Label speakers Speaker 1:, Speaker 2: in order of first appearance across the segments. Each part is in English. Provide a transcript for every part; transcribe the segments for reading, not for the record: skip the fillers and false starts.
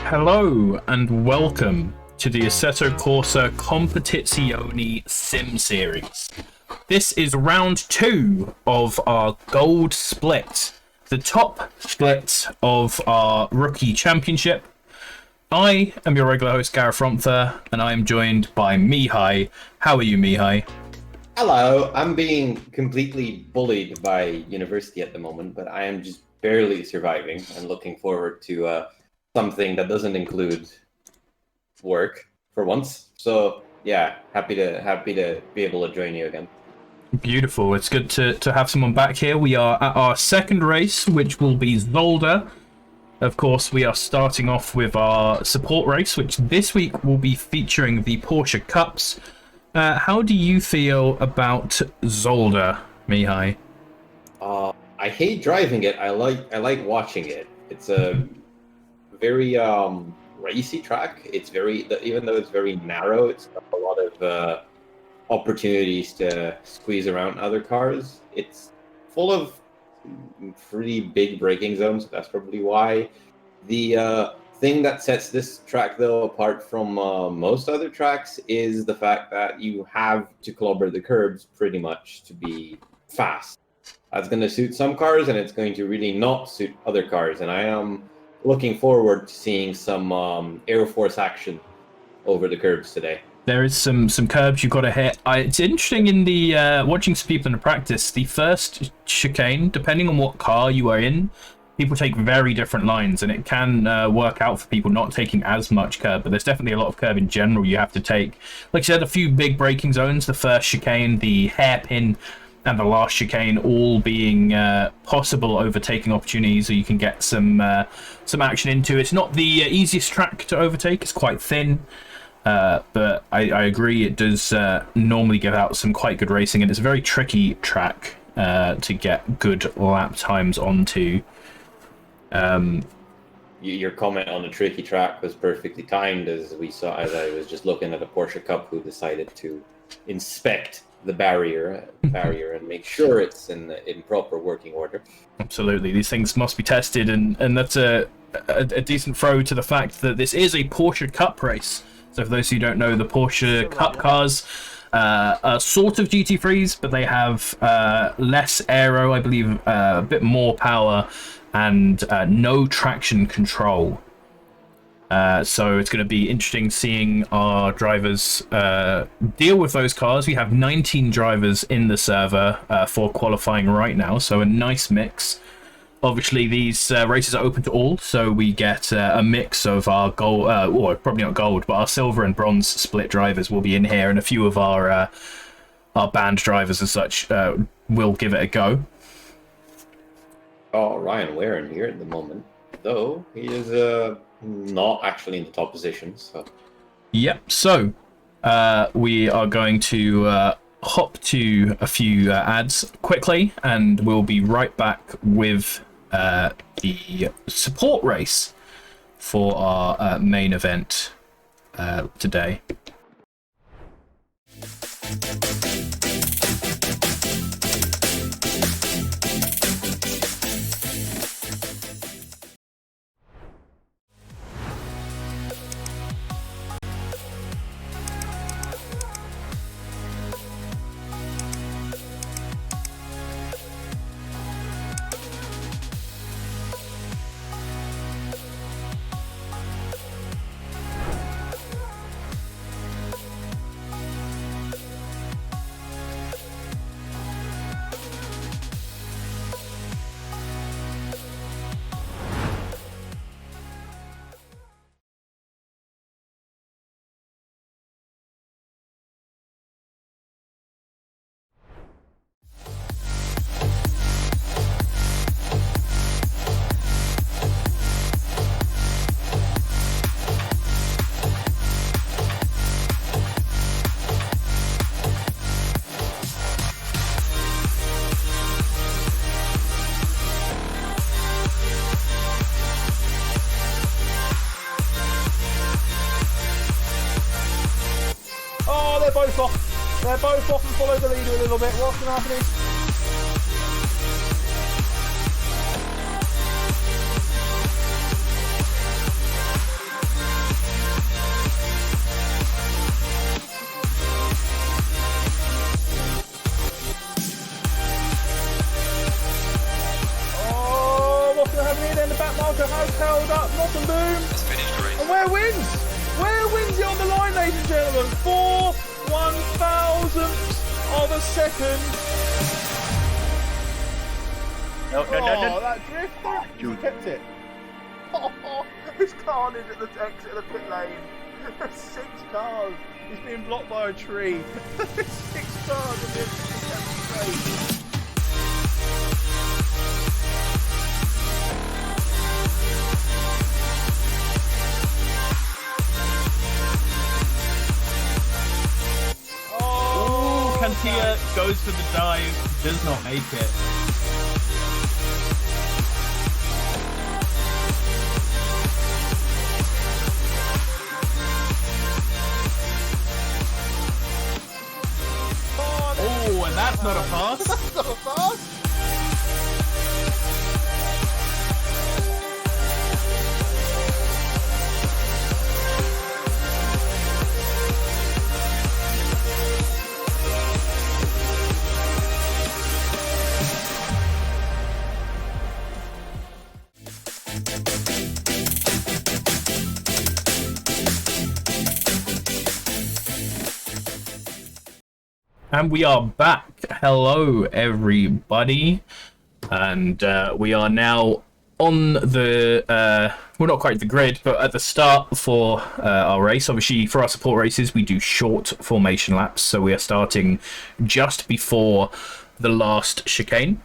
Speaker 1: Hello and welcome to the Assetto Corsa Competizione Sim Series. This is round 2 of our gold split, the top split of our rookie championship. I am your regular host, Gareth Rompther, and I am joined by Mihai. How are you, Mihai?
Speaker 2: Hello, I'm being completely bullied by university at the moment, but I am just barely surviving and looking forward to something that doesn't include work for once. So yeah, happy to be able to join you again.
Speaker 1: Beautiful. It's good to have someone back here. We are at our second race, which will be Zolder. Of course, we are starting off with our support race, which this week will be featuring the Porsche Cups. How do you feel about Zolder, Mihai?
Speaker 2: I hate driving it. I like watching it. It's a very racy track. It's even though it's very narrow, it's got a lot of opportunities to squeeze around other cars. It's full of pretty big braking zones. That's probably why. The thing that sets this track though apart from most other tracks is the fact that you have to clobber the curbs pretty much to be fast. That's going to suit some cars, and it's going to really not suit other cars. And I am looking forward to seeing some Air Force action over the curbs today.
Speaker 1: There is some curbs you've got to hit. It's interesting in the watching some people in the practice. The first chicane, depending on what car you are in, people take very different lines, and it can work out for people not taking as much curb. But there's definitely a lot of curb in general you have to take. Like you said, a few big braking zones. The first chicane, the hairpin, and the last chicane, all being possible overtaking opportunities, so you can get some action into. It's not the easiest track to overtake. It's quite thin, but I agree it does normally give out some quite good racing, and it's a very tricky track to get good lap times onto.
Speaker 2: Your comment on the tricky track was perfectly timed, as I was just looking at a Porsche Cup who decided to inspect the barrier and make sure it's in proper working order.
Speaker 1: Absolutely, these things must be tested, and that's a decent throw to the fact that this is a Porsche Cup race. So for those who don't know, the Porsche Cup cars a sort of GT3s, but they have less aero, I believe, a bit more power, and no traction control. So it's going to be interesting seeing our drivers deal with those cars. We have 19 drivers in the server for qualifying right now, so a nice mix. Obviously, these races are open to all, so we get a mix of our gold, or probably not gold, but our silver and bronze split drivers will be in here, and a few of our band drivers and such will give it a go.
Speaker 2: Oh, Ryan Ware in here at the moment, though he is not actually in the top position. So.
Speaker 1: Yep. So we are going to hop to a few ads quickly, and we'll be right back with the support race for our main event today.
Speaker 3: They're both off and follow the leader a little bit. What's going to happen is... Oh, what's going to happen here then? The back marker has held up. Not and boom.
Speaker 4: Has finished the race.
Speaker 3: And where wins? Where wins it on the line, ladies and gentlemen? 4/1000th of a second.
Speaker 4: No.
Speaker 3: That drift, he kept it. Oh, there's carnage at the exit of the pit lane. There's 6 cars. He's being blocked by a tree. There's 6 cars on the exit of the straight.
Speaker 1: Cantia goes for the dive, does not make it. Oh, and that's not a pass.
Speaker 3: That's not a pass.
Speaker 1: And we are back. Hello, everybody. And we are now on the, well, not quite the grid, but at the start for our race. Obviously, for our support races, we do short formation laps. So we are starting just before the last chicane.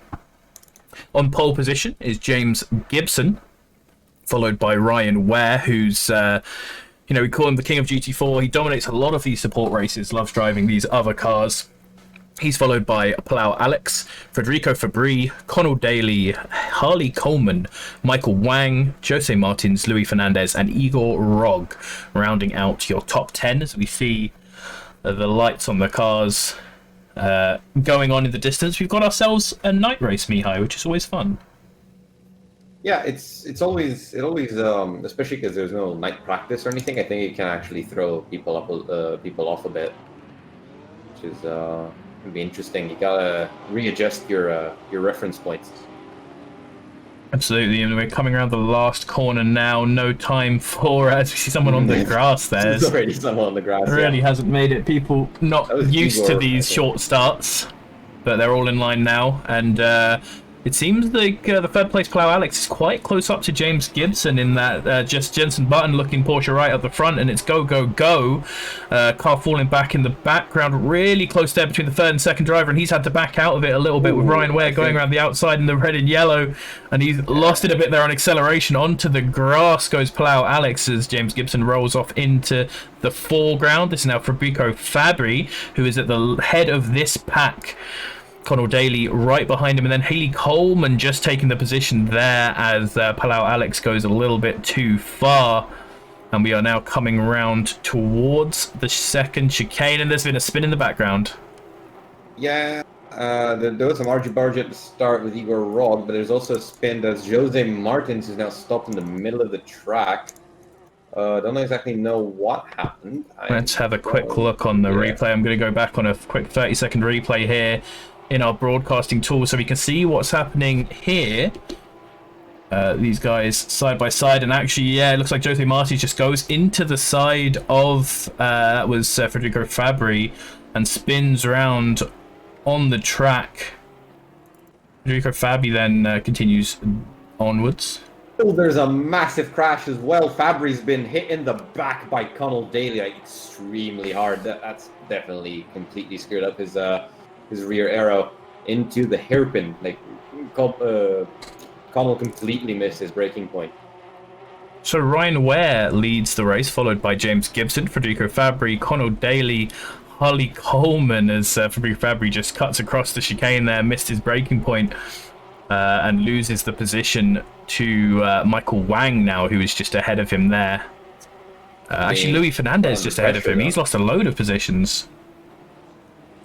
Speaker 1: On pole position is James Gibson, followed by Ryan Ware, who's... you know, we call him the King of GT4. He dominates a lot of these support races, loves driving these other cars. He's followed by Palau Alex, Federico Fabri, Connell Daly, Harley Coleman, Michael Wang, Jose Martins, Luis Fernandez, and Igor Rog, rounding out your top 10 as we see the lights on the cars going on in the distance. We've got ourselves a night race, Mihai, which is always fun.
Speaker 2: Yeah, it always especially because there's no night practice or anything. I think it can actually throw people off a bit. which is gonna be interesting. You gotta readjust your reference points.
Speaker 1: Absolutely, and we're coming around the last corner now. No time for, as we see someone on the grass there.
Speaker 2: There's already someone on the grass.
Speaker 1: Really hasn't made it. People not used to
Speaker 2: Igor,
Speaker 1: these short starts, but they're all in line now, and it seems like the third place Plough Alex is quite close up to James Gibson in that just Jensen Button looking Porsche right up the front, and it's go, go, go. Car falling back in the background, really close there between the third and second driver, and he's had to back out of it a little bit with Ryan Ware going around the outside in the red and yellow, and he's lost it a bit there on acceleration. Onto the grass goes Plough Alex as James Gibson rolls off into the foreground. This is now Fabrizio Fabri, who is at the head of this pack. Connell Daly right behind him, and then Haley Coleman just taking the position there as Palau Alex goes a little bit too far. And we are now coming round towards the second chicane, and there's been a spin in the background.
Speaker 2: Yeah, there was some argy-bargy at the start with Igor Rog, but there's also a spin that's Jose Martins, who's now stopped in the middle of the track. Don't exactly know what happened.
Speaker 1: Let's have a quick look on the replay. I'm going to go back on a quick 30-second replay here in our broadcasting tool so we can see what's happening here. These guys side by side, and actually, yeah, it looks like Jose Martins just goes into the side of that was Federico Fabri and spins around on the track. Federico Fabri then continues onwards.
Speaker 2: Oh, there's a massive crash as well. Fabri's been hit in the back by Connell Daly extremely hard. That's definitely completely screwed up his rear aero into the hairpin. Like Connell completely missed his braking point.
Speaker 1: So Ryan Ware leads the race, followed by James Gibson, Federico Fabri, Connell Daly, Harley Coleman, as Federico Fabri just cuts across the chicane there, missed his braking point, and loses the position to Michael Wang now, who is just ahead of him there. Actually, Luis Fernandez just ahead of him. He's lost a load of positions.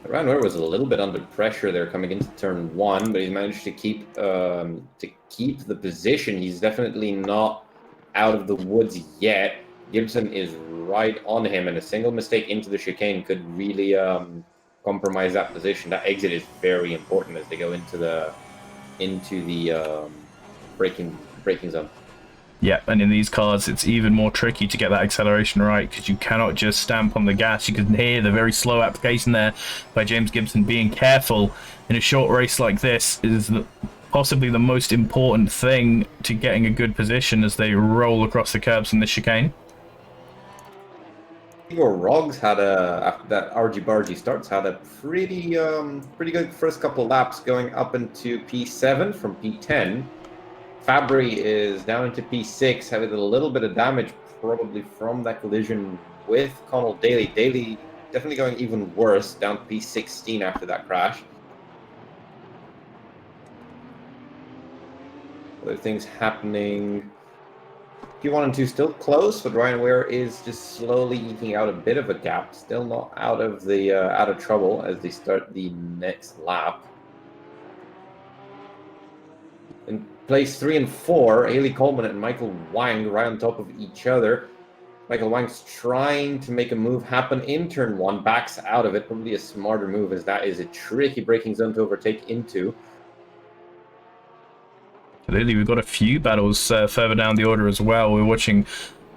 Speaker 2: Ryan Ware was a little bit under pressure there coming into turn one, but he's managed to keep the position. He's definitely not out of the woods yet. Gibson is right on him, and a single mistake into the chicane could really compromise that position. That exit is very important as they go into the braking zone.
Speaker 1: Yeah, and in these cars, it's even more tricky to get that acceleration right because you cannot just stamp on the gas. You can hear the very slow application there by James Gibson. Being careful in a short race like this is possibly the most important thing to getting a good position as they roll across the curbs in the chicane.
Speaker 2: Igor Roggs had after that argy-bargy starts, had a pretty good first couple laps going up into P7 from P10. Fabri is down into P6, having a little bit of damage probably from that collision with Connell Daly. Daly definitely going even worse, down to P16 after that crash. Other things happening. P1 and 2 still close, but Ryan Ware is just slowly eking out a bit of a gap. Still not out of trouble as they start the next lap. In place 3 and 4, Haley Coleman and Michael Wang right on top of each other. Michael Wang's trying to make a move happen in turn 1, backs out of it. Probably a smarter move, as that is a tricky braking zone to overtake into.
Speaker 1: Absolutely, we've got a few battles further down the order as well. We're watching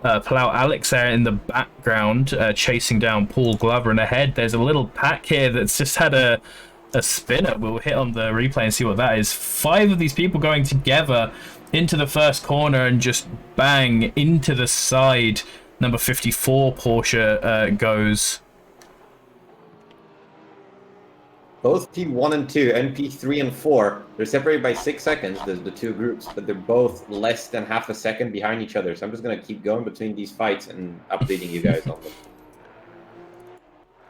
Speaker 1: Palau Alex there in the background, chasing down Paul Glover, and ahead there's a little pack here that's just had a spinner. We'll hit on the replay and see what that is. 5 of these people going together into the first corner and just bang into the side. Number 54 Porsche goes.
Speaker 2: Both P1 and 2 and P3 and 4, they're separated by 6 seconds, the two groups, but they're both less than half a second behind each other. So I'm just going to keep going between these fights and updating you guys on them.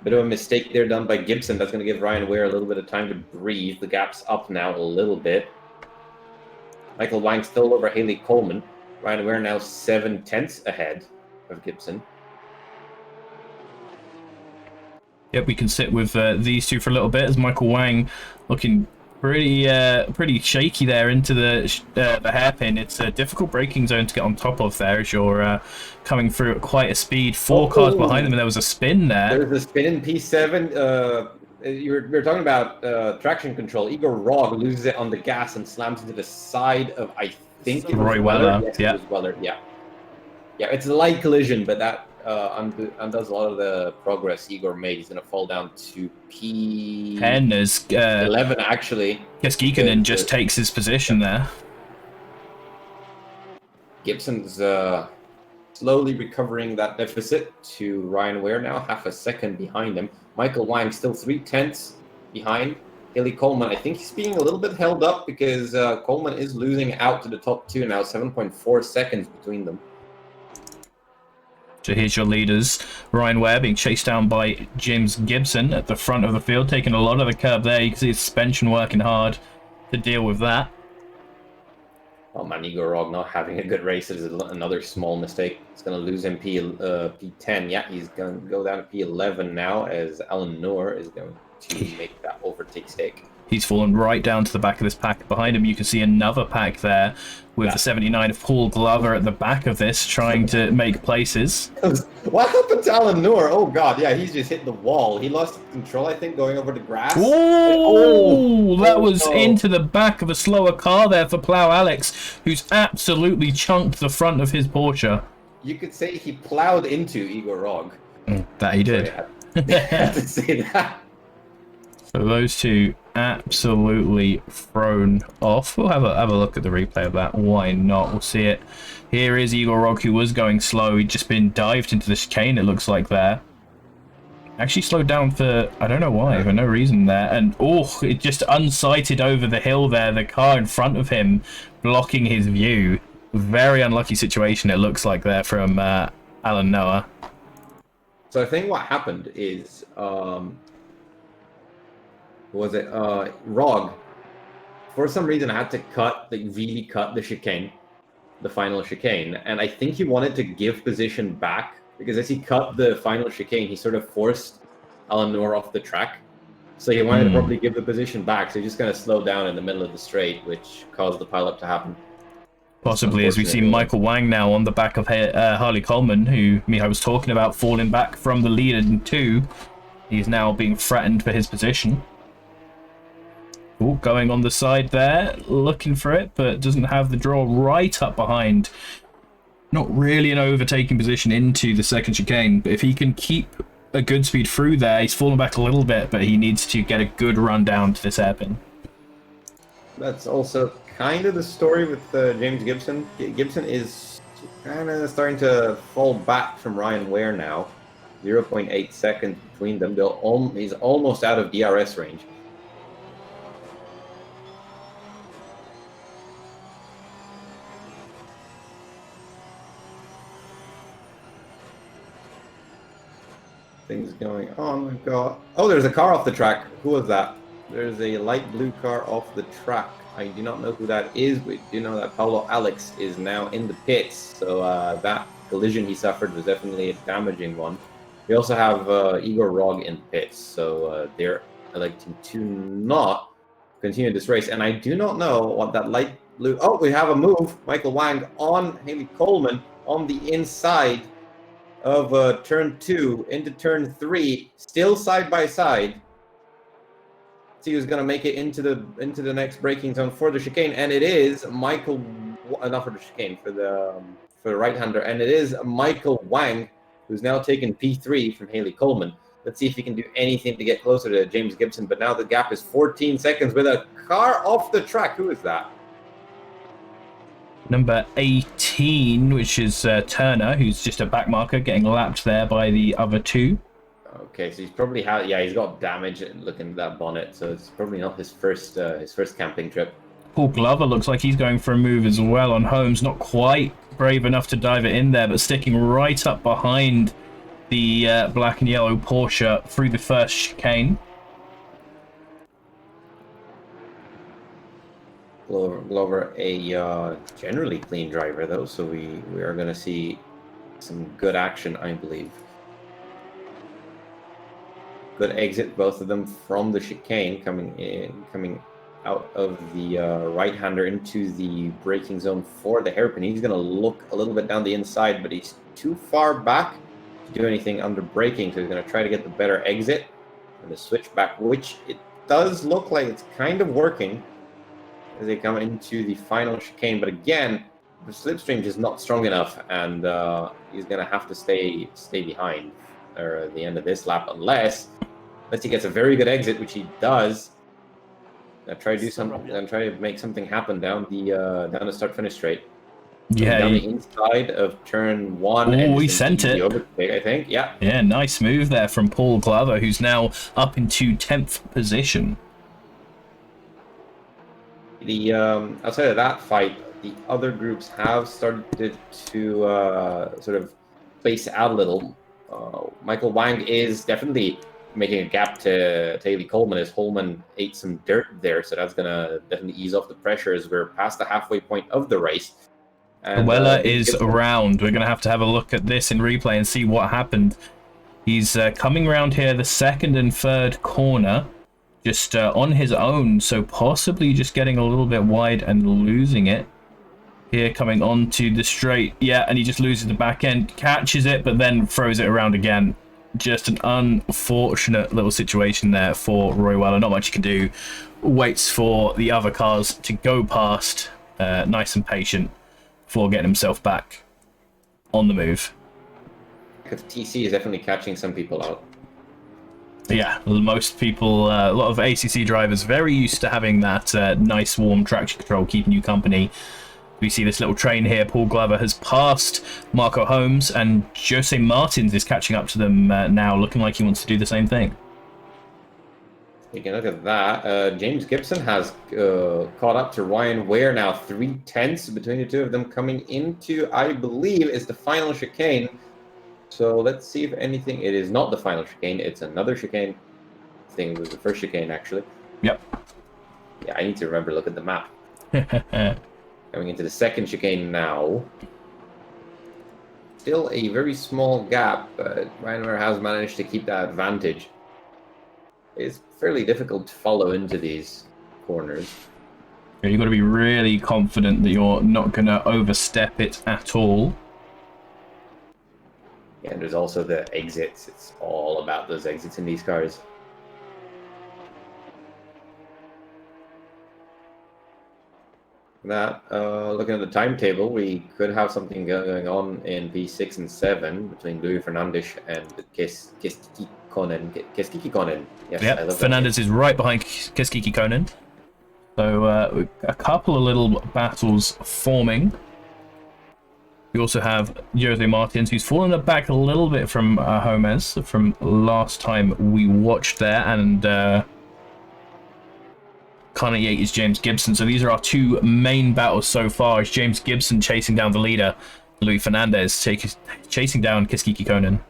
Speaker 2: Bit of a mistake there done by Gibson. That's going to give Ryan Ware a little bit of time to breathe. The gap's up now a little bit. Michael Wang still over Haley Coleman. Ryan Ware now 7/10 ahead of Gibson. Yep,
Speaker 1: we can sit with these two for a little bit as Michael Wang looking pretty shaky there into the hairpin. It's a difficult braking zone to get on top of there as you're coming through at quite a speed. Four cars behind them, and there was a spin there.
Speaker 2: There's a spin in P7. You're talking about traction control. Igor Rog loses it on the gas and slams into the side of, I think, it was
Speaker 1: Roy Weller.
Speaker 2: Yes,
Speaker 1: Yeah.
Speaker 2: it was Weller. Yeah. Yeah, it's a light collision, but that undoes a lot of the progress Igor made. He's going to fall down to P...
Speaker 1: 10 as
Speaker 2: 11, actually.
Speaker 1: Keskikanen just takes his position there.
Speaker 2: Gibson's slowly recovering that deficit to Ryan Ware now, half a second behind him. Michael Wang still 3/10 behind. Haley Coleman, I think he's being a little bit held up because Coleman is losing out to the top two now, 7.4 seconds between them.
Speaker 1: So here's your leaders. Ryan Ware being chased down by James Gibson at the front of the field, taking a lot of the curb there. You can see his suspension working hard to deal with that.
Speaker 2: Oh man, Igor Rog not having a good race is another small mistake. It's going to lose him P10. Yeah, he's going to go down to P11 now as Alan Noor is going to make that overtake stake.
Speaker 1: He's fallen right down to the back of this pack. Behind him, you can see another pack there with the 79 of Paul Glover at the back of this, trying to make places.
Speaker 2: What happened to Alan Noor? Oh god, yeah, he's just hit the wall. He lost control, I think, going over the grass.
Speaker 1: Oh, that was into the back of a slower car there for Plow Alex, who's absolutely chunked the front of his Porsche.
Speaker 2: You could say he plowed into Igor Rog.
Speaker 1: That he did.
Speaker 2: I had to say that.
Speaker 1: So those two absolutely thrown off. We'll have a look at the replay of that. Why not? We'll see it. Here is Igor Rog, who was going slow. He'd just been dived into the chicane, it looks like there. Actually slowed down for, I don't know why, for no reason there. And, it just unsighted over the hill there. The car in front of him blocking his view. Very unlucky situation, it looks like there from Alan Noah.
Speaker 2: So I think what happened is... Rog, for some reason, had to really cut the chicane, the final chicane. And I think he wanted to give position back because as he cut the final chicane, he sort of forced Alan Noor off the track. So he wanted to probably give the position back. So he's just going to slow down in the middle of the straight, which caused the pileup to happen.
Speaker 1: Possibly, as we see Michael Wang now on the back of Harley Coleman, who Mihai was talking about, falling back from the lead in two. He's now being threatened for his position. Going on the side there, looking for it, but doesn't have the draw right up behind. Not really an overtaking position into the second chicane, but if he can keep a good speed through there, he's fallen back a little bit, but he needs to get a good run down to this hairpin.
Speaker 2: That's also kind of the story with James Gibson. Gibson is kind of starting to fall back from Ryan Ware now. 0.8 seconds between them. He's almost out of DRS range. Things going on. We've got... Oh, there's a car off the track. Who was that? There's a light blue car off the track. I do not know who that is. We do know that Paulo Alex is now in the pits. So that collision he suffered was definitely a damaging one. We also have Igor Rog in pits. So they're electing to not continue this race. And I do not know what that light blue... Oh, we have a move. Michael Wang on Haley Coleman on the inside of turn 2 into turn 3, still side by side. See who's going to make it into the next braking zone for the chicane, and it is Michael, not for the chicane, for the right-hander, and it is Michael Wang, who's now taken P3 from Haley Coleman. Let's see if he can do anything to get closer to James Gibson, but now the gap is 14 seconds with a car off the track. Who is that?
Speaker 1: Number 18, which is Turner, who's just a back marker, getting lapped there by the other two.
Speaker 2: Okay, so he's probably he's got damage looking at that bonnet, so it's probably not his first camping trip.
Speaker 1: Paul Glover looks like he's going for a move as well on Holmes, not quite brave enough to dive it in there, but sticking right up behind the black and yellow Porsche through the first chicane.
Speaker 2: Glover, a generally clean driver though, so we are going to see some good action, I believe. Good exit, both of them from the chicane, coming out of the right-hander into the braking zone for the hairpin. He's going to look a little bit down the inside, but he's too far back to do anything under braking, so he's going to try to get the better exit and the switchback, which it does look like it's kind of working as they come into the final chicane. But again, the slipstream is not strong enough, and he's going to have to stay behind or at the end of this lap, unless he gets a very good exit, which he does. Try to do something and try to make something happen down the start-finish straight.
Speaker 1: Yeah,
Speaker 2: down the inside of turn 1.
Speaker 1: Oh, he sent it.
Speaker 2: Overtake, I think. Yeah.
Speaker 1: Yeah, nice move there from Paul Glover, who's now up into 10th position.
Speaker 2: Outside of that fight, the other groups have started to sort of space out a little. Michael Wang is definitely making a gap to Haley Coleman, as Holman ate some dirt there, so that's going to definitely ease off the pressure as we're past the halfway point of the race. And,
Speaker 1: Weller is around. We're going to have a look at this in replay and see what happened. He's coming around here, the second and third corner, just on his own, so possibly just getting a little bit wide and losing it. Here, coming onto the straight. Yeah, and he just loses the back end, catches it, but then throws it around again. Just an unfortunate little situation there for Roy Weller. Not much he can do. Waits for the other cars to go past, nice and patient, before getting himself back on the move.
Speaker 2: Because TC is definitely catching some people out.
Speaker 1: Yeah, most people, a lot of ACC drivers, very used to having that nice warm traction control, keeping you company. We see this little train here. Paul Glover has passed Marco Holmes, and Jose Martins is catching up to them now, looking like he wants to do the same thing.
Speaker 2: Taking a look at that, James Gibson has caught up to Ryan Ware now, 3/10 between the two of them, coming into, I believe, is the final chicane. So let's see if anything. It is not the final chicane, it's another chicane. I think it was the first chicane, actually.
Speaker 1: Yep.
Speaker 2: Yeah, I need to remember to look at the map. Coming into the second chicane now. Still a very small gap, but Ryan Ware has managed to keep that advantage. It's fairly difficult to follow into these corners.
Speaker 1: Yeah, you've got to be really confident that you're not going to overstep it at all.
Speaker 2: Yeah, and there's also the exits. It's all about those exits in these cars. That looking at the timetable, we could have something going on in P6 and 7 between Louis Fernandez and Keskiki Konen. Yes,
Speaker 1: yep, Fernandez is right behind Keskiki Konen. So a couple of little battles forming. We also have Jose Martins, who's fallen back a little bit from Gomez from last time we watched there, and Connor Yates is James Gibson. So these are our two main battles so far. It's James Gibson chasing down the leader, Louis Fernandez chasing down Keskiki Konen.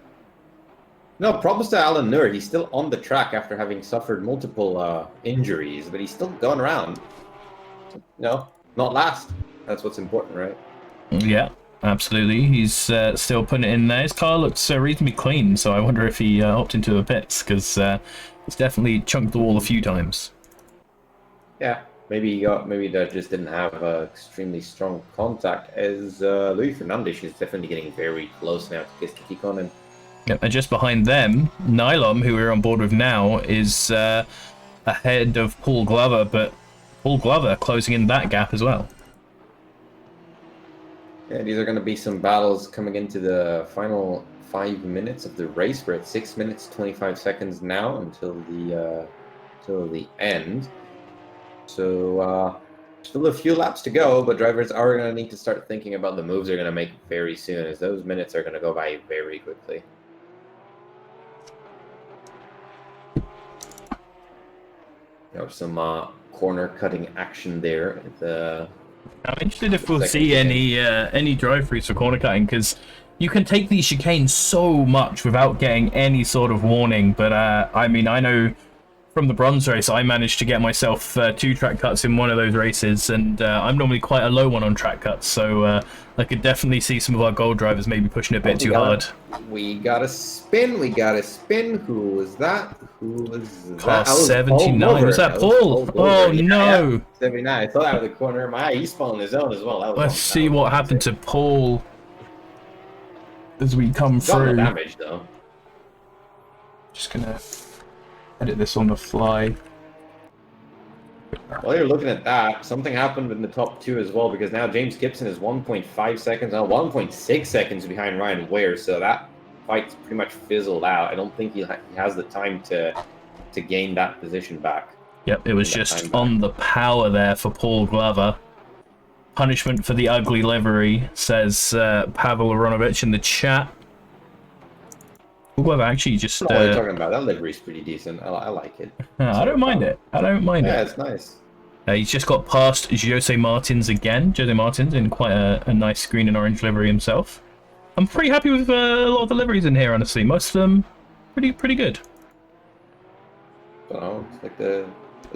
Speaker 2: No, props to Alan Nur. He's still on the track after having suffered multiple injuries, but he's still going around. No, not last. That's what's important, right?
Speaker 1: Yeah, absolutely. He's still putting it in there. His car looks reasonably clean, so I wonder if he hopped into the pits, because he's definitely chunked the wall a few times.
Speaker 2: Yeah, maybe that just didn't have extremely strong contact, as Louis Fernandez is definitely getting very close now to Keskiki Konen.
Speaker 1: Yep, and just behind them, Nylom, who we're on board with now, is ahead of Paul Glover, but Paul Glover closing in that gap as well.
Speaker 2: Yeah, these are going to be some battles coming into the final 5 minutes of the race. We're at 6 minutes 25 seconds now until the end. So still a few laps to go, but drivers are going to need to start thinking about the moves they're going to make very soon, as those minutes are going to go by very quickly. Some corner cutting action there.
Speaker 1: I'm interested if we'll see any drive-throughs for corner cutting, because you can take these chicanes so much without getting any sort of warning. But I mean, I know from the bronze race, I managed to get myself 2 track cuts in one of those races, and I'm normally quite a low one on track cuts, so I could definitely see some of our gold drivers maybe pushing it a bit too hard.
Speaker 2: We got a spin. We got a spin. Who was that? Who was
Speaker 1: Car
Speaker 2: that?
Speaker 1: 79. Was that Paul? Oh no!
Speaker 2: Yeah, 79. I saw that out of the corner of my eye. He spun on his own as well. That was
Speaker 1: Let's see what happened to Paul as we come through.
Speaker 2: Got no damage though.
Speaker 1: Just gonna edit this on the fly.
Speaker 2: While you're looking at that, something happened in the top 2 as well, because now James Gibson is 1.5 seconds, now 1.6 seconds behind Ryan Ware, so that fight's pretty much fizzled out. I don't think he has the time to gain that position back.
Speaker 1: Yep, it was just on the power there for Paul Glover. Punishment for the ugly livery, says Pavel Aronovich in the chat. Well, actually, just.
Speaker 2: What are you talking about? That livery's pretty decent. I like it.
Speaker 1: I don't mind it. I don't mind it.
Speaker 2: Yeah, it's nice.
Speaker 1: He's just got past Jose Martins again. Jose Martins in quite a nice green and orange livery himself. I'm pretty happy with a lot of the liveries in here, honestly. Most of them pretty good.
Speaker 2: I don't know. It's like the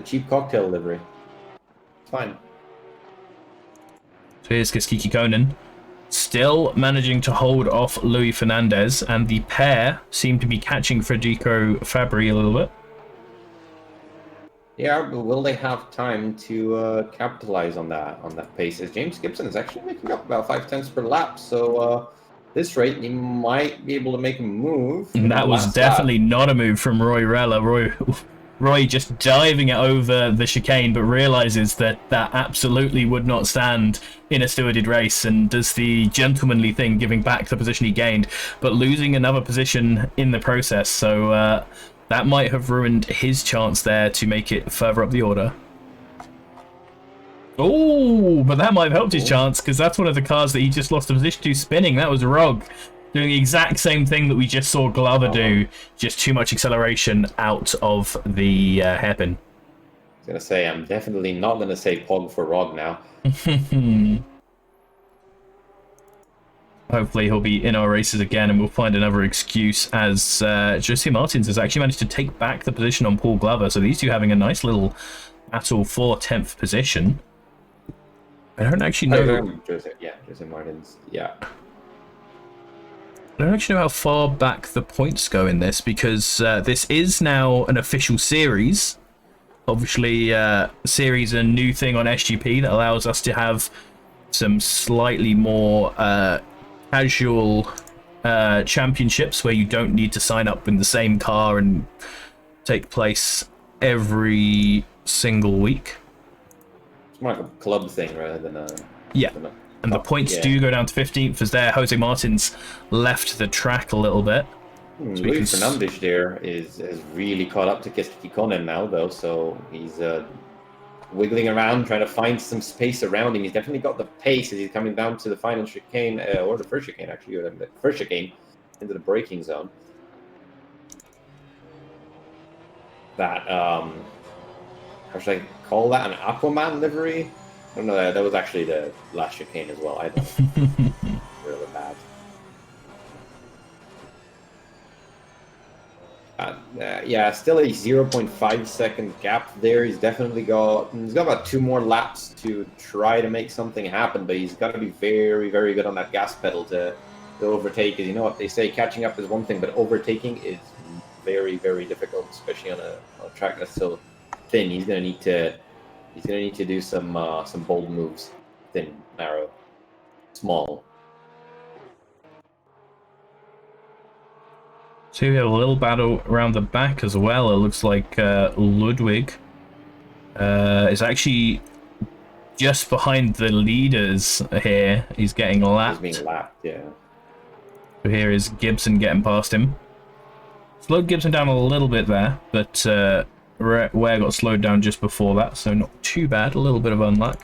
Speaker 2: cheap cocktail livery. It's fine.
Speaker 1: So here's Kiki Konen. Still managing to hold off Luis Fernandez, and the pair seem to be catching Federico Fabri a little bit.
Speaker 2: Yeah, but will they have time to capitalize on that pace? As James Gibson is actually making up about 5/10 per lap, so this rate he might be able to make a move.
Speaker 1: And that was definitely not a move from Roy Rella. Roy just diving it over the chicane, but realizes that that absolutely would not stand in a stewarded race, and does the gentlemanly thing, giving back the position he gained, but losing another position in the process. So that might have ruined his chance there to make it further up the order. Oh, but that might have helped his chance, because that's one of the cars that he just lost the position to spinning. That was Rog doing the exact same thing that we just saw Glover do, just too much acceleration out of the hairpin.
Speaker 2: I was going to say, I'm definitely not going to say Pog for Rog now.
Speaker 1: Hopefully he'll be in our races again, and we'll find another excuse, as Jose Martins has actually managed to take back the position on Paul Glover, so these two having a nice little battle for 10th position. I don't actually know...
Speaker 2: Jose Martins, yeah.
Speaker 1: I don't actually know how far back the points go in this, because this is now an official series. Obviously, series a new thing on SGP that allows us to have some slightly more casual championships where you don't need to sign up in the same car and take place every single week.
Speaker 2: It's more like a club thing rather than a...
Speaker 1: Yeah. And the points do go down to 15th, as there Jose Martins left the track a little bit.
Speaker 2: So Luis Fernandez there has really caught up to Kiki Konen now, though, so he's wiggling around, trying to find some space around him. He's definitely got the pace as he's coming down to the final chicane, or the first chicane, actually, or the first chicane into the braking zone. That, how should I call that, an Aquaman livery? I don't know, that was actually the last chicane as well. I don't really bad. Yeah, still a 0.5 second gap there. He's got about 2 more laps to try to make something happen, but he's got to be very, very good on that gas pedal to overtake. Because you know what they say, catching up is one thing, but overtaking is very, very difficult, especially on a track that's so thin. He's gonna need to do some bold moves. Thin, narrow, small.
Speaker 1: So we have a little battle around the back as well. It looks like Ludwig is actually just behind the leaders here. He's getting lapped.
Speaker 2: He's being lapped, yeah.
Speaker 1: So here is Gibson getting past him. Slowed Gibson down a little bit there, but Ware got slowed down just before that, so not too bad. A little bit of unluck.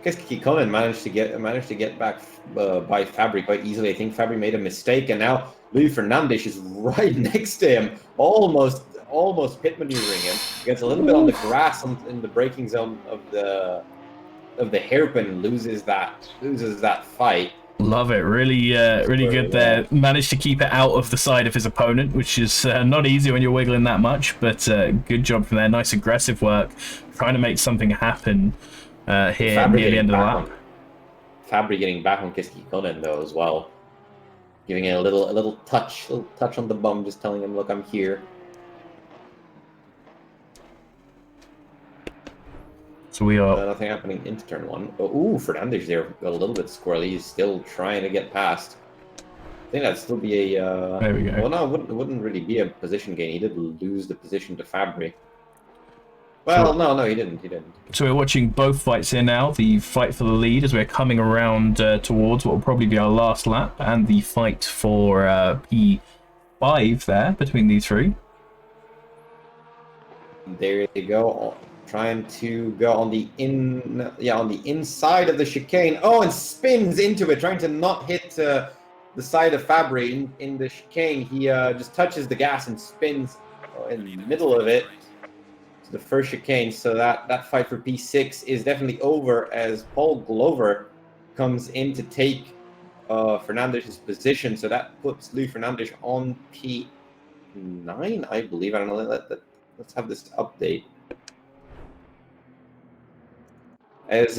Speaker 2: I guess Kiki Konen managed to get back by Fabri quite easily. I think Fabri made a mistake, and now Luis Fernandez is right next to him, almost pit maneuvering him. Gets a little bit on the grass in the braking zone of the hairpin, loses that fight.
Speaker 1: Love it. Really, really good there. Managed to keep it out of the side of his opponent, which is not easy when you're wiggling that much, but good job from there. Nice aggressive work, trying to make something happen here near the end of the lap.
Speaker 2: Fabry getting back on Keskikonen though as well, giving it a little touch on the bum, just telling him, "Look, I'm here."
Speaker 1: So we are.
Speaker 2: Nothing happening into turn one. Oh, Fernandez there got a little bit squirrely. He's still trying to get past. I think that'd still be a.
Speaker 1: There we go.
Speaker 2: Well, no, it wouldn't really be a position gain. He did lose the position to Fabry. Well, no, he didn't.
Speaker 1: So we're watching both fights here now. The fight for the lead as we're coming around towards what will probably be our last lap, and the fight for P5 there between these three.
Speaker 2: There you go. Trying to go on the inside of the chicane. Oh, and spins into it, trying to not hit the side of Fabry in the chicane. He just touches the gas and spins in the middle of it to the first chicane. So that fight for P6 is definitely over as Paul Glover comes in to take Fernandez's position. So that puts Luis Fernandez on P9, I believe. I don't know. Let's have this update. As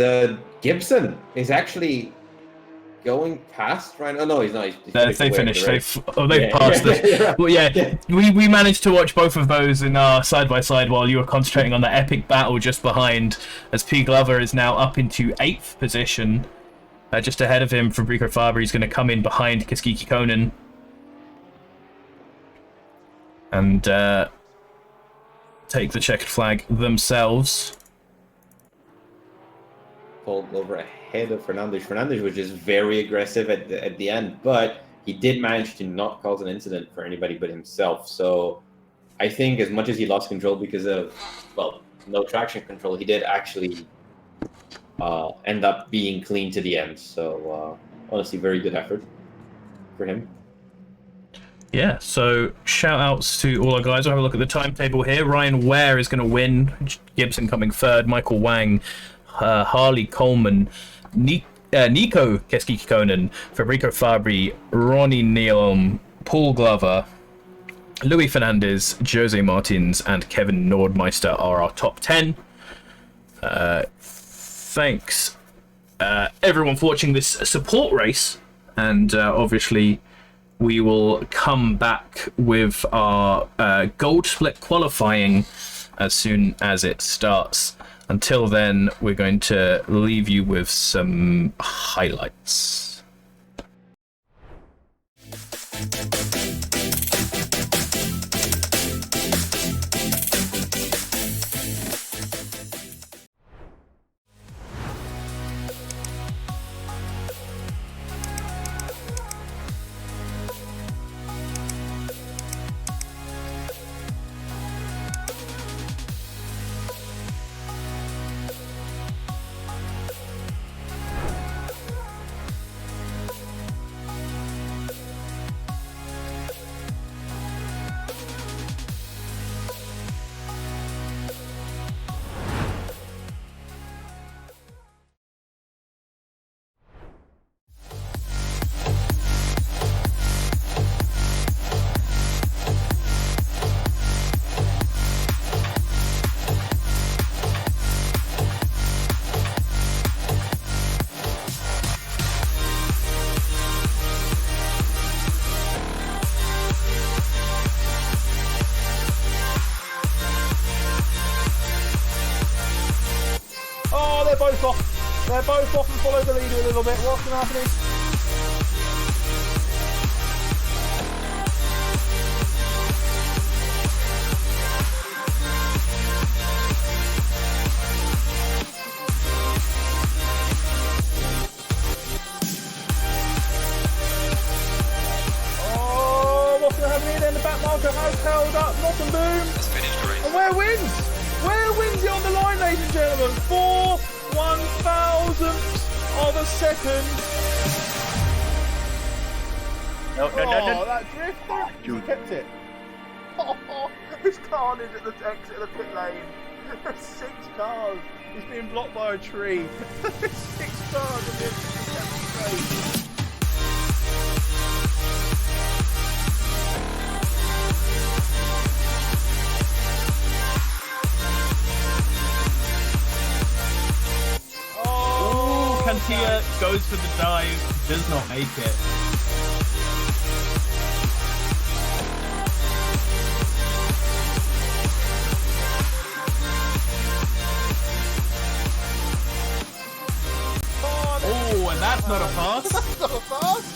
Speaker 2: Gibson is actually going past right now. Oh, no, he's not.
Speaker 1: They finished. Right? They've passed this. Right. Well, yeah, we managed to watch both of those in our side-by-side while you were concentrating on the epic battle just behind, as P. Glover is now up into 8th position. Just ahead of him, Fabrizio Fabry is going to come in behind Keskikonen. And take the checkered flag themselves.
Speaker 2: Paul Glover ahead of Fernandez. Fernandez was just very aggressive at the end, but he did manage to not cause an incident for anybody but himself. So I think as much as he lost control because of, well, no traction control, he did actually end up being clean to the end. So honestly, very good effort for him.
Speaker 1: Yeah, so shout outs to all our guys. We'll have a look at the timetable here. Ryan Ware is going to win. Gibson coming third. Michael Wang, Harley Coleman, Nico Keskikonen, Fabrizio Fabry, Ronnie Nealon, Paul Glover, Luis Fernandez, Jose Martins, and Kevin Nordmeister are our top 10. Thanks everyone for watching this support race, and obviously we will come back with our gold split qualifying as soon as it starts. Until then, we're going to leave you with some highlights.
Speaker 3: They're both off and follow the leader a little bit. What's going to happen? Oh, what's going to happen here then? The back marker has held up. Knock and boom. And where wins? Where wins it on the line, ladies and gentlemen? 4/1000th of a second.
Speaker 4: No.
Speaker 3: That drift, he kept it. Oh, there's carnage at the exit of the pit lane. There's 6 cars. He's being blocked by a tree. 6 cars in the exit of the pit lane.
Speaker 1: goes for the dive, does not make it. Oh, and that's not a pass.
Speaker 3: That's not a pass.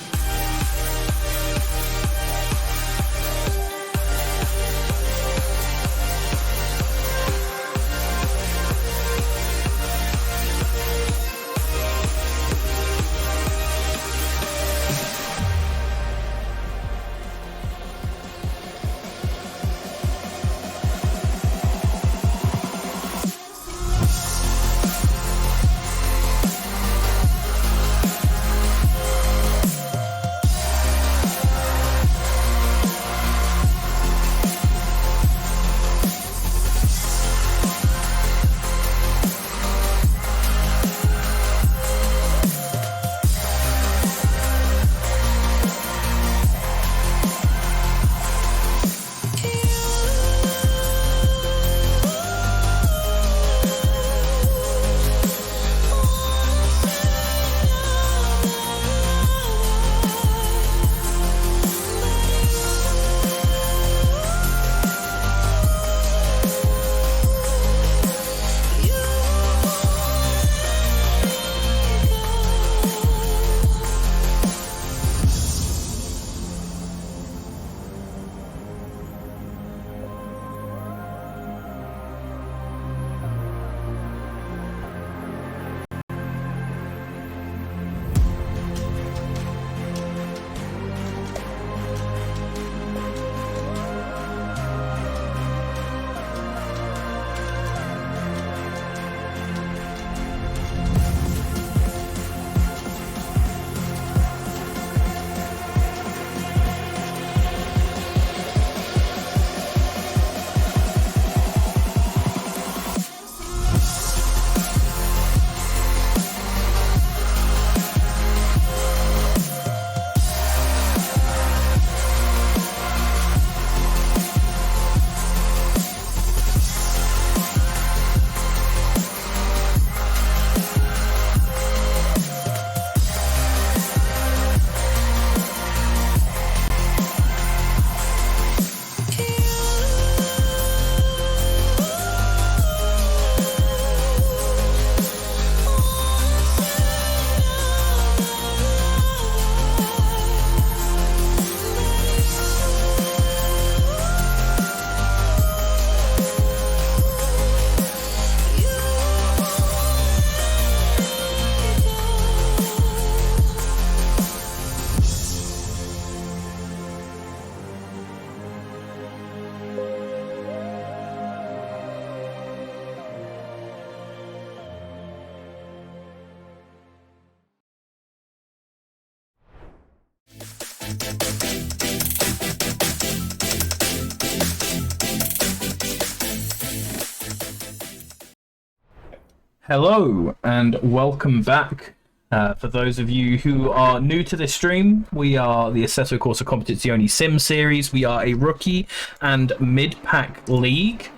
Speaker 1: Hello and welcome back. For those of you who are new to this stream, we are the Assessor Course of Competency Only Sim series. We are a rookie and mid-pack league,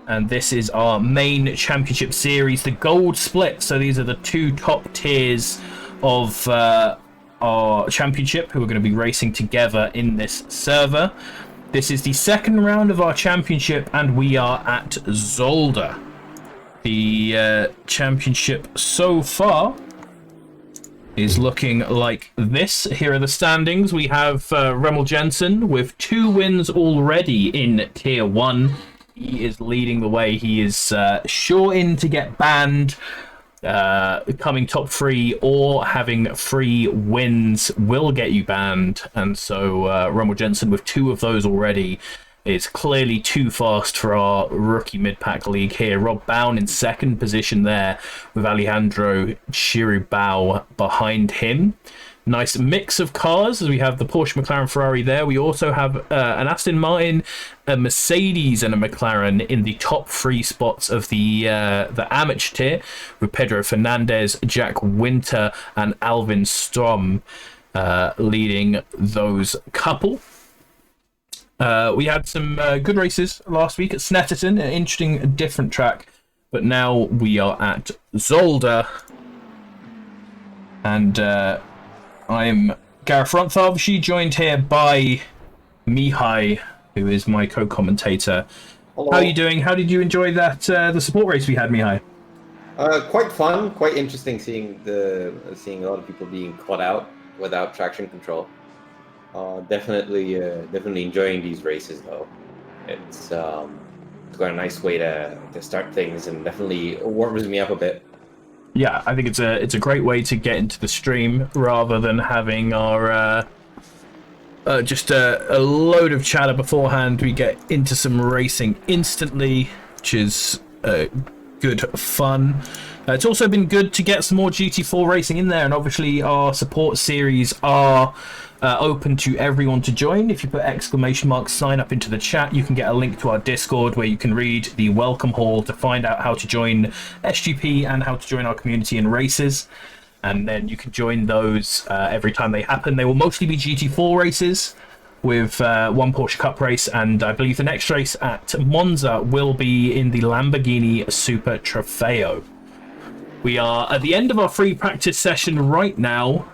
Speaker 1: and this is our main championship series, the gold split. So these are the two top tiers of our championship who are going to be racing together in this server. This is the second round of our championship, and we are at Zolder. The championship so far is looking like this. Here are the standings. We have Remel Jensen with 2 wins already in Tier 1. He is leading the way. He is sure in to get banned. Coming top 3 or having 3 wins will get you banned. And so Remel Jensen with 2 of those already is clearly too fast for our rookie mid-pack league here. Rob Bown in second position there with Alejandro Chiribao behind him. Nice mix of cars as we have the Porsche, McLaren, Ferrari there. We also have an Aston Martin, a Mercedes and a McLaren in the top 3 spots of the amateur tier with Pedro Fernandez, Jack Winter and Alvin Strom leading those couple. We had some good races last week at Snetterton, an interesting, different track. But now we are at Zolder. And I'm Gareth Runther, obviously joined here by Mihai, who is my co-commentator.
Speaker 2: Hello.
Speaker 1: How are you doing? How did you enjoy that the support race we had, Mihai?
Speaker 2: Quite fun, quite interesting seeing a lot of people being caught out without traction control. Definitely enjoying these races though. It's got a nice way to start things and definitely warms me up a bit.
Speaker 1: Yeah, I think it's a great way to get into the stream rather than having our just a load of chatter beforehand. We get into some racing instantly, which is good fun. It's also been good to get some more GT4 racing in there, and obviously our support series are open to everyone to join. If you put ! sign up into the chat, you can get a link to our Discord where you can read the welcome hall to find out how to join SGP and how to join our community in races. And then you can join those every time they happen. They will mostly be GT4 races with one Porsche Cup race, and I believe the next race at Monza will be in the Lamborghini Super Trofeo. We are at the end of our free practice session right now,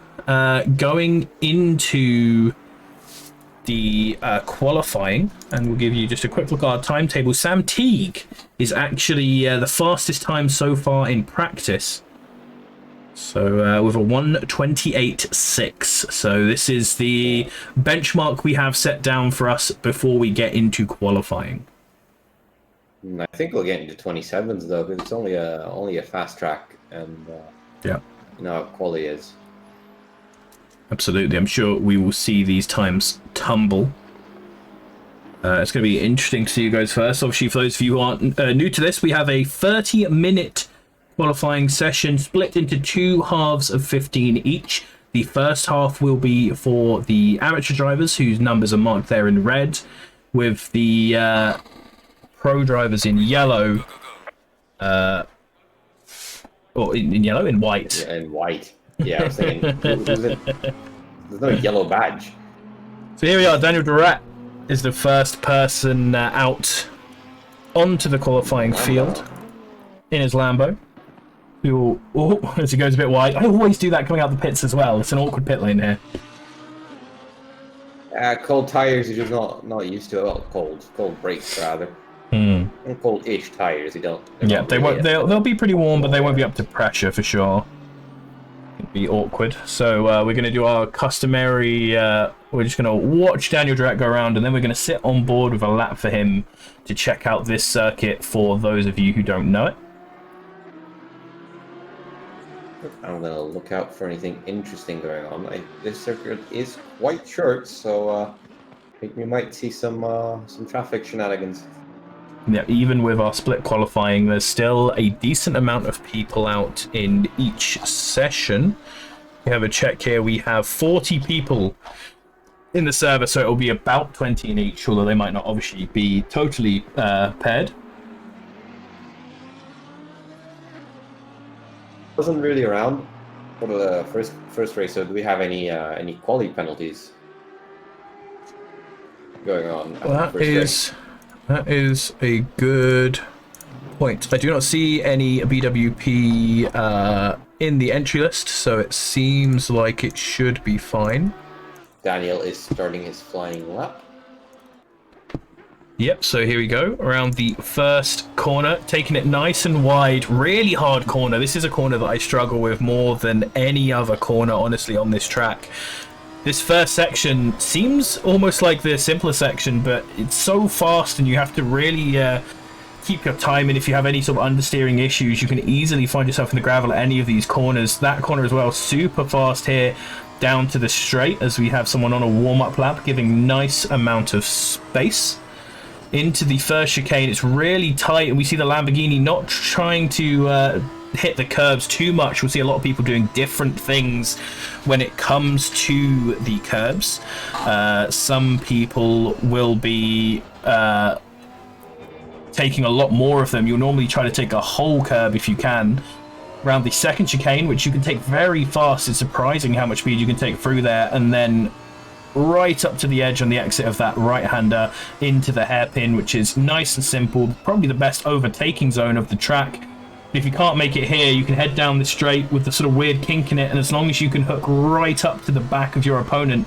Speaker 1: going into the qualifying, and we'll give you just a quick look at our timetable. Sam Teague is actually the fastest time so far in practice. So with a 1:28.6. So this is the benchmark we have set down for us before we get into qualifying.
Speaker 2: I think we'll get into 27s though, because it's only a fast track, and
Speaker 1: yeah,
Speaker 2: you know how quality is.
Speaker 1: Absolutely, I'm sure we will see these times tumble. It's going to be interesting to see you guys first. Obviously, for those of you who aren't new to this, we have a 30-minute qualifying session split into two halves of 15 each. The first half will be for the amateur drivers whose numbers are marked there in red, with the pro drivers in yellow, or in yellow, in white.
Speaker 2: Yeah, in white. Yeah, I was thinking, there's no yellow badge.
Speaker 1: So here we are. Daniel Durat is the first person out onto the qualifying field in his Lambo. As he goes a bit wide. I always do that coming out the pits as well. It's an awkward pit lane here.
Speaker 2: Cold tires, you're just not used to. Well, cold brakes rather. And cold-ish tires,
Speaker 1: Yeah, they'll be pretty warm, but they won't be up to pressure for sure. It'd be awkward. So we're going to do our customary. We're just going to watch Daniel Durat go around, and then we're going to sit on board with a lap for him to check out this circuit for those of you who don't know it.
Speaker 2: I'm going to look out for anything interesting going on. This circuit is quite short, so I think we might see some traffic shenanigans.
Speaker 1: Yeah, even with our split qualifying, there's still a decent amount of people out in each session. We have a check here. We have 40 people in the server, so it will be about 20 in each, although they might not obviously be totally paired.
Speaker 2: Wasn't really around for the first race. So do we have any quality penalties going on?
Speaker 1: Well, that is a good point. I do not see any BWP in the entry list, so it seems like it should be fine.
Speaker 2: Daniel is starting his flying lap.
Speaker 1: Yep, so here we go, around the first corner, taking it nice and wide, really hard corner. This is a corner that I struggle with more than any other corner, honestly, on this track. This first section seems almost like the simpler section, but it's so fast and you have to really keep your time, and if you have any sort of understeering issues, you can easily find yourself in the gravel at any of these corners. That corner as well, super fast here, down to the straight, as we have someone on a warm-up lap, giving nice amount of space. Into the first chicane, it's really tight, and we see the Lamborghini not trying to hit the curbs too much. We'll see a lot of people doing different things when it comes to the curbs. Some people will be taking a lot more of them. You'll normally try to take a whole curb if you can. Around the second chicane, which you can take very fast, it's surprising how much speed you can take through there, and then right up to the edge on the exit of that right-hander into the hairpin, which is nice and simple, probably the best overtaking zone of the track. If you can't make it here, you can head down the straight with the sort of weird kink in it, and as long as you can hook right up to the back of your opponent,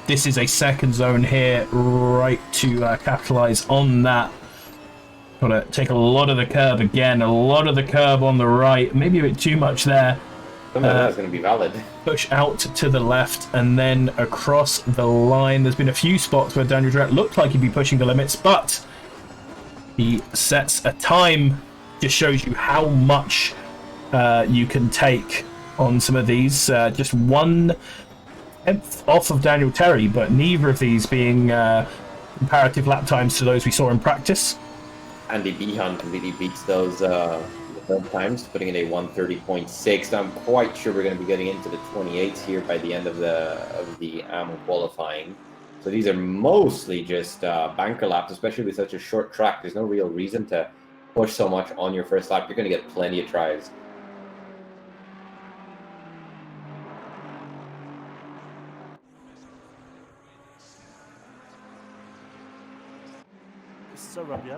Speaker 1: this is a second zone here, right to capitalize on that. Gotta take a lot of the curb again, a lot of the curb on the right, maybe a bit too much there.
Speaker 2: Some of that is going to be valid.
Speaker 1: Push out to the left and then across the line. There's been a few spots where Daniel Drat looked like he'd be pushing the limits, but he sets a time. Just shows you how much you can take on some of these. Just 1 tenth off of Daniel Terry, but neither of these being comparative lap times to those we saw in practice.
Speaker 2: Andy Behan completely beats those times, putting in a 1:30.6. I'm quite sure we're going to be getting into the 28s here by the end of the AM qualifying. So these are mostly just banker laps, especially with such a short track. There's no real reason to push so much on your first lap. You're going to get plenty of tries.
Speaker 4: So rub, yeah.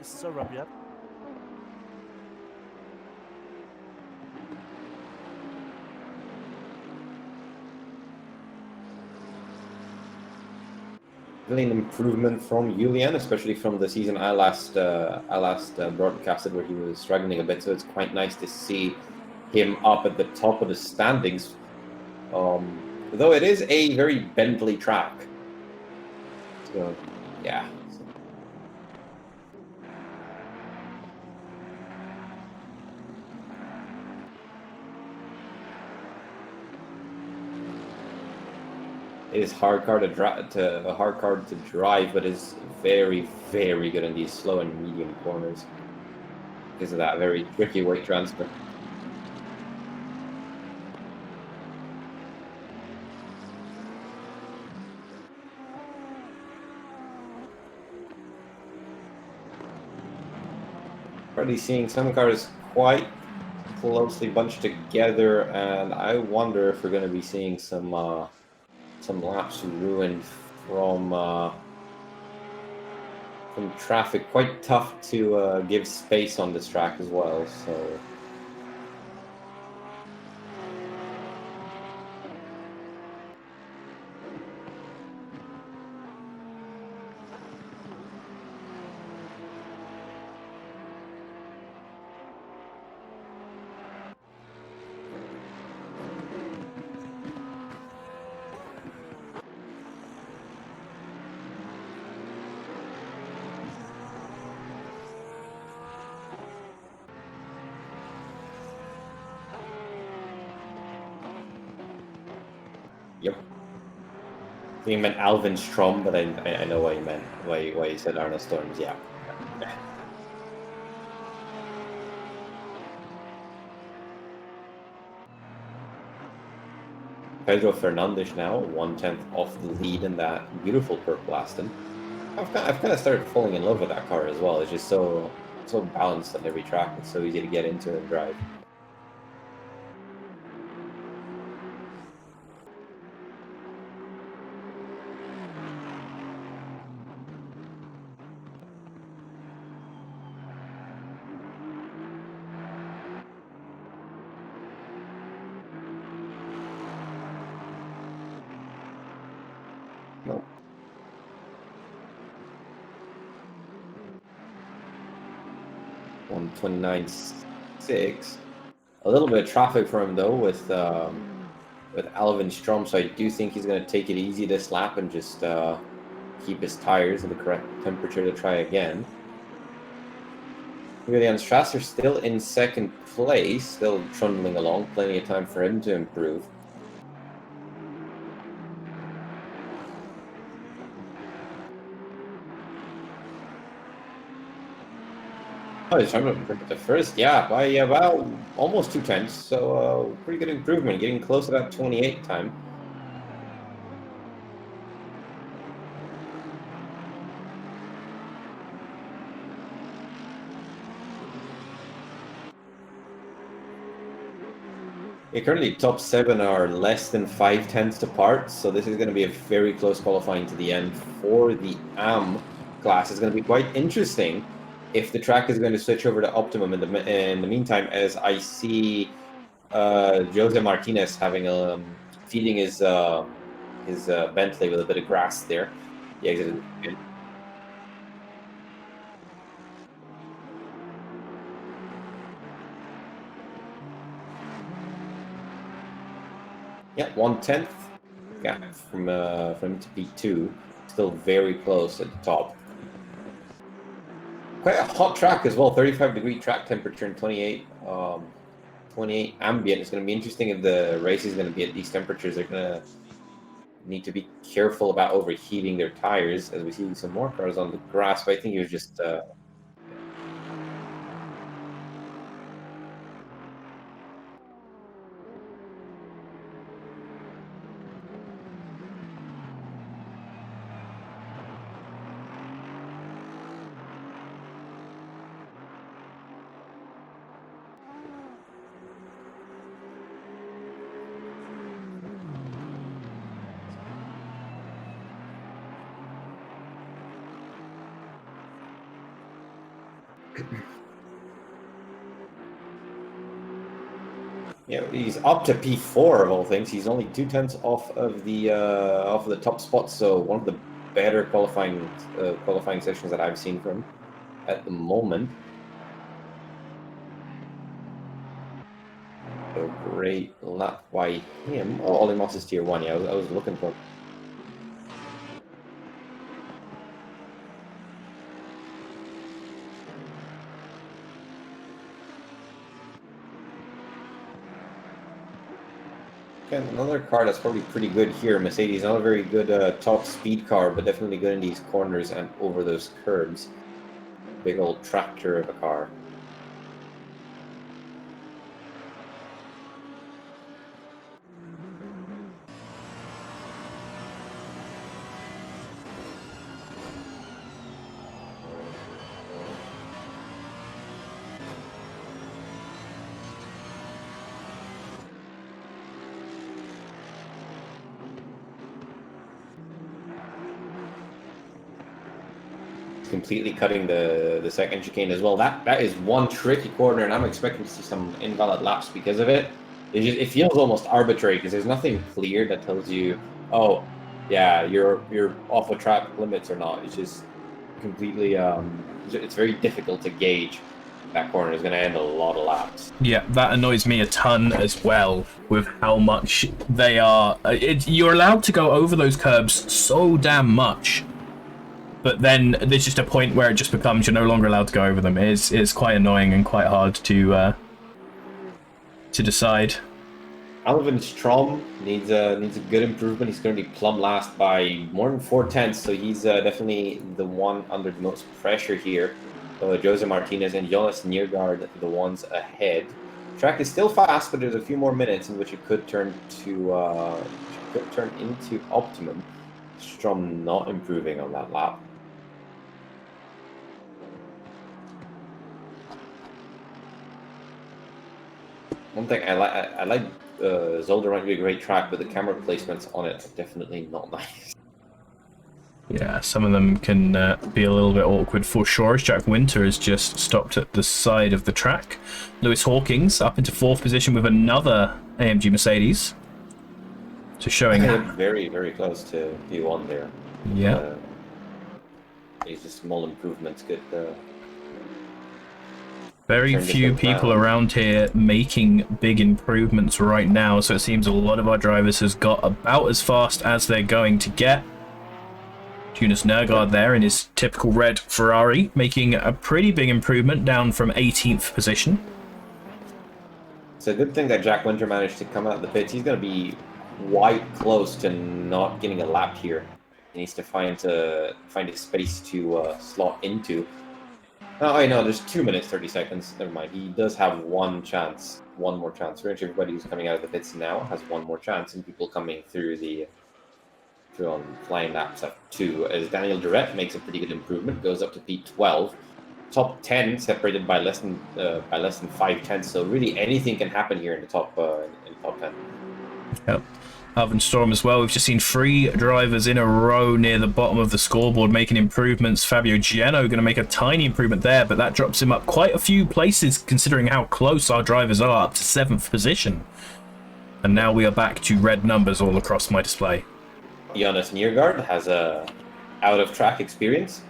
Speaker 4: So rub, yeah.
Speaker 2: Really an improvement from Julian, especially from the season I last broadcasted where he was struggling a bit. So it's quite nice to see him up at the top of the standings. Though it is a very Bentley track. So yeah. It is hard car to drive, but is very, very good in these slow and medium corners because of that very tricky weight transfer. Already seeing some cars quite closely bunched together, and I wonder if we're going to be seeing some laps ruined from traffic. Quite tough to give space on this track as well. So. Yep. I think he meant Alvin Strom, but I know what he meant. Why he said Arno Storms. Yeah. Pedro Fernandes now 1/10 off the lead in that beautiful purple Aston. I've kind of started falling in love with that car as well. It's just so balanced on every track. It's so easy to get into and drive. No. $1:29.6. A little bit of traffic for him though with Alvin Strom, so I do think he's going to take it easy this lap and just keep his tires at the correct temperature to try again. Julian Strasser still in second place, still trundling along, plenty of time for him to improve. Oh, he's trying to the first, yeah, by about almost 2/10, so pretty good improvement, getting close to that 28 time. currently top 7 are less than 5/10ths apart, so this is going to be a very close qualifying to the end for the AM class. It's going to be quite interesting if the track is going to switch over to Optimum in the meantime, as I see Jose Martinez having feeding his Bentley with a bit of grass there. He exited. Yeah, 1/10 gap from him to P2. Still very close at the top. Quite a hot track as well. 35-degree track temperature and 28 ambient. It's going to be interesting if the race is going to be at these temperatures. They're going to need to be careful about overheating their tires, as we see some more cars on the grass. But I think he was just yeah, he's up to P4 of all things. He's only 2/10ths off of the top spot. So one of the better qualifying sessions that I've seen from him at the moment. So great lap by him. Oh, Ollie Moss is tier 1. Yeah, I was looking for. Okay, another car that's probably pretty good here. Mercedes, not a very good top speed car, but definitely good in these corners and over those curbs. Big old tractor of a car. Completely cutting the second chicane as well. That is one tricky corner, and I'm expecting to see some invalid laps because of it. It feels almost arbitrary because there's nothing clear that tells you, oh, yeah, you're off of track limits or not. It's just completely it's very difficult to gauge. That corner is going to end a lot of laps.
Speaker 1: Yeah, that annoys me a ton as well with how much they are. You're allowed to go over those curbs so damn much. But then there's just a point where it just becomes you're no longer allowed to go over them. It's quite annoying and quite hard to decide.
Speaker 2: Alvin Strom needs a good improvement. He's going to be plumb last by more than 4/10ths, so he's definitely the one under the most pressure here. Jose Martinez and Jonas Niergaard, the ones ahead. Track is still fast, but there's a few more minutes in which it could turn into Optimum. Strom not improving on that lap. One thing I like Zolder might be a great track, but the camera placements on it are definitely not nice.
Speaker 1: Yeah, some of them can be a little bit awkward for sure. As Jack Winter has just stopped at the side of the track. Lewis Hawkins up into 4th position with another AMG Mercedes. So showing
Speaker 2: very, very close to P1 there.
Speaker 1: Yeah.
Speaker 2: These just small improvements could.
Speaker 1: Very few people around here making big improvements right now, so it seems a lot of our drivers has got about as fast as they're going to get. Jonas Niergaard there in his typical red Ferrari, making a pretty big improvement down from 18th position.
Speaker 2: It's a good thing that Jack Winter managed to come out of the pits. He's going to be quite close to not getting a lap here. He needs to find a space to slot into. Oh, I know, there's 2 minutes, 30 seconds. Never mind. He does have one more chance. Pretty much everybody who's coming out of the pits now has one more chance, and people coming through on flying laps have 2. As Daniel Durrett makes a pretty good improvement, goes up to P12. top 10 separated by less than 5 tenths. So really anything can happen here in the top 10.
Speaker 1: Yep. Alvin Storm as well. We've just seen 3 drivers in a row near the bottom of the scoreboard making improvements. Fabio Giano going to make a tiny improvement there, but that drops him up quite a few places considering how close our drivers are, up to 7th position. And now we are back to red numbers all across my display.
Speaker 2: Jonas Niergaard has a out-of-track experience.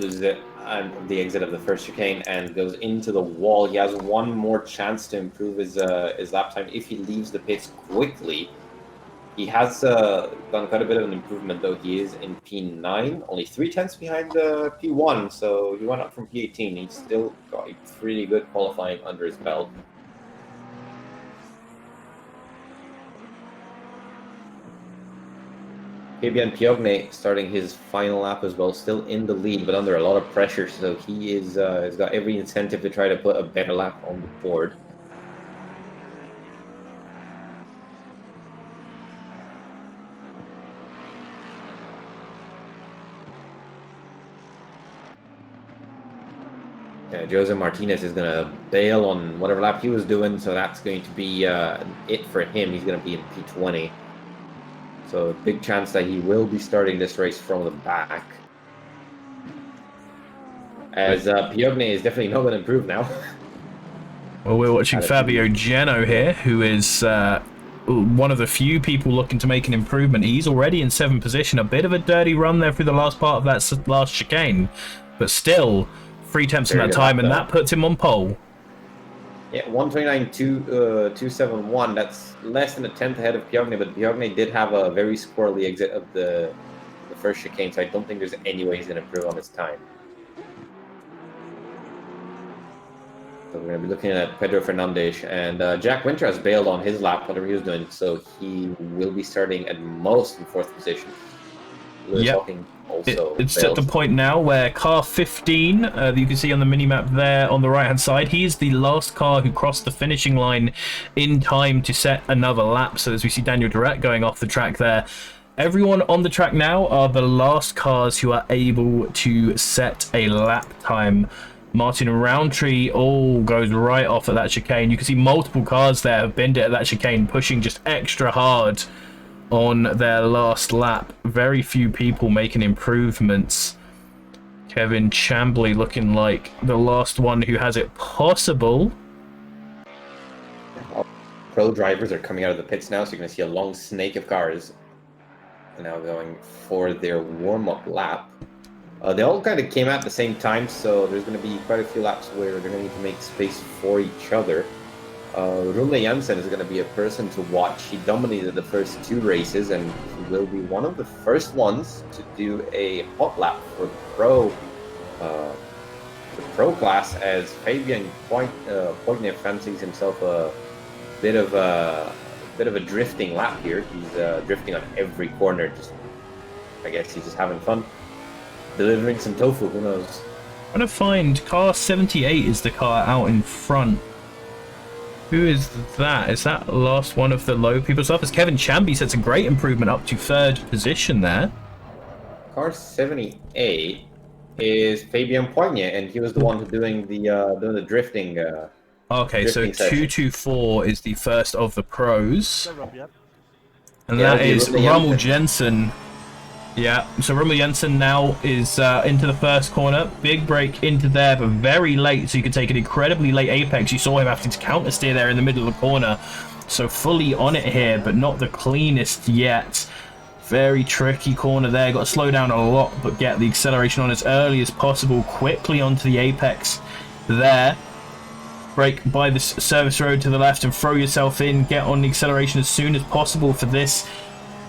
Speaker 2: Loses it at the exit of the first chicane and goes into the wall. He has one more chance to improve his lap time if he leaves the pits quickly. He has done quite a bit of an improvement, though. He is in P9, only 3 tenths behind P1, so he went up from P18. He's still got a pretty good qualifying under his belt. Fabian Piogni starting his final lap as well, still in the lead, but under a lot of pressure, so he is has got every incentive to try to put a better lap on the board. Jose Martinez is going to bail on whatever lap he was doing, so that's going to be it for him. He's going to be in P20. So big chance that he will be starting this race from the back. As Piogni is definitely not going to improve now.
Speaker 1: Well, we're watching Fabio Giano here, who is one of the few people looking to make an improvement. He's already in 7th position. A bit of a dirty run there through the last part of that last chicane, but still 3 tenths in that time, and that puts him on pole.
Speaker 2: Yeah, 129.271. That's less than a tenth ahead of Piogni, but Piogni did have a very squirrely exit of the first chicane, so I don't think there's any way he's going to improve on his time. So we're going to be looking at Pedro Fernandes, and Jack Winter has bailed on his lap, whatever he was doing, so he will be starting at most in 4th position.
Speaker 1: Yep. It's at the point now where car 15, that you can see on the mini-map there on the right-hand side, he is the last car who crossed the finishing line in time to set another lap. So as we see Daniel Durrett going off the track there, everyone on the track now are the last cars who are able to set a lap time. Martin Roundtree goes right off at that chicane. You can see multiple cars there have binned it at that chicane, pushing just extra hard on their last lap. Very few people making improvements. Kevin Chambly looking like the last one who has it possible.
Speaker 2: Pro drivers are coming out of the pits now, so you're going to see a long snake of cars now going for their warm-up lap. They all kind of came out at the same time, so there's going to be quite a few laps where they're going to need to make space for each other. Rune Jansen is going to be a person to watch. He dominated the first 2 races, and he will be one of the first ones to do a hot lap for the pro class, as Fabian Poignet fancies himself a bit of a drifting lap here. He's drifting on every corner. I guess he's just having fun, delivering some tofu. Who knows?
Speaker 1: I'm gonna find car 78 is the car out in front. Who is that? Is that the last one of the low people stuff? As Kevin Chamby sets a great improvement up to 3rd position there.
Speaker 2: Car 78 is Fabian Poignet, and he was the one who's doing the drifting.
Speaker 1: Okay, so 224 is the first of the pros, and
Speaker 2: yeah,
Speaker 1: that is Rommel Jensen. Yeah, so Rommel Jensen now is into the first corner. Big break into there, but very late, so you can take an incredibly late apex. You saw him having to counter steer there in the middle of the corner. So fully on it here, but not the cleanest yet. Very tricky corner there. Got to slow down a lot, but get the acceleration on as early as possible. Quickly onto the apex there. Brake by the service road to the left and throw yourself in. Get on the acceleration as soon as possible for this.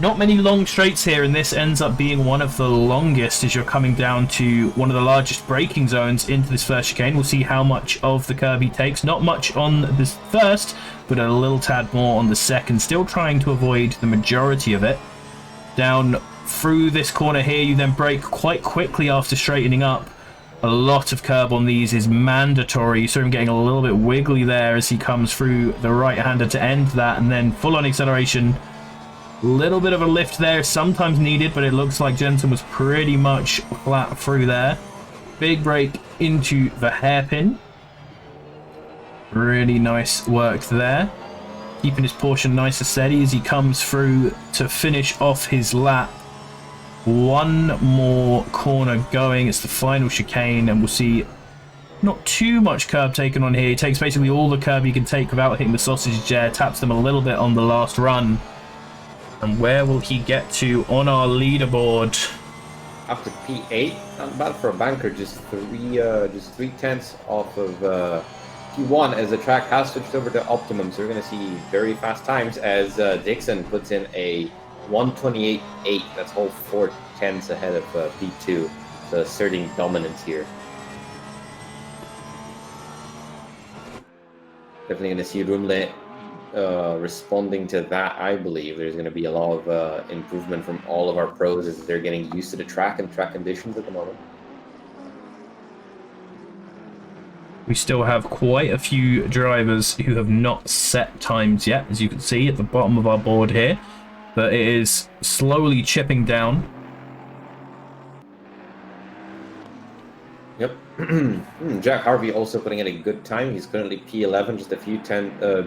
Speaker 1: Not many long straights here, and this ends up being one of the longest as you're coming down to one of the largest braking zones into this first chicane. We'll see how much of the curb he takes. Not much on this first, but a little tad more on the second. Still trying to avoid the majority of it. Down through this corner here, you then brake quite quickly after straightening up. A lot of curb on these is mandatory. You saw him getting a little bit wiggly there as he comes through the right-hander to end that, and then full-on acceleration. Little bit of a lift there, sometimes needed, but it looks like Jensen was pretty much flat through there. Big break into the hairpin. Really nice work there. Keeping his portion nice and steady as he comes through to finish off his lap. One more corner going. It's the final chicane, and we'll see not too much curb taken on here. He takes basically all the curb he can take without hitting the sausage jar, taps them a little bit on the last run. And where will he get to on our leaderboard?
Speaker 2: Up to P8, not bad for a banker. Just three tenths off of P1 as the track has switched over to optimum. So we're going to see very fast times as Dixon puts in a 128.8. That's whole 4 tenths ahead of P2. So asserting dominance here. Definitely going to see Rumle responding to that. I believe there's going to be a lot of improvement from all of our pros as they're getting used to the track and track conditions at the moment.
Speaker 1: We still have quite a few drivers who have not set times yet, as you can see at the bottom of our board here, but it is slowly chipping down.
Speaker 2: Yep. Jack Harvey also putting in a good time. He's currently P11, just a few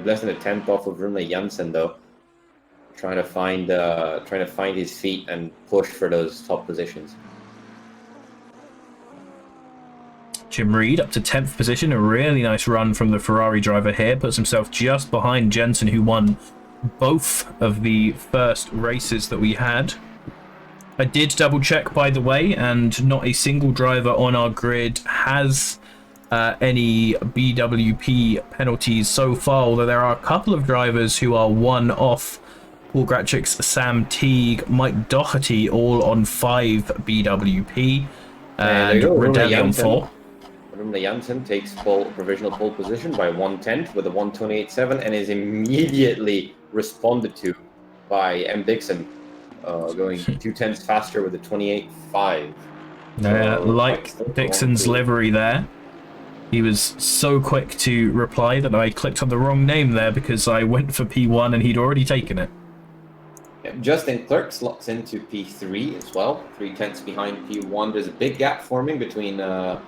Speaker 2: less than a tenth off of Rumle Jansen though. Trying to find his feet and push for those top positions.
Speaker 1: Jim Reed up to 10th position. A really nice run from the Ferrari driver here. Puts himself just behind Jensen, who won both of the first races that we had. I did double check, by the way, and not a single driver on our grid has any BWP penalties so far, although there are a couple of drivers who are one off. Paul Gratchik's Sam Teague, Mike Doherty, all on 5 BWP, and Redelli on 4.
Speaker 2: Rumle Jansen takes provisional pole position by 1/10 with a 128.7 and is immediately responded to by M. Dixon, going 2 tenths faster with a 28.5.
Speaker 1: Like Dixon's livery there. He was so quick to reply that I clicked on the wrong name there because I went for P1 and he'd already taken it.
Speaker 2: Justin Clerk slots into P3 as well, 3 tenths behind P1. There's a big gap forming between the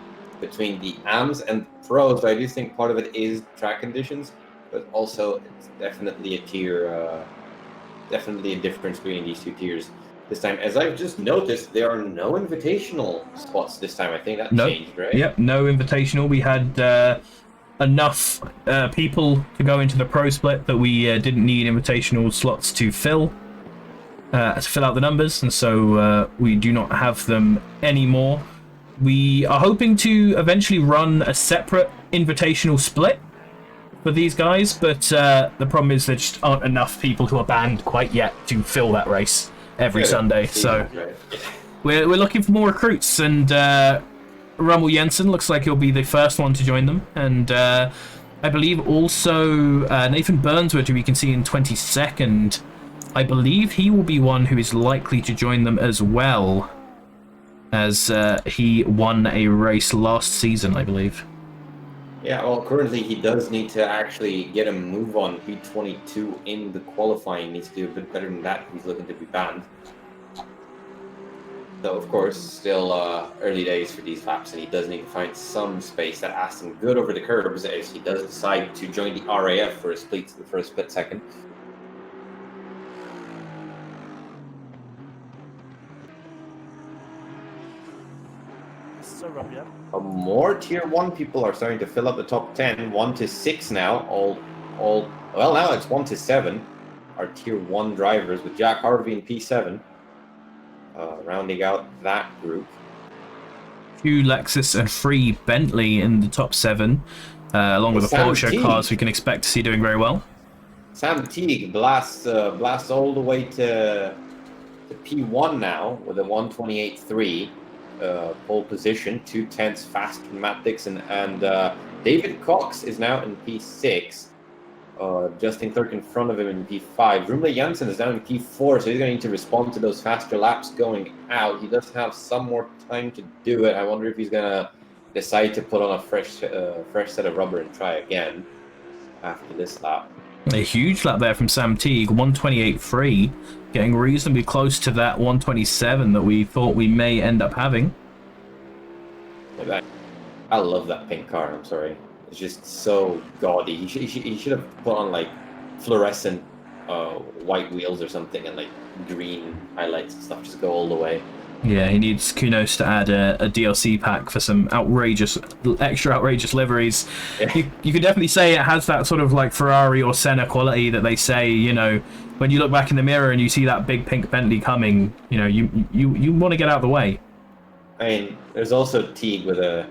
Speaker 2: AMs and pros, but I do think part of it is track conditions, but also it's definitely a tier, definitely a difference between these two tiers this time. As I've just noticed, there are no invitational spots this time. I think that changed, right?
Speaker 1: Yep, no invitational. We had enough people to go into the pro split that we didn't need invitational slots to fill out the numbers, and so we do not have them anymore. We are hoping to eventually run a separate invitational split for these guys, but the problem is there just aren't enough people who are banned quite yet to fill that race every Sunday. So we're looking for more recruits, and Rummel Jensen looks like he'll be the first one to join them, and I believe also Nathan Burnswood, who we can see in 22nd, I believe he will be one who is likely to join them as well, as he won a race last season, I believe.
Speaker 2: Yeah, well, currently he does need to actually get a move on P22 in the qualifying. He needs to do a bit better than that if he's looking to be banned. Though, of course, still early days for these laps, and he does need to find some space that asks him good over the curbs as he does decide to join the RAF for a split second. More tier 1 people are starting to fill up the top 10. 1 to 6 now. Well, now it's 1 to 7 are tier 1 drivers with Jack Harvey in P7 rounding out that group.
Speaker 1: 2 Lexus and 3 Bentley in the top 7, along with the Porsche cars we can expect to see doing very well.
Speaker 2: Sam Teague blasts all the way to P1 now with a 128.3. Pole position, 2 tenths faster than Matt Dixon, and David Cox is now in P6. Justin Clerk in front of him in P5. Rumle Jansen is now in P4, so he's going to need to respond to those faster laps going out. He does have some more time to do it. I wonder if he's going to decide to put on a fresh set of rubber and try again after this lap.
Speaker 1: A huge lap there from Sam Teague, 128.3, getting reasonably close to that 127 that we thought we may end up having.
Speaker 2: I love that pink car. I'm sorry, it's just so gaudy. He should have put on like fluorescent white wheels or something, and like green highlights and stuff. Just go all the way.
Speaker 1: Yeah, he needs Kunos to add a DLC pack for some extra outrageous liveries.
Speaker 2: Yeah.
Speaker 1: You could definitely say it has that sort of like Ferrari or Senna quality that they say, you know, when you look back in the mirror and you see that big pink Bentley coming, you know, you want to get out of the way.
Speaker 2: I mean, there's also Teague with a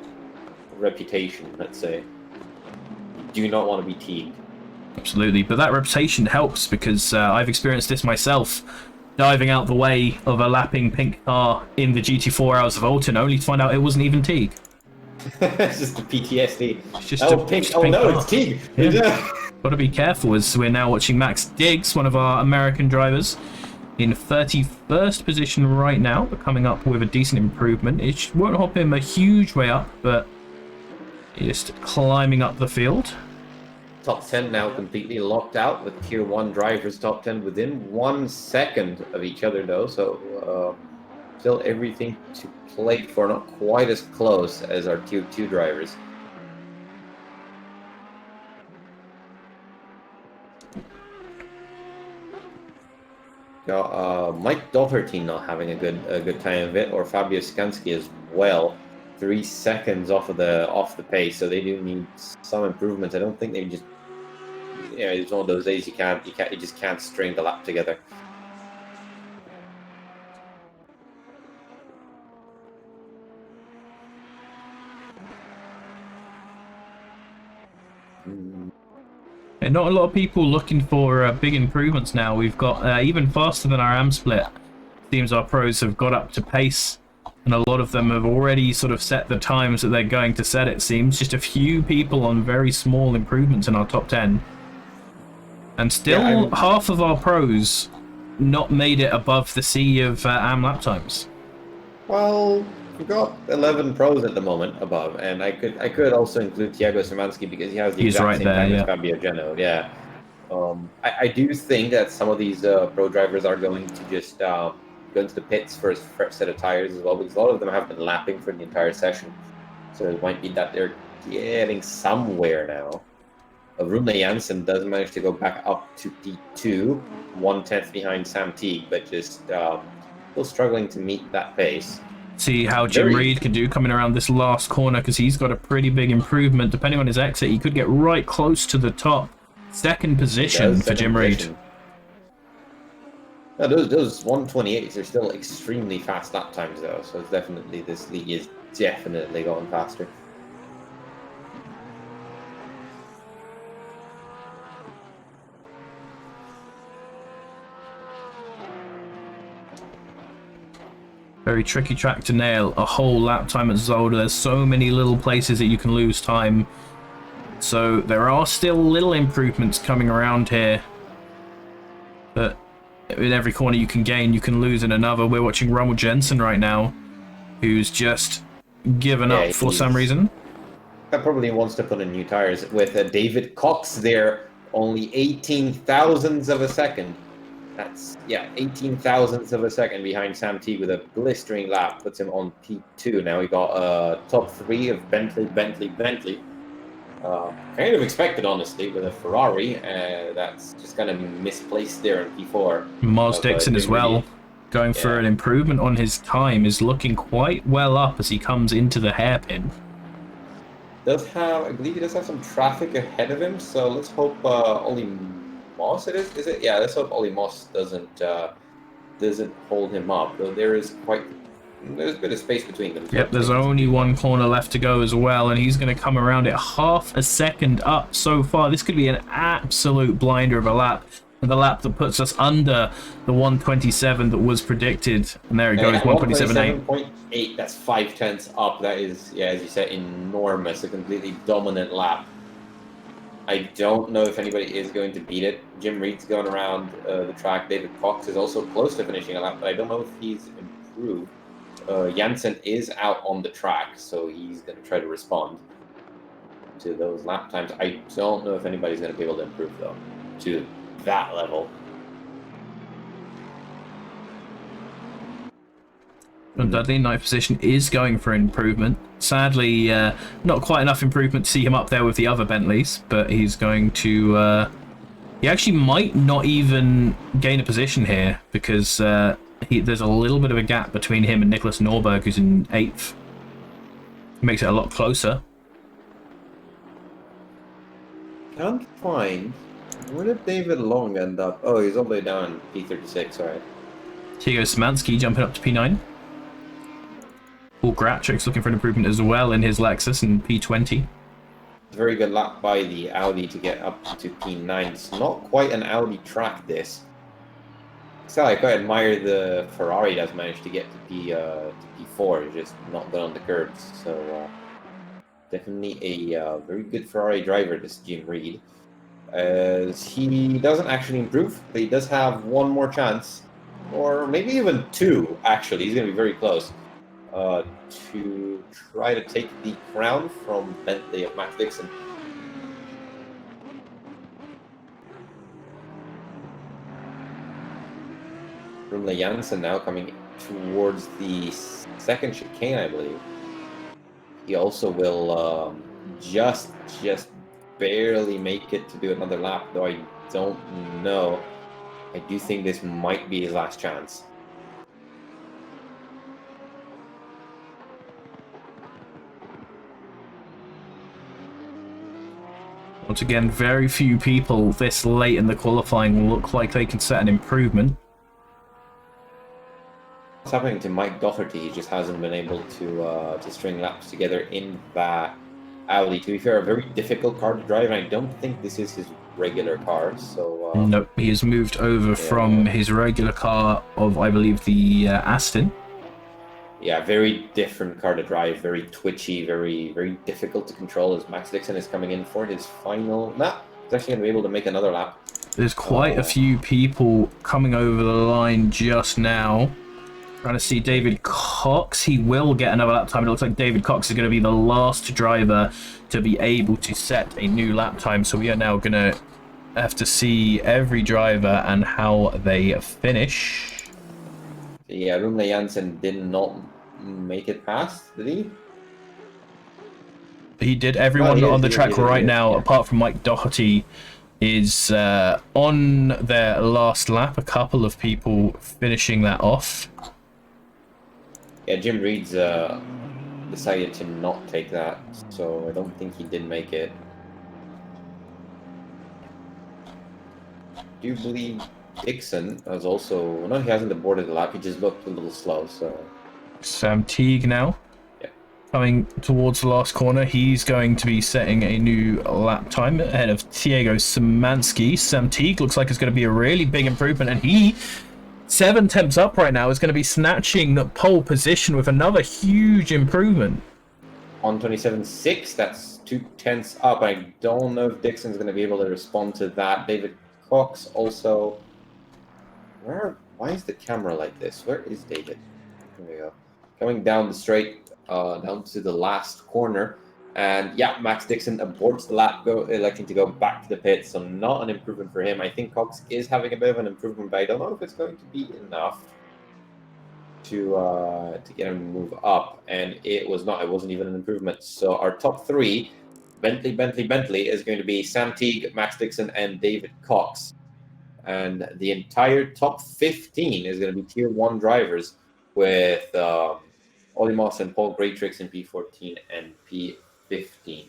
Speaker 2: reputation, let's say. You do not want to be Teague.
Speaker 1: Absolutely, but that reputation helps because I've experienced this myself, diving out the way of a lapping pink car in the GT4 Hours of Alton, only to find out it wasn't even Teague.
Speaker 2: It's just the PTSD.
Speaker 1: It's just
Speaker 2: oh,
Speaker 1: a
Speaker 2: pink!
Speaker 1: just
Speaker 2: Oh
Speaker 1: pink
Speaker 2: no,
Speaker 1: car.
Speaker 2: it's Teague.
Speaker 1: Yeah. Got to be careful as we're now watching Max Diggs, one of our American drivers, in 31st position right now, but coming up with a decent improvement. It won't hop him a huge way up, but just climbing up the field.
Speaker 2: Top 10 now completely locked out with Tier 1 drivers top 10 within 1 second of each other though, so still everything to play for, not quite as close as our Tier 2 drivers. Mike Doherty not having a good time of it, or Fabio Skansky as well. 3 seconds off the pace, so they do need some improvements. I don't think they just, you know, it's one of those days you just can't string the lap together.
Speaker 1: And not a lot of people looking for big improvements now. We've got even faster than our AM split. Seems our pros have got up to pace, and a lot of them have already sort of set the times that they're going to set, it seems. Just a few people on very small improvements in our top 10. And still, half of our pros not made it above the sea of AM lap times.
Speaker 2: Well, we've got 11 pros at the moment above, and I could also include Thiago Szymanski because he has the exact same time as Fabio Geno. Yeah, I do think that some of these pro drivers are going to just go into the pits for a fresh set of tires as well, because a lot of them have been lapping for the entire session, so it might be that they're getting somewhere now. Rune Jansen does manage to go back up to P2, 1/10 behind Sam Teague, but just still struggling to meet that pace.
Speaker 1: See how Jim Reed can do coming around this last corner, because he's got a pretty big improvement. Depending on his exit, he could get right close to the top. Second position for Jim Reed.
Speaker 2: No, those 128s are still extremely fast lap times though, so it's definitely, this league is definitely going faster.
Speaker 1: Very tricky track to nail a whole lap time at Zolder. There's so many little places that you can lose time. So there are still little improvements coming around here. But in every corner you can gain, you can lose in another. We're watching Rommel Jensen right now, who's just given up for some reason.
Speaker 2: That probably wants to put in new tires with David Cox there, only 18 thousandths of a second. That's, yeah, 18 thousandths of a second behind Sam Teague with a blistering lap, puts him on P2. Now we got top 3 of Bentley. Kind of expected, honestly, with a Ferrari. That's just kind of misplaced there in P4.
Speaker 1: Miles Dixon as well, going for an improvement on his time, is looking quite well up as he comes into the hairpin.
Speaker 2: I believe he does have some traffic ahead of him, so let's hope Ollie Moss is it? Yeah, let's hope Ollie Moss doesn't hold him up, though there's a bit of space between them.
Speaker 1: Yep, there's only one corner left to go as well, and he's going to come around it half a second up so far. This could be an absolute blinder of a lap, and the lap that puts us under the 127 that was predicted. And there he goes, 127.8.
Speaker 2: 127.8, that's 5/10 up. That is, yeah, as you said, enormous. A completely dominant lap. I don't know if anybody is going to beat it. Jim Reed's going around the track. David Cox is also close to finishing a lap, but I don't know if he's improved. Jansen is out on the track, so he's going to try to respond to those lap times. I don't know if anybody's going to be able to improve, though, to that level.
Speaker 1: John Dudley, ninth position, is going for improvement. Sadly, not quite enough improvement to see him up there with the other Bentleys, but he's going to... he actually might not even gain a position here, because there's a little bit of a gap between him and Nicholas Norberg, who's in 8th. Makes it a lot closer.
Speaker 2: Can't find... Where did David Long end up? Oh, he's all the way down P36, alright.
Speaker 1: Diego Szymanski jumping up to P9. Paul Gratchik's looking for an improvement as well in his Lexus in P20.
Speaker 2: Very good lap by the Audi to get up to P9. It's not quite an Audi track, this. So I quite admire the Ferrari that's managed to get to P4, it's just not good on the curbs. So definitely a very good Ferrari driver, this Jim Reed. As he doesn't actually improve, but he does have one more chance, or maybe even two, actually. He's going to be very close to try to take the crown from Bentley of Max Dixon. Rumle Jansen now coming towards the second chicane, I believe. He also will just barely make it to do another lap, though I don't know. I do think this might be his last chance.
Speaker 1: Once again, very few people this late in the qualifying look like they can set an improvement.
Speaker 2: What's happening to Mike Doherty? He just hasn't been able to string laps together in that Audi. To be fair, a very difficult car to drive, and I don't think this is his regular car. So
Speaker 1: nope, he has moved over from his regular car of, I believe, the Aston.
Speaker 2: Yeah, very different car to drive, very twitchy, very difficult to control as Max Dixon is coming in for his final lap. He's actually going to be able to make another lap.
Speaker 1: There's quite a few people coming over the line just now. Trying to see David Cox. He will get another lap time. It looks like David Cox is going to be the last driver to be able to set a new lap time. So we are now going to have to see every driver and how they finish.
Speaker 2: Yeah, Rumle Jansen did not make it past, did he?
Speaker 1: He did. Everyone on the track right now, apart from Mike Doherty, is on their last lap. A couple of people finishing that off.
Speaker 2: Yeah, Jim Reed's decided to not take that, so I don't think he did make it. Do you believe Dixon has also... No, he hasn't aborted the lap, he just looked a little slow, so...
Speaker 1: Sam Teague now.
Speaker 2: Yeah.
Speaker 1: Coming towards the last corner, he's going to be setting a new lap time ahead of Diego Szymanski. Sam Teague looks like it's going to be a really big improvement, and he... 7 temps up right now, is going to be snatching pole position with another huge improvement.
Speaker 2: On 27.6, that's 2 tenths up. I don't know if Dixon's going to be able to respond to that. David Cox also... Why is the camera like this? Where is David? There we go. Coming down the straight, down to the last corner. And yeah, Max Dixon aborts the lap, electing to go back to the pit. So not an improvement for him. I think Cox is having a bit of an improvement, but I don't know if it's going to be enough to get him to move up. And it was not. It wasn't even an improvement. So our top 3, Bentley, is going to be Sam Teague, Max Dixon, and David Cox. And the entire top 15 is going to be Tier 1 drivers with Ollie Moss and Paul Greatrix in P14 and P15.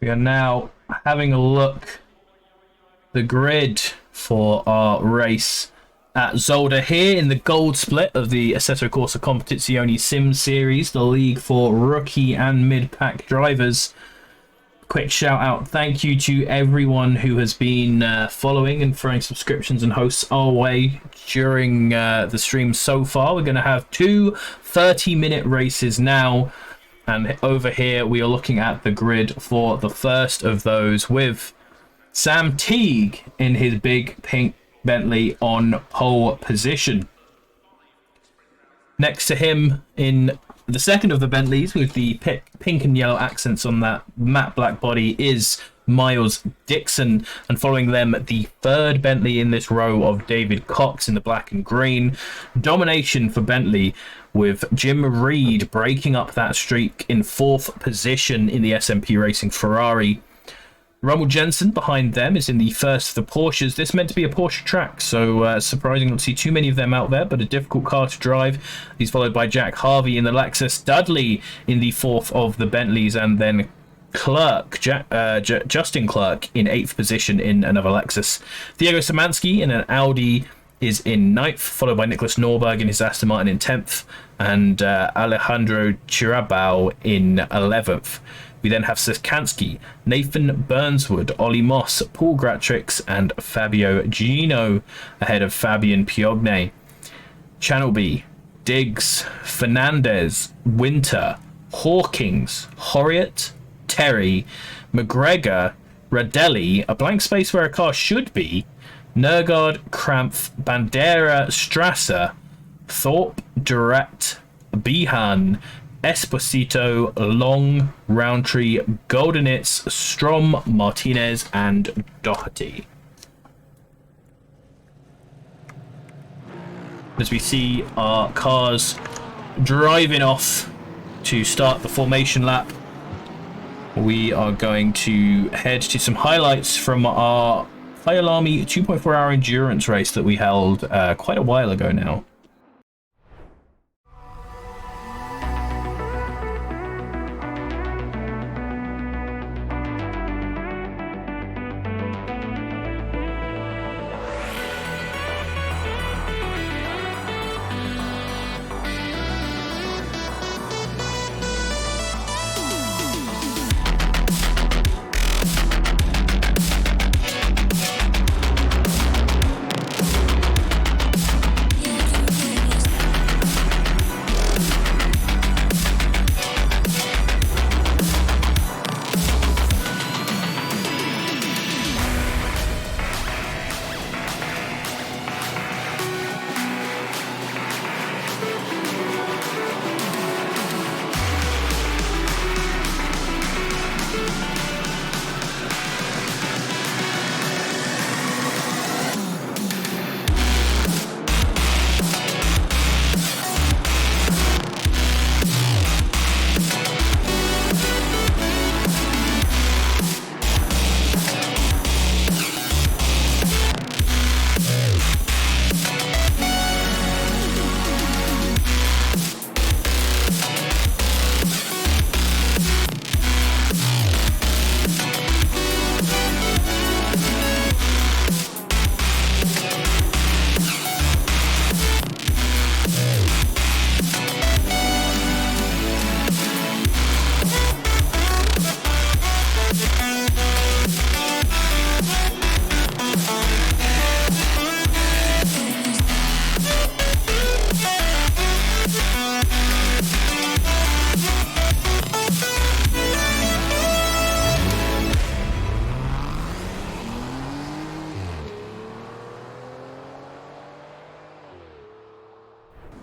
Speaker 1: We are now having a look the grid for our race at Zolder here in the gold split of the Assetto Corsa Competizione Sim Series, the league for rookie and mid-pack drivers. Quick shout out, thank you to everyone who has been following and throwing subscriptions and hosts our way during the stream so far. We're going to have two 30-minute races now, and over here we are looking at the grid for the first of those with Sam Teague in his big pink Bentley on pole position. Next to him in the second of the Bentleys with the pink and yellow accents on that matte black body is Miles Dixon, and following them the third Bentley in this row of David Cox in the black and green. Domination for Bentley with Jim Reed breaking up that streak in fourth position in the SMP Racing Ferrari. Rommel Jensen behind them is in the first of the Porsches. This meant to be a Porsche track, so surprising not to see too many of them out there, but a difficult car to drive. He's followed by Jack Harvey in the Lexus, Dudley in the fourth of the Bentleys, and then Clerk, Justin Clerk in eighth position in another Lexus. Diego Szymanski in an Audi is in ninth, followed by Nicholas Norberg in his Aston Martin in 10th, and Alejandro Chirabao in 11th. We then have Sikansky, Nathan Burnswood, Ollie Moss, Paul Gratrix, and Fabio Gino ahead of Fabian Piogne. Channelby, Diggs, Fernandez, Winter, Hawkins, Horriot, Terry, McGregor, Radelli, a blank space where a car should be, Nergard, Krampf, Bandera, Strasser, Thorpe, Durrett, Behan, Esposito, Long, Roundtree, Goldenitz, Strom, Martinez, and Doherty. As we see our cars driving off to start the formation lap, we are going to head to some highlights from our Kyalami 2.4 hour endurance race that we held quite a while ago now.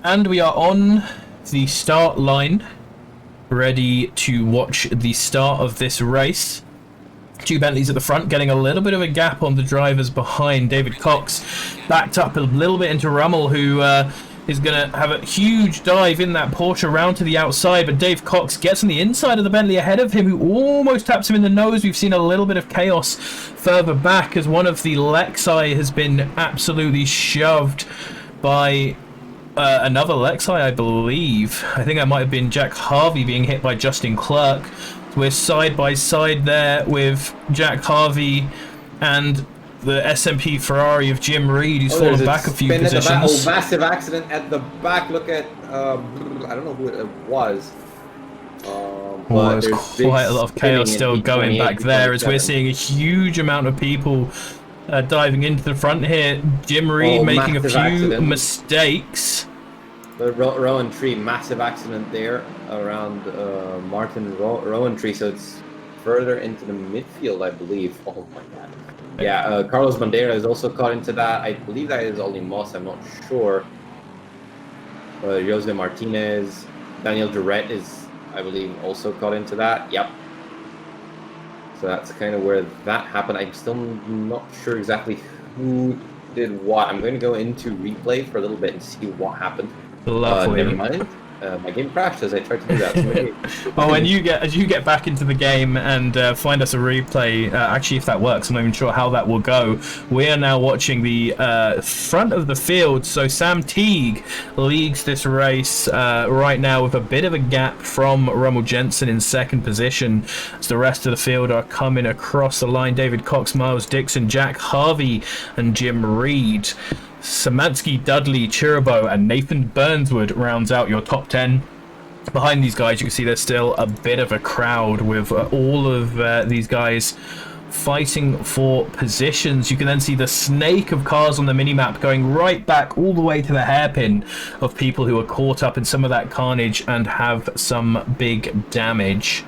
Speaker 1: And we are on the start line, ready to watch the start of this race. Two Bentleys at the front, getting a little bit of a gap on the drivers behind. David Cox backed up a little bit into Rummel, who is going to have a huge dive in that Porsche around to the outside, but Dave Cox gets on the inside of the Bentley ahead of him, who almost taps him in the nose. We've seen a little bit of chaos further back as one of the Lexi has been absolutely shoved by another Lexi, I believe. I think that might have been Jack Harvey being hit by Justin Clerk. We're side by side there with Jack Harvey and the SMP Ferrari of Jim Reed, who's fallen back a few positions.
Speaker 2: Massive accident at the back. Look at, I don't know who it was. But
Speaker 1: there's quite a lot of chaos still going back there as we're seeing a huge amount of people diving into the front here. Jim Reed making a few mistakes.
Speaker 2: The Rowan Tree, massive accident there around Martin Rowan Tree, so it's further into the midfield, I believe. Oh my god. Yeah, Carlos Bandera is also caught into that. I believe that is Ollie Moss, I'm not sure. Jose Martinez, Daniel Durrett is, I believe, also caught into that. Yep. So that's kind of where that happened. I'm still not sure exactly who did what. I'm going to go into replay for a little bit and see what happened.
Speaker 1: Lovely.
Speaker 2: Never mind. My game crashed as I tried to do that. So
Speaker 1: well, as you get back into the game and find us a replay, actually, if that works, I'm not even sure how that will go. We are now watching the front of the field. So Sam Teague leads this race right now with a bit of a gap from Rommel Jensen in second position. As the rest of the field are coming across the line. David Cox, Miles Dixon, Jack Harvey, and Jim Reed. Samansky, Dudley, Chiribo, and Nathan Burnswood rounds out your top 10. Behind these guys, you can see there's still a bit of a crowd with all of these guys fighting for positions. You can then see the snake of cars on the minimap going right back all the way to the hairpin of people who are caught up in some of that carnage and have some big damage.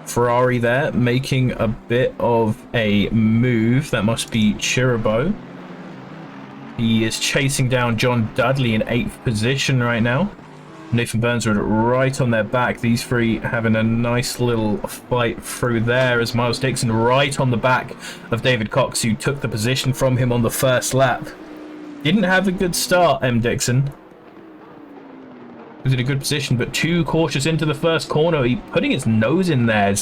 Speaker 1: Ferrari there making a bit of a move. That must be Chiribo. He is chasing down John Dudley in 8th position right now. Nathan Burnswood right on their back. These three having a nice little fight through there as Miles Dixon right on the back of David Cox, who took the position from him on the first lap. Didn't have a good start, M. Dixon. Was in a good position, but too cautious into the first corner. He putting his nose in there.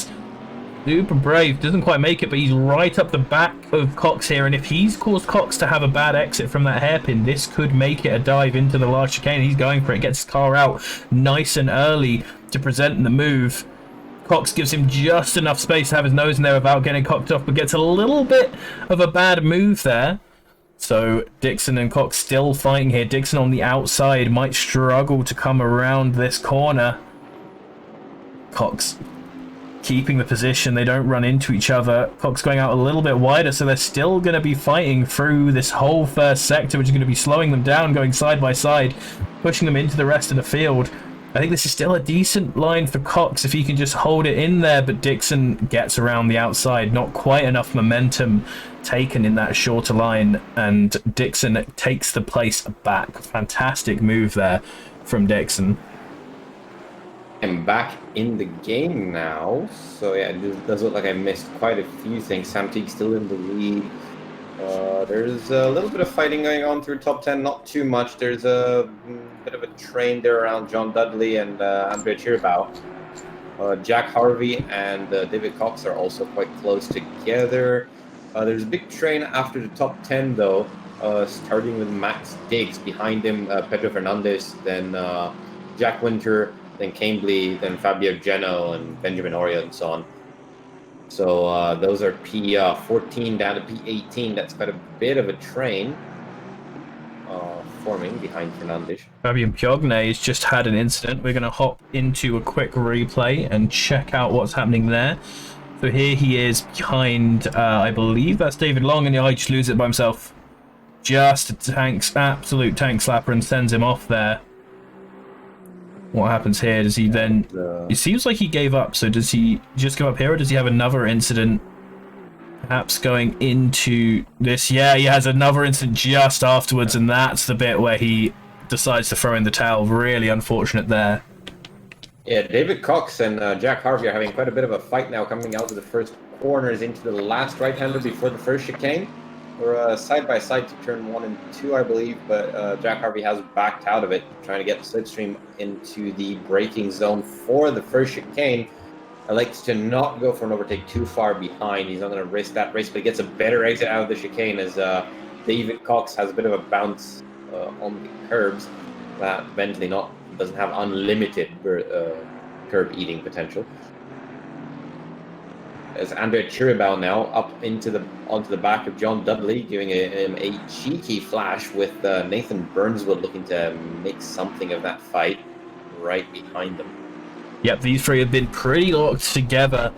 Speaker 1: Super brave. Doesn't quite make it, but he's right up the back of Cox here. And if he's caused Cox to have a bad exit from that hairpin, this could make it a dive into the large chicane. He's going for it. Gets his car out nice and early to present the move. Cox gives him just enough space to have his nose in there without getting cocked off, but gets a little bit of a bad move there. So Dixon and Cox still fighting here. Dixon on the outside might struggle to come around this corner. Cox keeping the position. They don't run into each other. Cox going out a little bit wider, so they're still going to be fighting through this whole first sector, which is going to be slowing them down, going side by side, pushing them into the rest of the field. I think this is still a decent line for Cox if he can just hold it in there, but Dixon gets around the outside. Not quite enough momentum taken in that shorter line, and Dixon takes the place back. Fantastic move there from Dixon.
Speaker 2: I'm back in the game now, so yeah, it does look like I missed quite a few things. Sam Teague still in the lead. There's a little bit of fighting going on through top 10, not too much. There's a bit of a train there around John Dudley and Andrea Chiribo. Jack Harvey and David Cox are also quite close together. There's a big train after the top 10 though, starting with Max Diggs. Behind him, Pedro Fernandez, then Jack Winter, then Cambly, then Fabio Geno and Benjamin Oria and so on. So those are P14 down to P18. That's quite a bit of a train forming behind Fernandez.
Speaker 1: Fabian Piogne has just had an incident. We're going to hop into a quick replay and check out what's happening there. So here he is behind, I believe that's David Long, and I just lose it by himself. Just a absolute tank slapper and sends him off there. What happens here? Does he then... It seems like he gave up, so does he just go up here, or does he have another incident? Perhaps going into this... Yeah, he has another incident just afterwards, and that's the bit where he decides to throw in the towel. Really unfortunate there.
Speaker 2: Yeah, David Cox and Jack Harvey are having quite a bit of a fight now, coming out of the first corners into the last right-hander before the first chicane. We're side by side to turn 1 and 2, I believe, but Jack Harvey has backed out of it, trying to get slipstream into the braking zone for the first chicane. I likes to not go for an overtake too far behind. He's not going to risk that race, but he gets a better exit out of the chicane as David Cox has a bit of a bounce on the curbs. That eventually not doesn't have unlimited curb eating potential. As Andre Chiribau now up onto the back of John Dudley, giving him a cheeky flash with Nathan Burnswood looking to make something of that fight right behind them.
Speaker 1: Yep, these three have been pretty locked together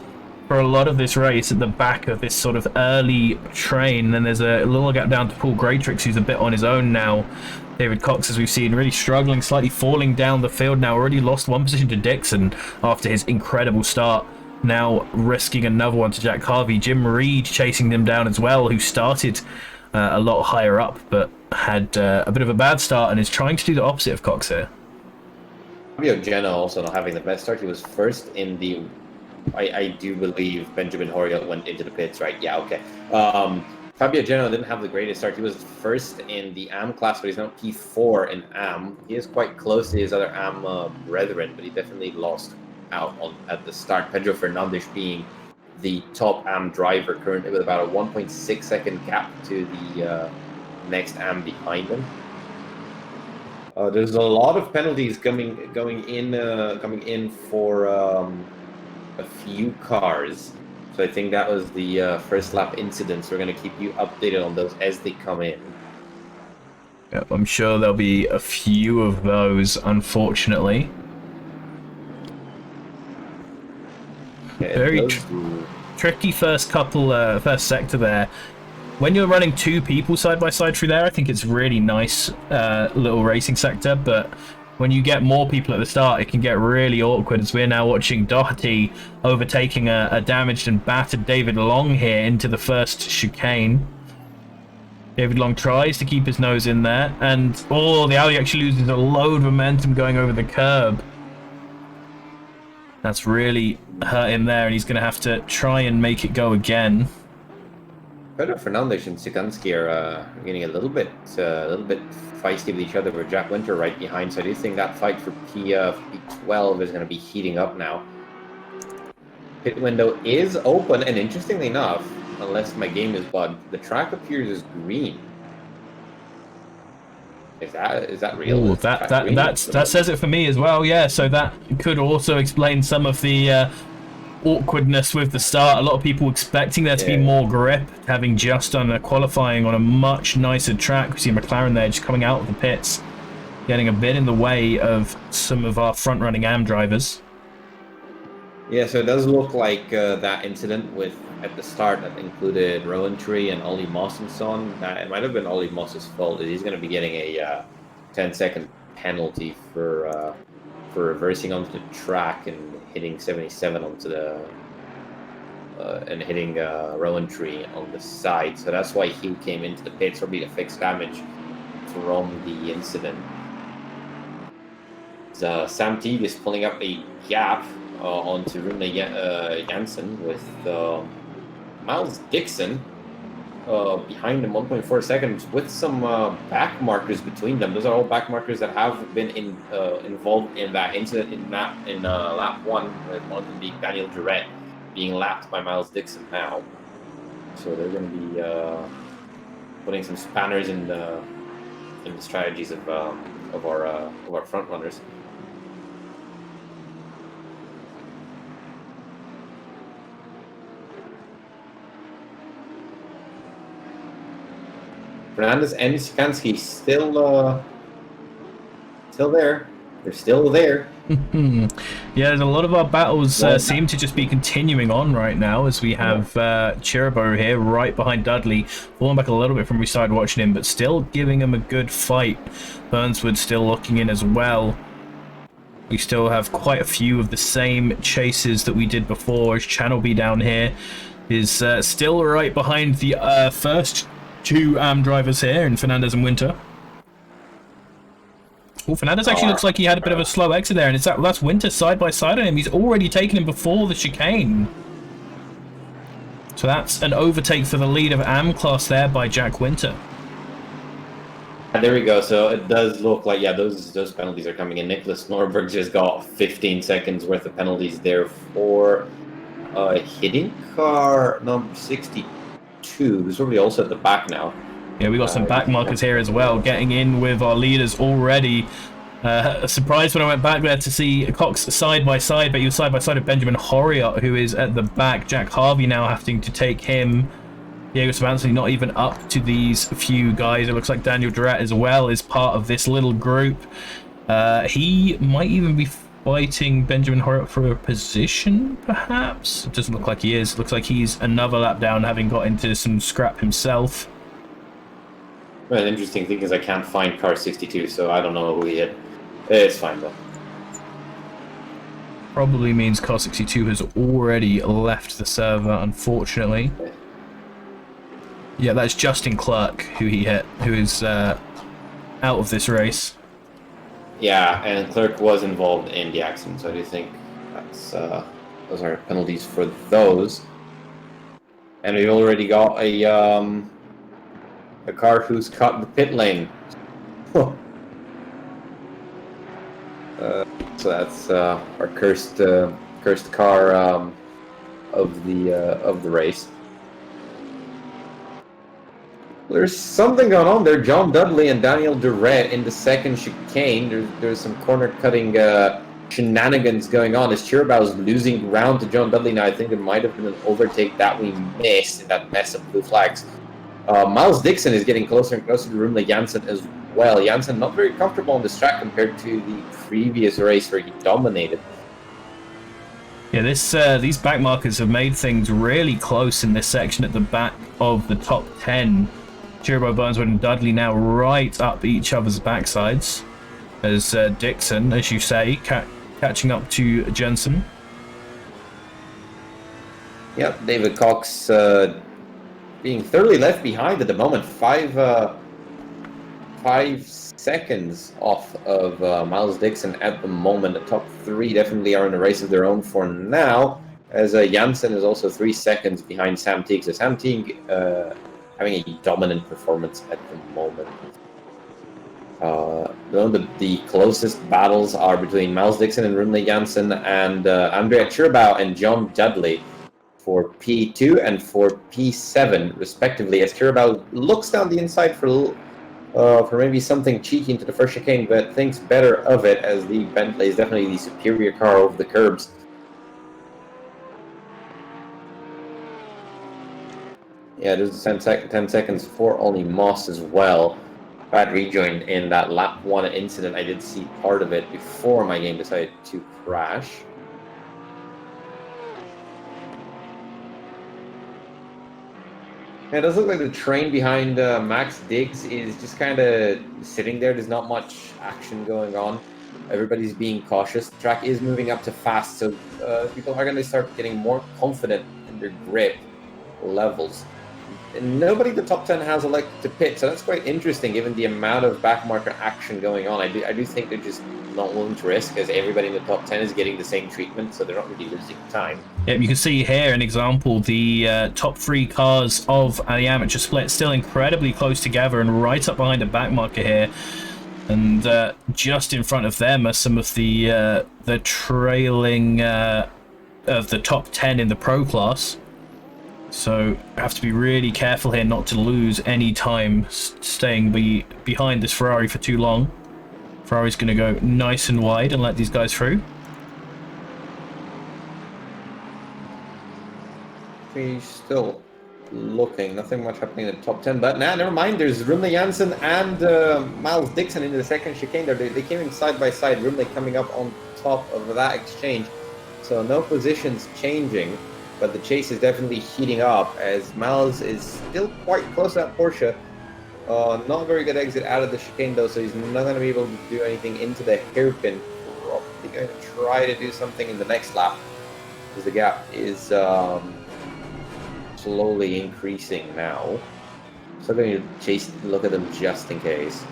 Speaker 1: for a lot of this race at the back of this sort of early train. Then there's a little gap down to Paul Greatrix, who's a bit on his own now. David Cox, as we've seen, really struggling, slightly falling down the field now. Already lost one position to Dixon after his incredible start. Now risking another one to Jack Harvey. Jim Reed chasing them down as well, who started a lot higher up, but had a bit of a bad start and is trying to do the opposite of Cox here.
Speaker 2: Fabio Genna also not having the best start. He was first in the... I do believe Benjamin Horiot went into the pits, right? Yeah, okay. Fabio Genna didn't have the greatest start. He was first in the AM class, but he's now P4 in AM. He is quite close to his other AM brethren, but he definitely lost out at the start. Pedro Fernandes being the top AM driver currently with about a 1.6 second gap to the next AM behind him. There's a lot of penalties coming in for a few cars. So I think that was the first lap incidents. We're going to keep you updated on those as they come in.
Speaker 1: Yep, I'm sure there'll be a few of those, unfortunately.
Speaker 2: Yeah,
Speaker 1: Very tricky first sector there. When you're running two people side by side through there, I think it's really nice little racing sector, but when you get more people at the start, it can get really awkward, as we're now watching Doherty overtaking a damaged and battered David Long here into the first chicane. David Long tries to keep his nose in there, and the Audi actually loses a load of momentum going over the curb. That's really hurt him there, and he's going to have to try and make it go again.
Speaker 2: Pedro Fernandes and Sikansky are getting a little bit feisty with each other, with Jack Winter right behind. So I do think that fight for P12 is going to be heating up now. Pit window is open, and interestingly enough, unless my game is bugged, the track appears as green. Is that real?
Speaker 1: Ooh, that says it for me as well. Yeah, so that could also explain some of the awkwardness with the start. A lot of people expecting there to be more grip, having just done a qualifying on a much nicer track. We see McLaren there just coming out of the pits, getting a bit in the way of some of our front-running AM drivers.
Speaker 2: Yeah, so it does look like that incident at the start that included Rowan Tree and Ollie Moss and so on. It might have been Ollie Moss's fault. He's going to be getting a 10-second penalty for reversing onto the track and hitting 77 onto the and hitting Rowan Tree on the side. So that's why he came into the pits, probably to fix damage from the incident. Sam Teague is pulling up a gap onto Rune Jansen with Miles Dixon behind him 1.4 seconds with some back markers between them. Those are all back markers that have been involved in that incident in lap one, with one of them being Daniel Durrett being lapped by Miles Dixon now. So they're going to be putting some spanners in the strategies of our front runners. Fernandez and Sikansky still there. They're still there.
Speaker 1: Yeah, there's a lot of our battles seem to just be continuing on right now, as we have Chiribo here right behind Dudley, falling back a little bit from we started watching him, but still giving him a good fight. Burnswood still looking in as well. We still have quite a few of the same chases that we did before, as Channel B down here is still right behind the first two AM drivers here in Fernandez and Winter. Well, Fernandez actually looks like he had a bit of a slow exit there, and that's Winter side by side on him. He's already taken him before the chicane. So that's an overtake for the lead of AM class there by Jack Winter.
Speaker 2: And there we go. So it does look like, yeah, those penalties are coming in. Nicholas Norberg just got 15 seconds worth of penalties there for hitting car number 62. Who's probably also at the back now.
Speaker 1: Yeah, we got some back markers here as well, getting in with our leaders already. Surprised when I went back there to see Cox side by side, but he was side by side with Benjamin Horiot, who is at the back. Jack Harvey now having to take him. Diego Sabancini not even up to these few guys. It looks like Daniel Durrett as well is part of this little group. He might even be fighting Benjamin Horiot for a position, perhaps? It doesn't look like he is. Looks like he's another lap down, having got into some scrap himself.
Speaker 2: Well, the interesting thing is I can't find car 62, so I don't know who he hit. It's fine, though.
Speaker 1: Probably means car 62 has already left the server, unfortunately.
Speaker 2: Okay.
Speaker 1: Yeah, that's Justin Clark who he hit, who is out of this race.
Speaker 2: Yeah, and Clerk was involved in the accident, so I do think that's those are penalties for those. And we've already got a car who's cut the pit lane. So that's our cursed car of the race. There's something going on there. John Dudley and Daniel Durrett in the second chicane. There's some corner cutting shenanigans going on. As Chirabow's losing ground to John Dudley now, I think there might have been an overtake that we missed in that mess of blue flags. Miles Dixon is getting closer and closer to Rumley Janssen as well. Janssen not very comfortable on this track compared to the previous race where he dominated.
Speaker 1: Yeah, these back markers have made things really close in this section at the back of the top 10. Chirabo, Burnswood and Dudley now right up each other's backsides as Dixon, as you say, catching up to Jensen.
Speaker 2: Yep, David Cox being thoroughly left behind at the moment. 5 seconds off of Miles Dixon at the moment. The top 3 definitely are in a race of their own for now, as Janssen is also 3 seconds behind Sam Teague. So Sam Teague having a dominant performance at the moment. The closest battles are between Miles Dixon and Rumley Janssen and Andrea Chirabau and John Dudley for P2 and for P7 respectively, as Chirabau looks down the inside for maybe something cheeky into the first chicane, but thinks better of it, as the Bentley is definitely the superior car over the curbs. Yeah, there's 10 seconds for Ollie Moss as well. Bad rejoin in that lap 1 incident. I did see part of it before my game decided to crash. Yeah, it does look like the train behind Max Diggs is just kind of sitting there. There's not much action going on. Everybody's being cautious. The track is moving up to fast, so people are going to start getting more confident in their grip levels. And nobody in the top 10 has elected to pit, so that's quite interesting given the amount of backmarker action going on. I do think they're just not willing to risk, as everybody in the top 10 is getting the same treatment, so they're not really losing time.
Speaker 1: Yep, you can see here an example, the top 3 cars of the amateur split still incredibly close together and right up behind the backmarker here. And just in front of them are some of the trailing of the top 10 in the pro class. So have to be really careful here not to lose any time staying behind this Ferrari for too long. Ferrari's going to go nice and wide and let these guys through.
Speaker 2: We're still looking, nothing much happening in the top 10, but now never mind. There's Rumley Janssen and Miles Dixon into the second chicane there. They came in side by side, Rumley coming up on top of that exchange, so no positions changing. But the chase is definitely heating up, as Miles is still quite close to that Porsche. Not a very good exit out of the chicane though, so he's not going to be able to do anything into the hairpin. Probably going to try to do something in the next lap, because the gap is slowly increasing now. So I'm going to chase, look at them just in case.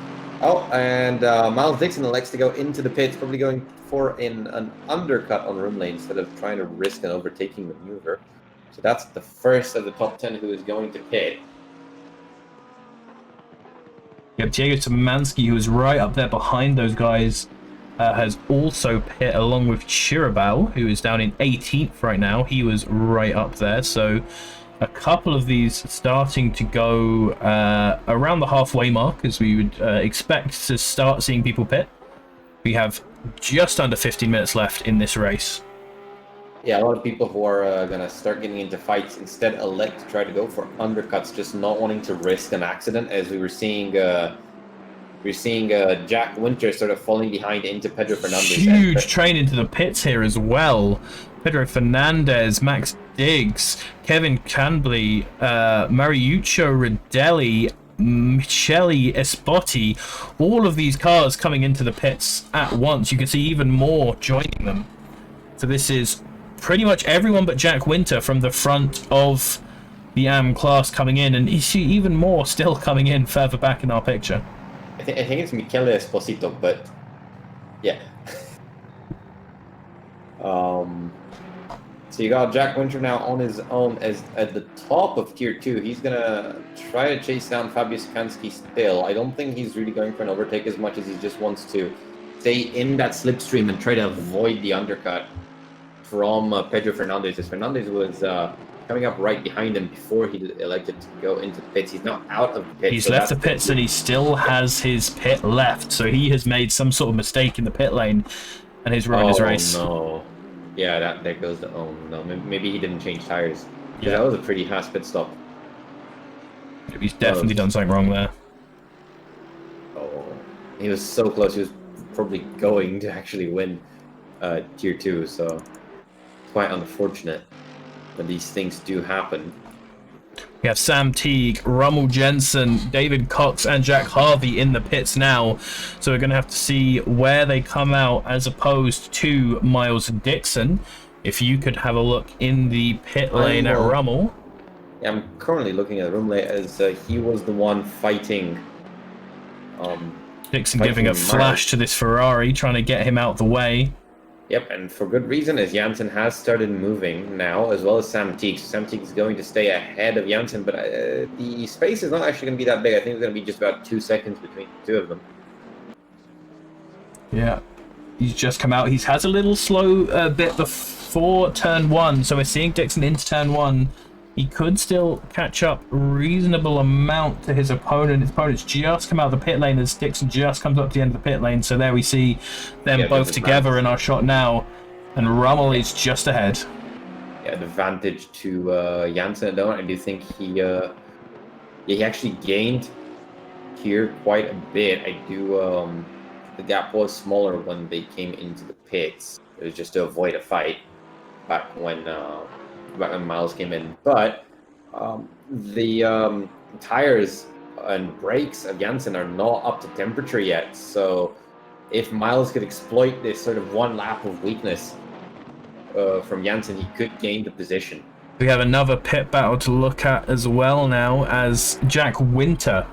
Speaker 2: Oh, and Miles Dixon elects to go into the pits, probably going for an undercut on Rumley instead of trying to risk an overtaking maneuver. So that's the first of the top 10 who is going to pit.
Speaker 1: Yep, Diego Szymanski, who is right up there behind those guys, has also pit along with Chirabau, who is down in 18th right now. He was right up there, so a couple of these starting to go around the halfway mark, as we would expect to start seeing people pit. We have just under 15 minutes left in this race.
Speaker 2: Yeah, a lot of people who are gonna start getting into fights instead elect to try to go for undercuts, just not wanting to risk an accident. As we were seeing, Jack Winter sort of falling behind into Pedro Fernandez.
Speaker 1: Huge train into the pits here as well. Pedro Fernandez, Max Diggs, Kevin Canbley, Mariuccio Rodelli, Michele Espotti, all of these cars coming into the pits at once. You can see even more joining them. So this is pretty much everyone but Jack Winter from the front of the AM class coming in, and you see even more still coming in further back in our picture.
Speaker 2: I think it's Michele Esposito, but yeah. So you got Jack Winter now on his own as at the top of Tier 2. He's gonna try to chase down Fabio Skansky still. I don't think he's really going for an overtake as much as he just wants to stay in that slipstream and try to avoid the undercut from Pedro Fernandez. As Fernandez was coming up right behind him before he elected to go into the pits. He's now out of the pits.
Speaker 1: He's left the pits and he still has his pit left. So he has made some sort of mistake in the pit lane and has ruined his race.
Speaker 2: Oh no. Yeah, there goes the... Oh no, maybe he didn't change tires.
Speaker 1: Yeah.
Speaker 2: That was a pretty fast pit stop.
Speaker 1: He's definitely done something wrong there.
Speaker 2: Oh, he was so close. He was probably going to actually win Tier 2, so quite unfortunate. But these things do happen.
Speaker 1: We have Sam Teague, Rummel Jensen, David Cox, and Jack Harvey in the pits now. So we're going to have to see where they come out as opposed to Miles Dixon. If you could have a look in the pit lane at Rummel.
Speaker 2: Yeah, I'm currently looking at Rumley as he was the one fighting.
Speaker 1: Dixon giving a flash to this Ferrari, trying to get him out the way.
Speaker 2: Yep, and for good reason, as Janssen has started moving now, as well as Sam Teague. Sam Teague is going to stay ahead of Janssen, but the space is not actually going to be that big. I think it's going to be just about 2 seconds between the two of them.
Speaker 1: Yeah, he's just come out. He has a little slow bit before turn 1, so we're seeing Dixon into turn 1. He could still catch up reasonable amount to his opponent. His opponent's just come out of the pit lane as Dixon just comes up to the end of the pit lane. So there we see them both together in our shot now. And Rummel is just ahead.
Speaker 2: Yeah, the advantage to Janssen. I do think he actually gained here quite a bit. I do. The gap was smaller when they came into the pits. It was just to avoid a fight back when Miles came in, but the tires and brakes of Janssen are not up to temperature yet. So if Miles could exploit this sort of one lap of weakness from Janssen, he could gain the position.
Speaker 1: We have another pit battle to look at as well now, as Jack Winter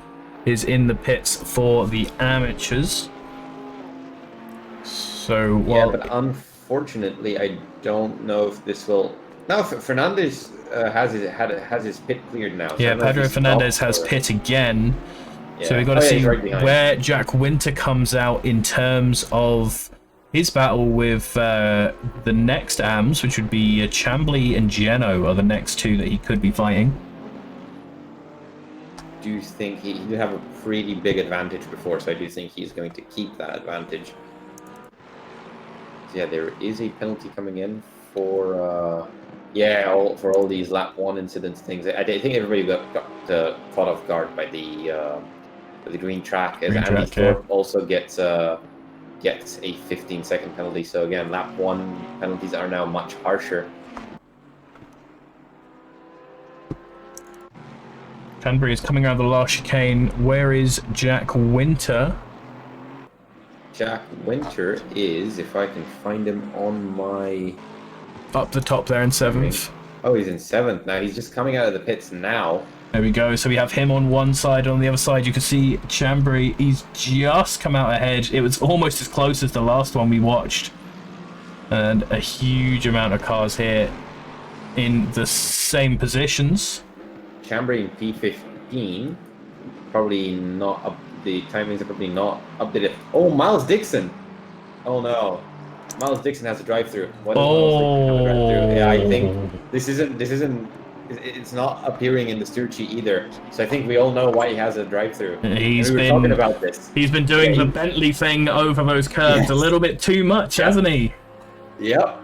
Speaker 1: is in the pits for the amateurs. So
Speaker 2: yeah, but unfortunately, I don't know if this will. No, Fernandez has his pit cleared now. So
Speaker 1: yeah, Pedro Fernandez has pit again. Yeah. So we've got to see where Jack Winter comes out in terms of his battle with the next AMs, which would be Chambly and Geno are the next two that he could be fighting.
Speaker 2: Do you think he did have a pretty big advantage before, so I do think he's going to keep that advantage. So yeah, there is a penalty coming in for... for all these lap 1 incidents things. I think everybody got caught off guard by the green track. As Andy Thorpe also gets a 15-second penalty. So again, lap 1 penalties are now much harsher.
Speaker 1: Canberra is coming around the last chicane. Where is Jack Winter?
Speaker 2: Jack Winter is, if I can find him on my...
Speaker 1: Up the top there in 7th.
Speaker 2: Oh, he's in 7th now. He's just coming out of the pits now.
Speaker 1: There we go. So we have him on one side. On the other side, you can see Chambry. He's just come out ahead. It was almost as close as the last one we watched. And a huge amount of cars here in the same positions.
Speaker 2: Chambry in P15. Probably not up. The timings are probably not updated. Oh, Miles Dixon. Oh, no. Miles Dixon has a drive-through. Yeah, I think this isn't it's not appearing in the steer sheet either. So I think we all know why he has a drive-through. And
Speaker 1: He's
Speaker 2: we were talking about this.
Speaker 1: He's been doing
Speaker 2: Yeah,
Speaker 1: the Bentley thing over those curbs
Speaker 2: Yes.
Speaker 1: a little bit too much,
Speaker 2: Yeah.
Speaker 1: hasn't he?
Speaker 2: Yep.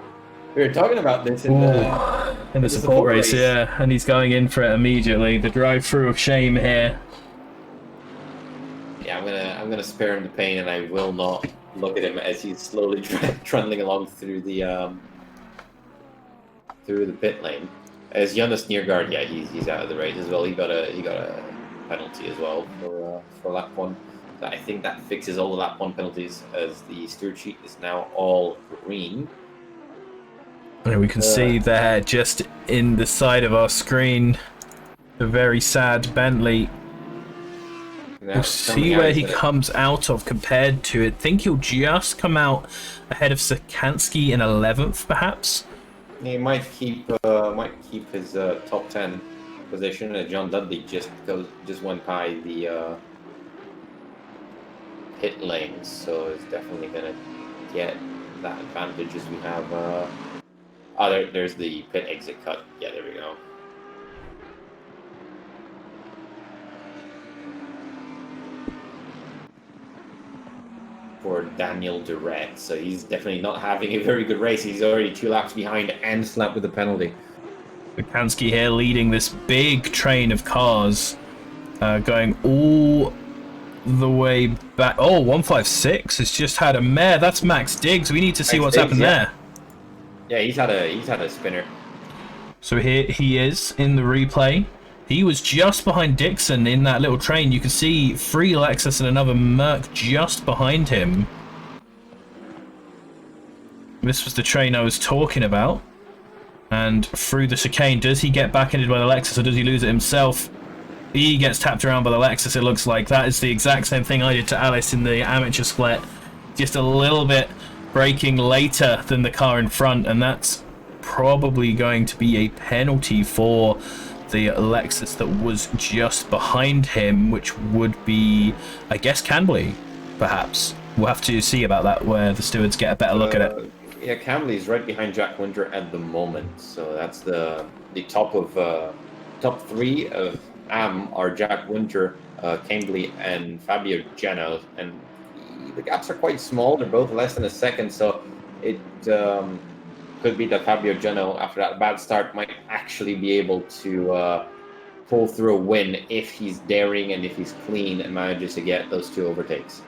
Speaker 2: We were talking about this in
Speaker 1: the support race, yeah, and he's going in for it immediately. The drive-through of shame here.
Speaker 2: Yeah, I'm gonna spare him the pain, and I will not look at him as he's slowly trundling along through the pit lane. As Jonas Niergaard, yeah, he's out of the race as well. He got a penalty as well for lap one. So I think that fixes all the lap one penalties, as the steer sheet is now all green.
Speaker 1: And we can see there, just in the side of our screen, the very sad Bentley. We'll see where he comes out of compared to it. I think he'll just come out ahead of Sikansky in 11th, perhaps.
Speaker 2: He might keep his top 10 position. John Dudley just went by the pit lanes, so it's definitely gonna get that advantage as we have. There's the pit exit cut. Yeah, there we go. For Daniel Duret, so he's definitely not having a very good race. He's already 2 laps behind and slapped with a penalty.
Speaker 1: Sikansky here leading this big train of cars, going all the way back. Oh, 156 has just had a mare. That's Max Diggs. We need to see what's happened there.
Speaker 2: Yeah, he's had a spinner.
Speaker 1: So here he is in the replay. He was just behind Dixon in that little train. You can see 3 Lexus and another Merc just behind him. This was the train I was talking about. And through the chicane, does he get back-ended by the Lexus or does he lose it himself? He gets tapped around by the Lexus, it looks like. That is the exact same thing I did to Alice in the amateur split. Just a little bit braking later than the car in front, and that's probably going to be a penalty for the Lexus that was just behind him, which would be, I guess, Cambly, perhaps. We'll have to see about that, where the stewards get a better look at it.
Speaker 2: Yeah, Cambly's right behind Jack Winter at the moment, so that's the top 3 of AM are Jack Winter, Cambly, and Fabio Geno, and the gaps are quite small. They're both less than a second, so it could be that Fabio Geno, after that bad start, might actually be able to pull through a win if he's daring and if he's clean and manages to get those 2 overtakes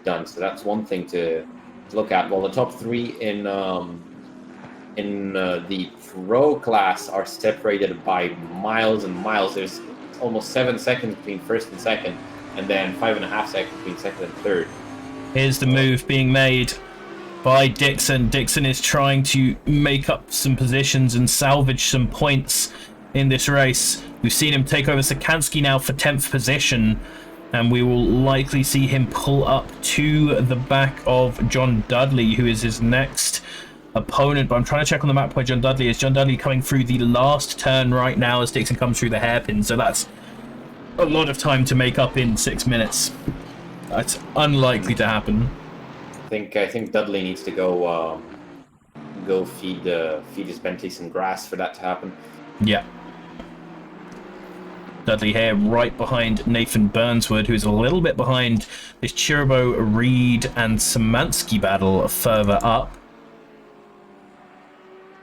Speaker 2: done. So that's one thing to look at. Well, the top 3 in the pro class are separated by miles and miles. There's almost 7 seconds between first and second, and then 5.5 seconds between second and third.
Speaker 1: Here's the move being made by Dixon. Dixon is trying to make up some positions and salvage some points in this race. We've seen him take over Sikansky now for 10th position, and we will likely see him pull up to the back of John Dudley, who is his next opponent. But I'm trying to check on the map where John Dudley is. John Dudley coming through the last turn right now as Dixon comes through the hairpin, so that's a lot of time to make up in 6 minutes. That's unlikely to happen.
Speaker 2: I think Dudley needs to go feed his Bentley some grass for that to happen.
Speaker 1: Yeah. Dudley here right behind Nathan Burnswood, who is a little bit behind this Chiribo, Reed, and Szymanski battle further up.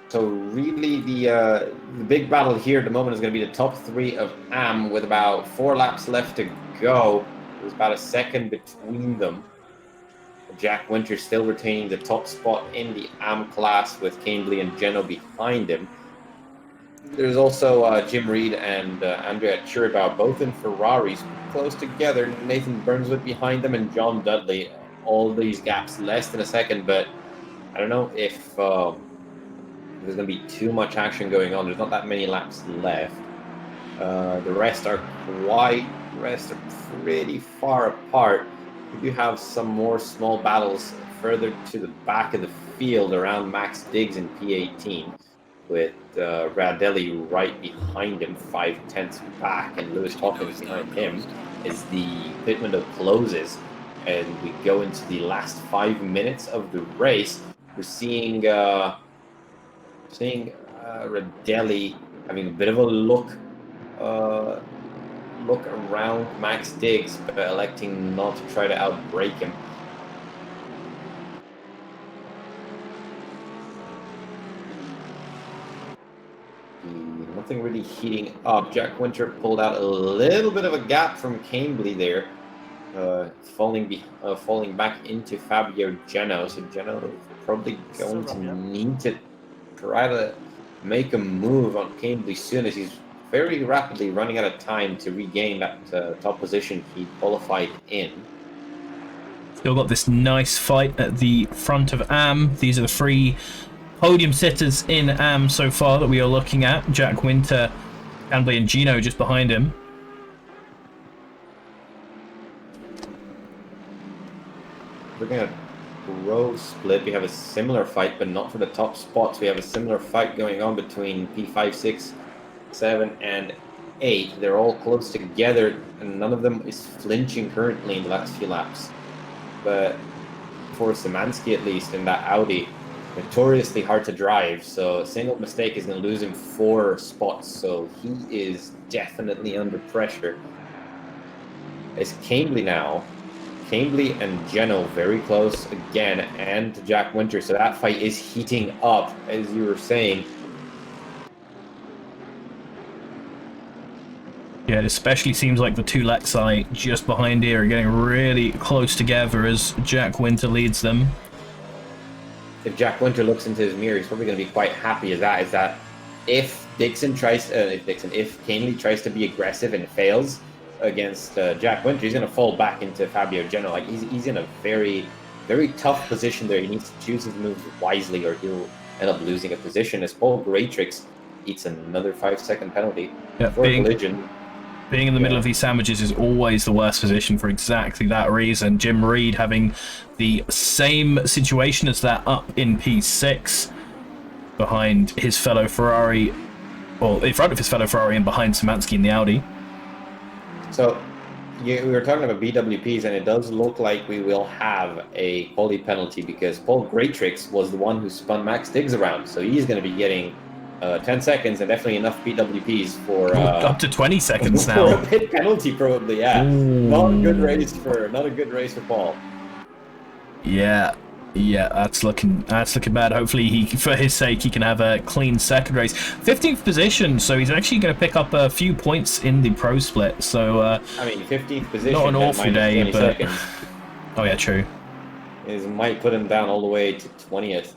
Speaker 2: So really, the big battle here at the moment is going to be the top 3 of AM with about 4 laps left to go. There's about a second between them. Jack Winter still retaining the top spot in the AM class with Cambly and Geno behind him. There's also Jim Reed and Andrea Chiribau, both in Ferraris, close together. Nathan Burnswood behind them and John Dudley. All these gaps less than a second, but I don't know if there's going to be too much action going on. There's not that many laps left. The rest are pretty far apart. We do have some more small battles further to the back of the field around Max Diggs in P18, with Radelli right behind him, 5/10 back, and Lewis Hawkins behind him as the pit window closes and we go into the last 5 minutes of the race. We're seeing Radelli having a bit of a look around Max Diggs, but electing not to try to outbrake him. Nothing really heating up. Jack Winter pulled out a little bit of a gap from Cambly there, falling back into Fabio Geno. So Geno is probably going to need to try to make a move on Cambly soon, as he's very rapidly running out of time to regain that top position he qualified in.
Speaker 1: Still got this nice fight at the front of AM. These are the three podium sitters in AM so far that we are looking at. Jack Winter, Cambly, and Gino just behind him.
Speaker 2: Looking at row split, we have a similar fight, but not for the top spots. We have a similar fight going on between P5, 6, 7, and 8. They're all close together, and none of them is flinching currently in the last few laps. But for Szymanski, at least, in that Audi, notoriously hard to drive, so a single mistake is going to lose him 4 spots, so he is definitely under pressure. It's Cambly now. Cambly and Geno very close again, and Jack Winter, so that fight is heating up, as you were saying.
Speaker 1: Yeah, it especially seems like the two Lexi just behind here are getting really close together as Jack Winter leads them.
Speaker 2: If Jack Winter looks into his mirror, he's probably going to be quite happy as that if Cambly tries to be aggressive and fails against Jack Winter, he's going to fall back into Fabio Geno. Like he's in a very, very tough position there. He needs to choose his moves wisely, or he'll end up losing a position. As Paul Graytrix eats another 5-second penalty for a collision.
Speaker 1: Being in the middle of these sandwiches is always the worst position for exactly that reason. Jim Reed having the same situation as that up in P6 behind his fellow Ferrari, or in front of his fellow Ferrari and behind Szymanski in the Audi.
Speaker 2: So we were talking about BWPs, and it does look like we will have a quality penalty because Paul Graytrix was the one who spun Max Diggs around, so he's going to be getting 10 seconds and definitely enough BWPs for
Speaker 1: up to 20 seconds now.
Speaker 2: For a pit penalty, probably. Yeah,
Speaker 1: Ooh.
Speaker 2: not a good race for Paul.
Speaker 1: Yeah, that's looking bad. Hopefully, for his sake, he can have a clean second race. 15th position, so he's actually going to pick up a few points in the pro split. So
Speaker 2: I mean, 15th position.
Speaker 1: Not an awful day, but
Speaker 2: seconds,
Speaker 1: oh yeah, true.
Speaker 2: Might put him down all the way to 20th.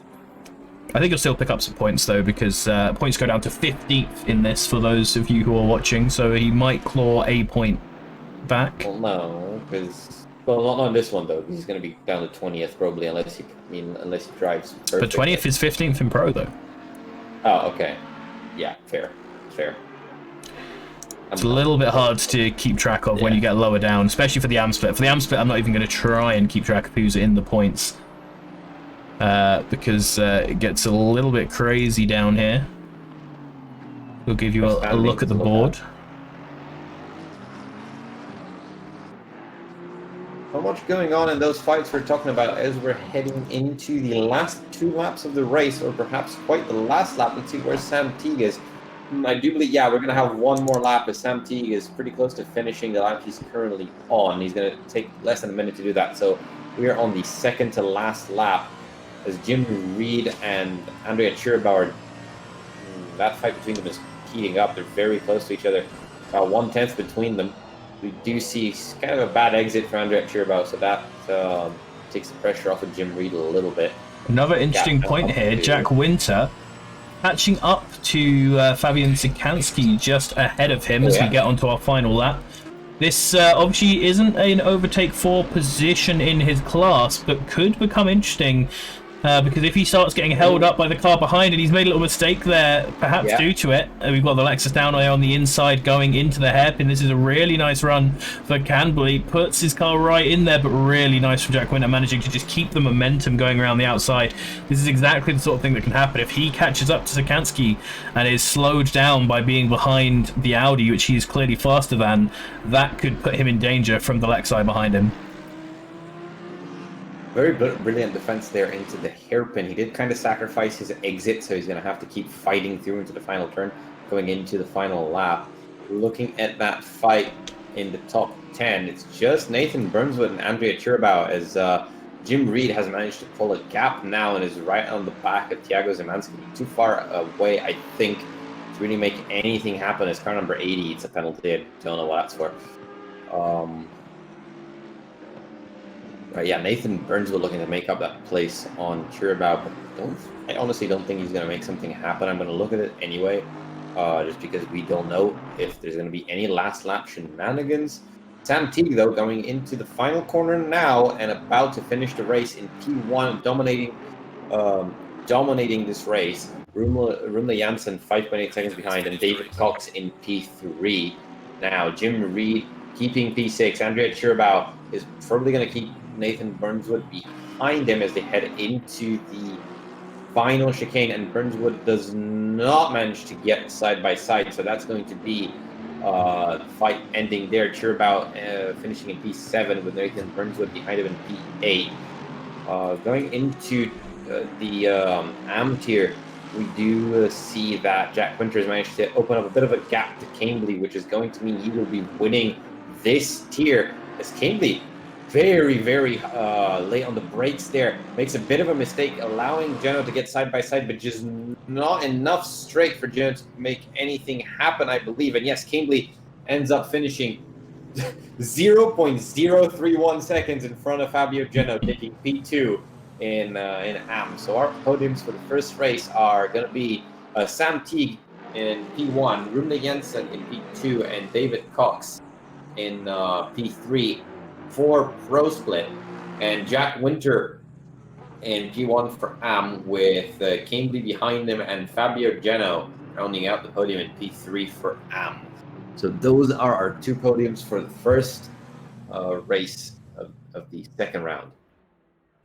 Speaker 1: I think he'll still pick up some points though, because points go down to 15th in this for those of you who are watching. So he might claw a point back.
Speaker 2: Well, no, because not on this one though. He's going to be down to 20th probably, unless he drives perfect.
Speaker 1: But 20th is 15th in pro though.
Speaker 2: Oh, okay. Yeah, fair.
Speaker 1: It's a little bit hard to keep track of when you get lower down, especially for the AM split. For the AM split, I'm not even going to try and keep track of who's in the points. Because it gets a little bit crazy down here. We'll give you a look at the board.
Speaker 2: Not much going on in those fights we're talking about as we're heading into the last 2 laps of the race, or perhaps quite the last lap. Let's see where Sam Teague is. I do believe, we're going to have one more lap, as Sam Teague is pretty close to finishing the lap he's currently on. He's going to take less than a minute to do that. So we are on the second to last lap, as Jim Reed and Andrea Chiribauer, that fight between them is heating up. They're very close to each other, about 1/10 between them. We do see kind of a bad exit for Andrea Chiribauer, so that takes the pressure off of Jim Reed a little bit.
Speaker 1: Another interesting point here, Jack Winter catching up to Fabian Szymanski just ahead of him as we get onto our final lap. This obviously isn't an overtake for position in his class, but could become interesting because if he starts getting held up by the car behind and he's made a little mistake there, perhaps due to it. We've got the Lexus down there on the inside going into the hairpin. This is a really nice run for Cambly. Puts his car right in there, but really nice from Jack Winter, managing to just keep the momentum going around the outside. This is exactly the sort of thing that can happen if he catches up to Szymanski and is slowed down by being behind the Audi, which he is clearly faster than. That could put him in danger from the Lexi behind him.
Speaker 2: Very brilliant defense there into the hairpin. He did kind of sacrifice his exit, so he's going to have to keep fighting through into the final turn. going into the final lap. Looking at that fight in the top 10, it's just Nathan Burnswood and Andrea Chirabau as Jim Reed has managed to pull a gap now and is right on the back of Thiago Zemanski. Too far away, I think, to really make anything happen. It's car number 80. It's a penalty. I don't know what that's for. Yeah, Nathan Burnswood looking to make up that place on Chirabau, but I honestly don't think he's going to make something happen. I'm going to look at it anyway, just because we don't know if there's going to be any last lap shenanigans. Sam Teague, though, going into the final corner now and about to finish the race in P1, dominating this race. Rumle Janssen 5.8 seconds behind, and David Cox in P3. Now, Jim Reed keeping P6. Andrea Chirabau is probably going to keep Nathan Burnswood behind him as they head into the final chicane, and Burnswood does not manage to get side by side, so that's going to be the fight ending there. Chirabau finishing in P7 with Nathan Burnswood behind him in P8. Going into the AM tier, we do see that Jack Winters managed to open up a bit of a gap to Cambly, which is going to mean he will be winning this tier, as Cambly very, very late on the brakes there. Makes a bit of a mistake, allowing Geno to get side by side, but just not enough straight for Geno to make anything happen, I believe. And yes, Cambly ends up finishing 0.031 seconds in front of Fabio Geno, taking P2 in AM. So our podiums for the first race are going to be Sam Teague in P1, Rune Jensen in P2, and David Cox in P3 for Pro Split, and Jack Winter in P1 for AM, with Cambly behind him and Fabio Geno rounding out the podium in P3 for AM. So those are our two podiums for the first race of the second round.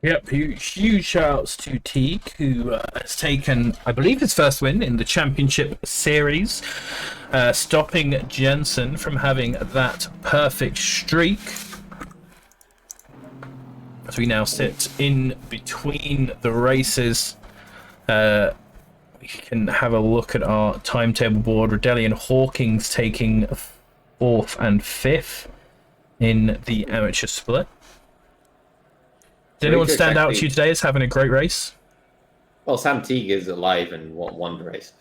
Speaker 1: Yep, huge shout-outs to Teague, who has taken, I believe, his first win in the Championship Series, stopping Jensen from having that perfect streak. As we now sit in between the races, we can have a look at our timetable board. Redelian Hawkins taking 4th and 5th in the amateur split. Did anyone stand out to you today as having a great race?
Speaker 2: Well, Sam Teague is alive and won the race,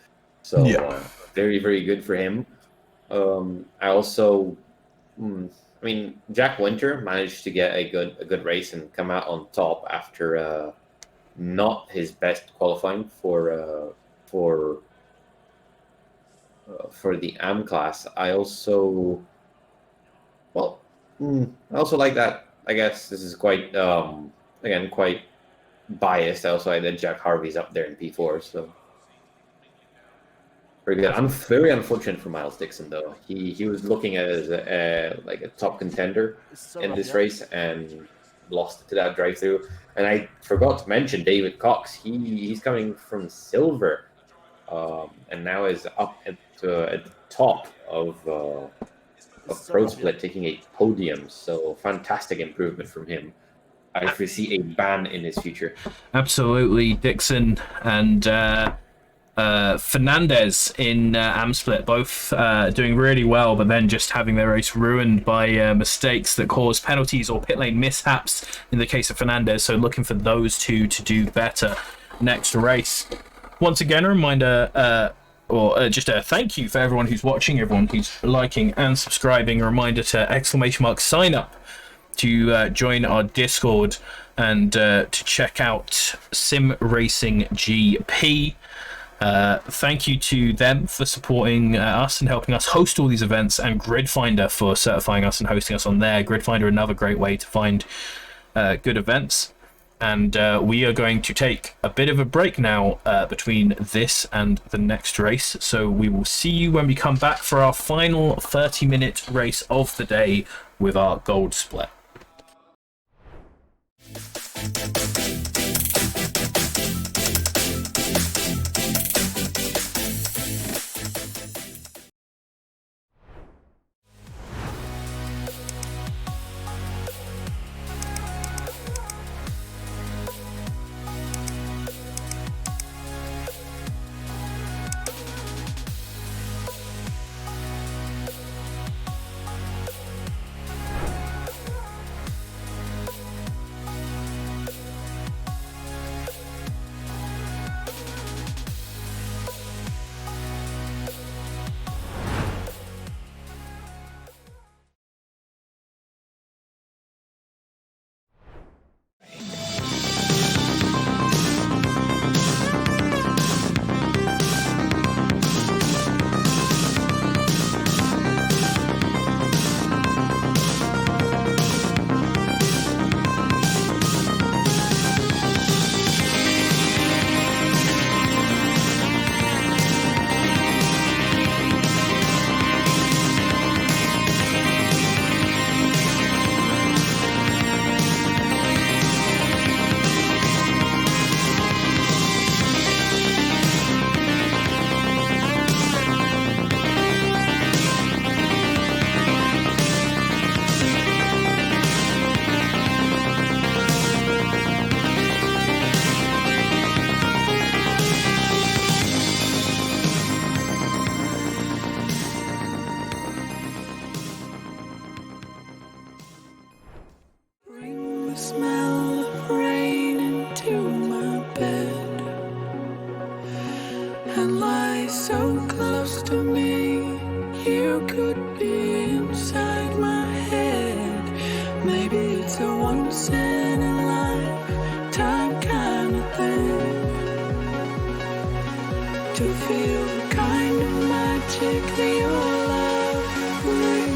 Speaker 2: so yeah. Very, very good for him. I also, I mean, Jack Winter managed to get a good race and come out on top after not his best qualifying for the AM class. I also like that. I guess this is quite again quite biased. I also like that Jack Harvey's up there in P4, so very good. I'm very unfortunate for Miles Dixon, though. He was looking at it as a top contender in this race and lost to that drive-through. And I forgot to mention David Cox. He's coming from silver, and now is up at the top of Pro Split, taking a podium. So fantastic improvement from him. I foresee a ban in his future.
Speaker 1: Absolutely, Dixon and Fernandez in AM Split, both doing really well, but then just having their race ruined by mistakes that cause penalties or pit lane mishaps in the case of Fernandez. So looking for those two to do better next race. Once again, a reminder, just a thank you for everyone who's watching, everyone who's liking and subscribing. A reminder to ! Sign up to join our Discord and to check out Sim Racing GP. Thank you to them for supporting us and helping us host all these events, and Gridfinder for certifying us and hosting us on there. Gridfinder, another great way to find good events. And we are going to take a bit of a break now between this and the next race. So we will see you when we come back for our final 30-minute race of the day with our gold split.
Speaker 5: so close to me. You could be inside my head. Maybe it's a once in a lifetime kind of thing. To feel the kind of magic that your love brings.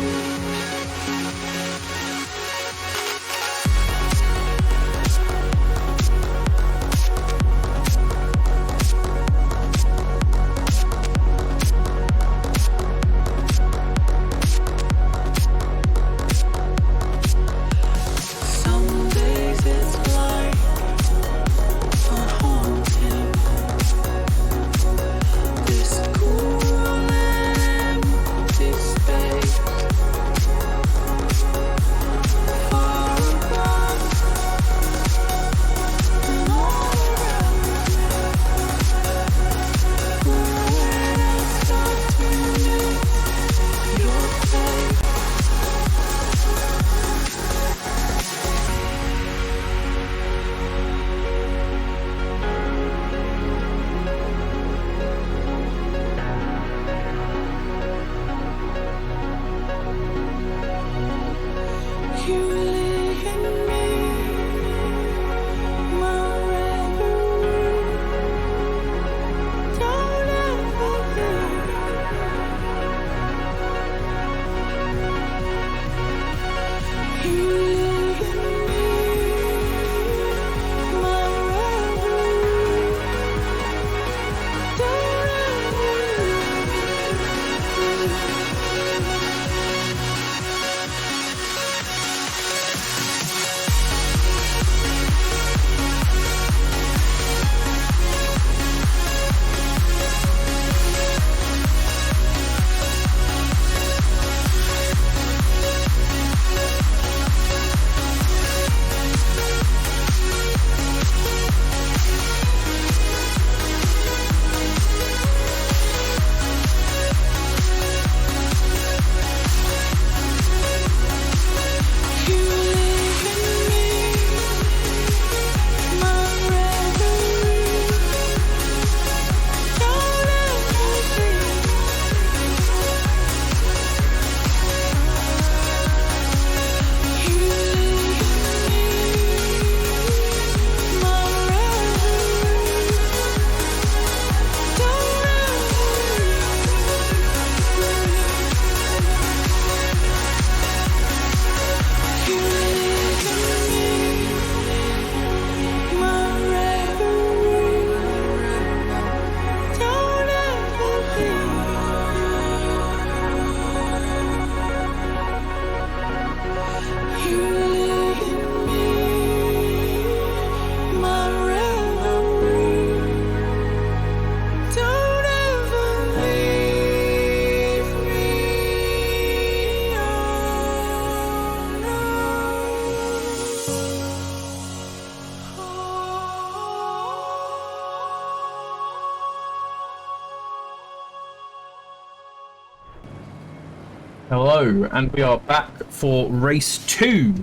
Speaker 1: Hello, and we are back for race 2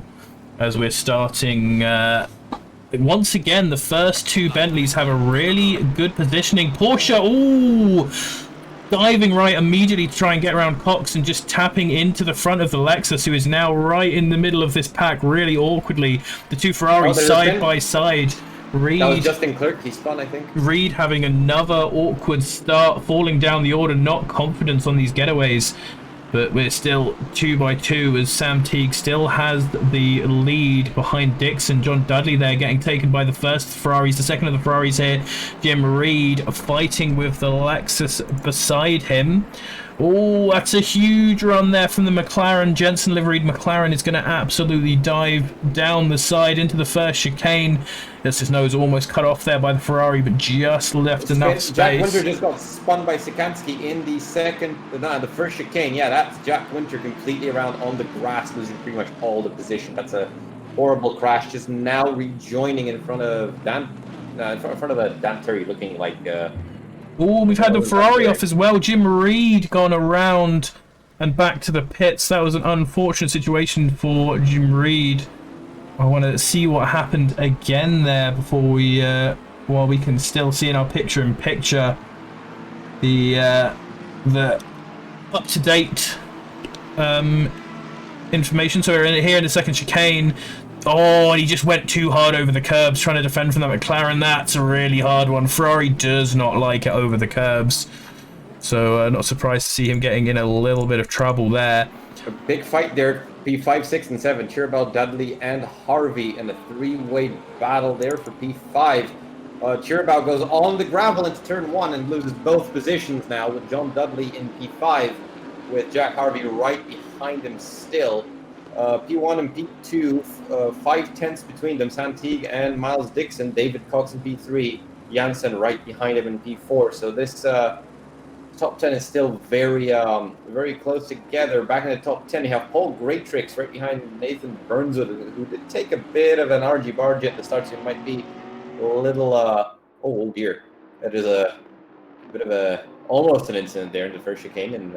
Speaker 1: as we're starting. Once again, the first two Bentleys have a really good positioning. Porsche, ooh, diving right immediately to try and get around Cox and just tapping into the front of the Lexus, who is now right in the middle of this pack really awkwardly. The two Ferraris side by side. Reed,
Speaker 2: that was Justin Clerk, he spun, I think.
Speaker 1: Reed having another awkward start, falling down the order, not confidence on these getaways. But we're still 2 by 2 as Sam Teague still has the lead behind Dixon. John Dudley there getting taken by the first Ferraris, the second of the Ferraris here. Jim Reed fighting with the Lexus beside him. Oh, that's a huge run there from the McLaren. Jensen liveried McLaren is going to absolutely dive down the side into the first chicane. That's his nose almost cut off there by the Ferrari, but just left enough space.
Speaker 2: Jack Winter just got spun by Sikansky in the first chicane. Yeah, that's Jack Winter completely around on the grass, losing pretty much all the position. That's a horrible crash. Just now rejoining in front of Dan Terry, looking like.
Speaker 1: Oh, we've had the Ferrari off as well. Jim Reed gone around and back to the pits. That was an unfortunate situation for Jim Reed. I want to see what happened again there before we, while we can still see in our picture-in-picture the up-to-date information. So we're here in the second chicane. Oh, and he just went too hard over the curbs trying to defend from that McLaren. That's a really hard one. Ferrari does not like it over the curbs. So not surprised to see him getting in a little bit of trouble there.
Speaker 2: A big fight there. P5, 6, and 7. Chiribel, Dudley, and Harvey in a three-way battle there for P5. Chiribel goes on the gravel into turn 1 and loses both positions now with John Dudley in P5 with Jack Harvey right behind him still. P1 and P2, 5 tenths between them. Santiago and Miles Dixon. David Cox in P3. Janssen right behind him in P4. So this top 10 is still very very close together. Back in the top 10, you have Paul Greatrix right behind Nathan Burnswood, who did take a bit of an argy-bargy at the start, so it might be a little, oh dear. That is a bit of almost an incident there in the first chicane in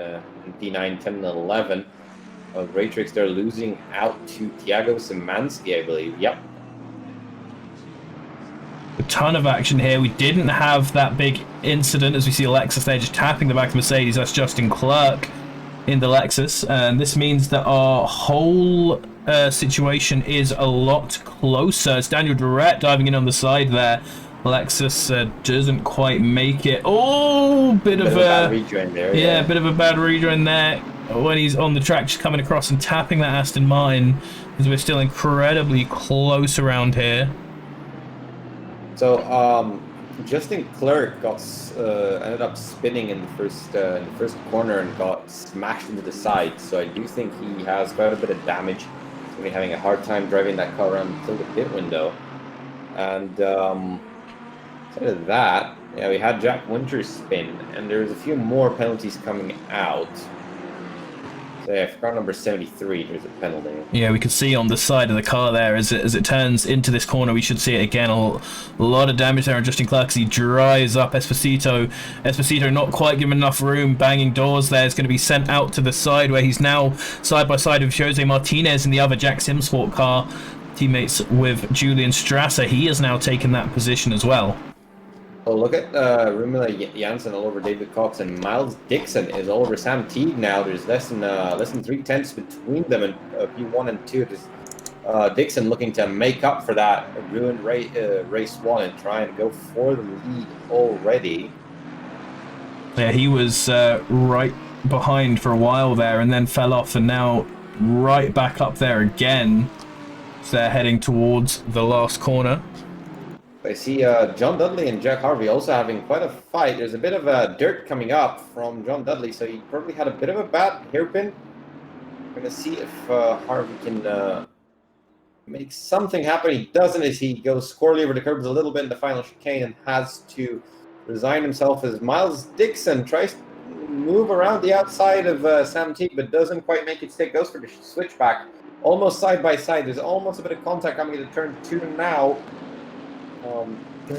Speaker 2: P9, 10, and 11. Greatrix, they're losing out to Thiago Szymanski, I believe. Yep.
Speaker 1: A ton of action here. We didn't have that big incident as we see Lexus there just tapping the back of Mercedes. That's Justin Clerk in the Lexus, and this means that our whole situation is a lot closer. It's Daniel Durrett diving in on the side there. Lexus doesn't quite make it. Oh, bit of a
Speaker 2: bad rejoin there.
Speaker 1: Yeah, bit of a bad rejoin there when he's on the track, just coming across and tapping that Aston Martin, because we're still incredibly close around here.
Speaker 2: So Justin Clerk got ended up spinning in the first corner and got smashed into the side. So I do think he has quite a bit of damage. He's going to be having a hard time driving that car around until the pit window. And instead of that, yeah, we had Jack Winters spin, and there's a few more penalties coming out. So yeah, for car number 73, there's a penalty.
Speaker 1: Yeah, we can see on the side of the car there as it turns into this corner. We should see it again. A lot of damage there on Justin Clark as he dries up Esposito. Esposito not quite given enough room, banging doors there. It's going to be sent out to the side where he's now side by side with Jose Martinez in the other Jack Simsport car. Teammates with Julian Strasser. He has now taken that position as well.
Speaker 2: Oh, look at Rumila Janssen all over David Cox, and Miles Dixon is all over Sam Teague now. There's less than 3 tenths between them in P1 and 2. There's Dixon looking to make up for that ruined race 1 and try and go for the lead already.
Speaker 1: Yeah, he was right behind for a while there and then fell off, and now right back up there again. So they're heading towards the last corner.
Speaker 2: I see John Dudley and Jack Harvey also having quite a fight. There's a bit of dirt coming up from John Dudley, so he probably had a bit of a bad hairpin. I'm going to see if Harvey can make something happen. He doesn't, as he goes squarely over the curbs a little bit in the final chicane and has to resign himself as Miles Dixon tries to move around the outside of Sam Teague, but doesn't quite make it stick. Goes for the switchback. Almost side by side. There's almost a bit of contact coming into turn 2 now.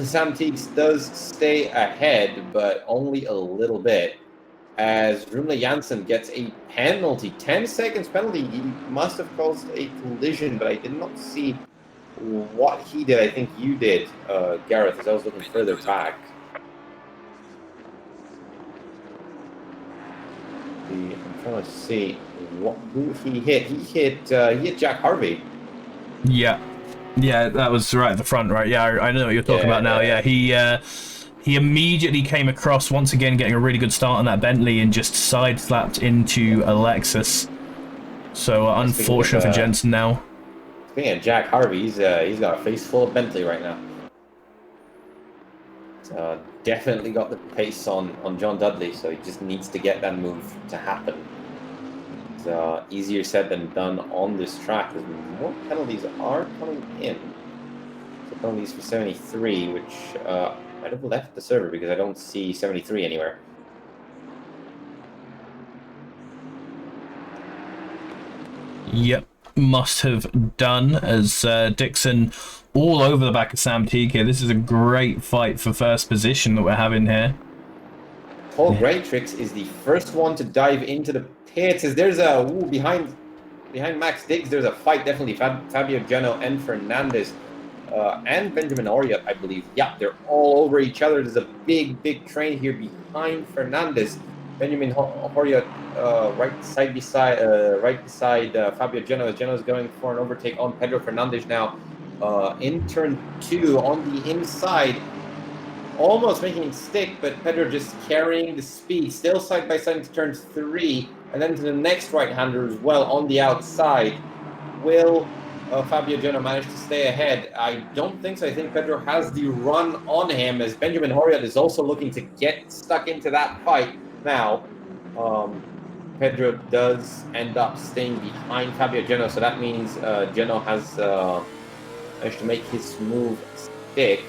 Speaker 2: Sam Teague does stay ahead, but only a little bit. As Rumila Janssen gets a penalty, 10 seconds penalty. He must have caused a collision, but I did not see what he did. I think you did, Gareth, as I was looking further back. I'm trying to see who he hit. He hit Jack Harvey.
Speaker 1: Yeah. Yeah, that was right at the front, right? Yeah, I know what you're talking about now. Yeah, he immediately came across, once again, getting a really good start on that Bentley and just side-slapped into a Lexus. So unfortunate for Jensen now.
Speaker 2: Speaking of Jack Harvey, he's got a face full of Bentley right now. So definitely got the pace on John Dudley, so he just needs to get that move to happen. It's easier said than done on this track, as more penalties are coming in. So penalties for 73, which I'd have left the server because I don't see 73 anywhere.
Speaker 1: Yep, must have done, as Dixon all over the back of Sam Teague here. This is a great fight for first position that we're having here.
Speaker 2: Paul Greatrix is the first one to dive into the pits. As there's a behind Max Diggs, there's a fight definitely. Fabio Geno and Fernandez and Benjamin Oriot, I believe. Yeah, they're all over each other. There's a big train here behind Fernandez. Benjamin Oriot right beside Fabio Geno. Geno's going for an overtake on Pedro Fernandez now. In turn 2 on the inside. Almost making it stick, but Pedro just carrying the speed. Still side by side into turn 3. And then to the next right-hander as well on the outside. Will Fabio Geno manage to stay ahead? I don't think so. I think Pedro has the run on him, as Benjamin Horiot is also looking to get stuck into that fight now. Pedro does end up staying behind Fabio Geno, so that means Geno has managed to make his move stick.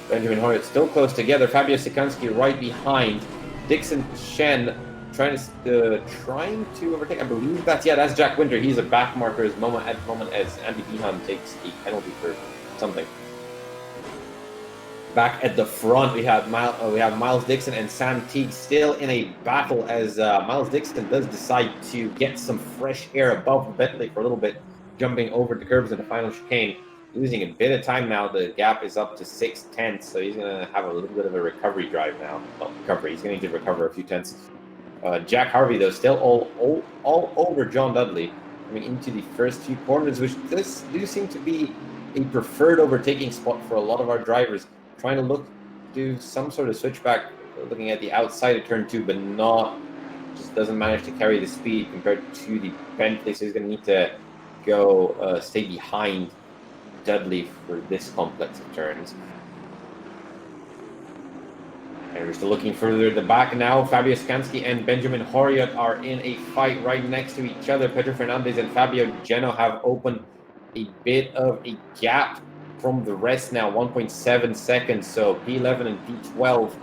Speaker 2: Benjamin Horiot still close together. Fabio Sikansky right behind. Dixon Chen trying to overtake. I believe that's Jack Winter. He's a back marker at the moment as Andy Behan takes a penalty for something. Back at the front, we have Miles Dixon and Sam Teague still in a battle as Miles Dixon does decide to get some fresh air above Bentley for a little bit, jumping over the curbs in the final chicane. Losing a bit of time now. The gap is up to 6/10, so he's going to have a little bit of a recovery drive now. Well, he's going to need to recover a few tenths. Jack Harvey, though, still all over John Dudley, coming into the first few corners, which do seem to be a preferred overtaking spot for a lot of our drivers. Trying to do some sort of switchback, looking at the outside of turn 2, but just doesn't manage to carry the speed compared to the Bentley, so he's going to need to go stay behind Dudley for this complex of turns. And we're still looking further at the back now. Fabio Skansky and Benjamin Horiot are in a fight right next to each other. Pedro Fernandez and Fabio Geno have opened a bit of a gap from the rest now, 1.7 seconds. So P11 and P12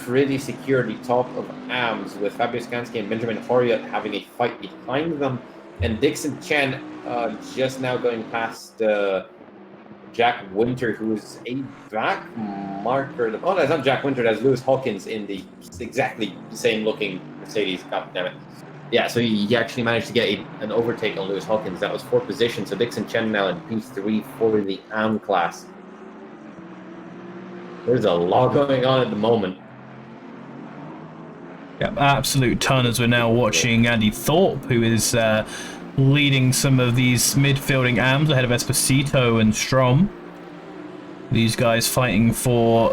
Speaker 2: pretty secure the top of AMS, with Fabio Skansky and Benjamin Horiot having a fight behind them. And Dixon Chen just now going past Jack Winter, who's a back marker. Oh, that's not Jack Winter, that's Lewis Hawkins in the exactly same looking Mercedes. God damn it. Yeah, so he actually managed to get an overtake on Lewis Hawkins. That was 4th position. So Dixon Chen now in P3 for the AM class. There's a lot going on at the moment.
Speaker 1: Yep, absolute ton, as we're now watching Andy Thorpe, who is leading some of these midfielding AMs ahead of Esposito and Strom. These guys fighting for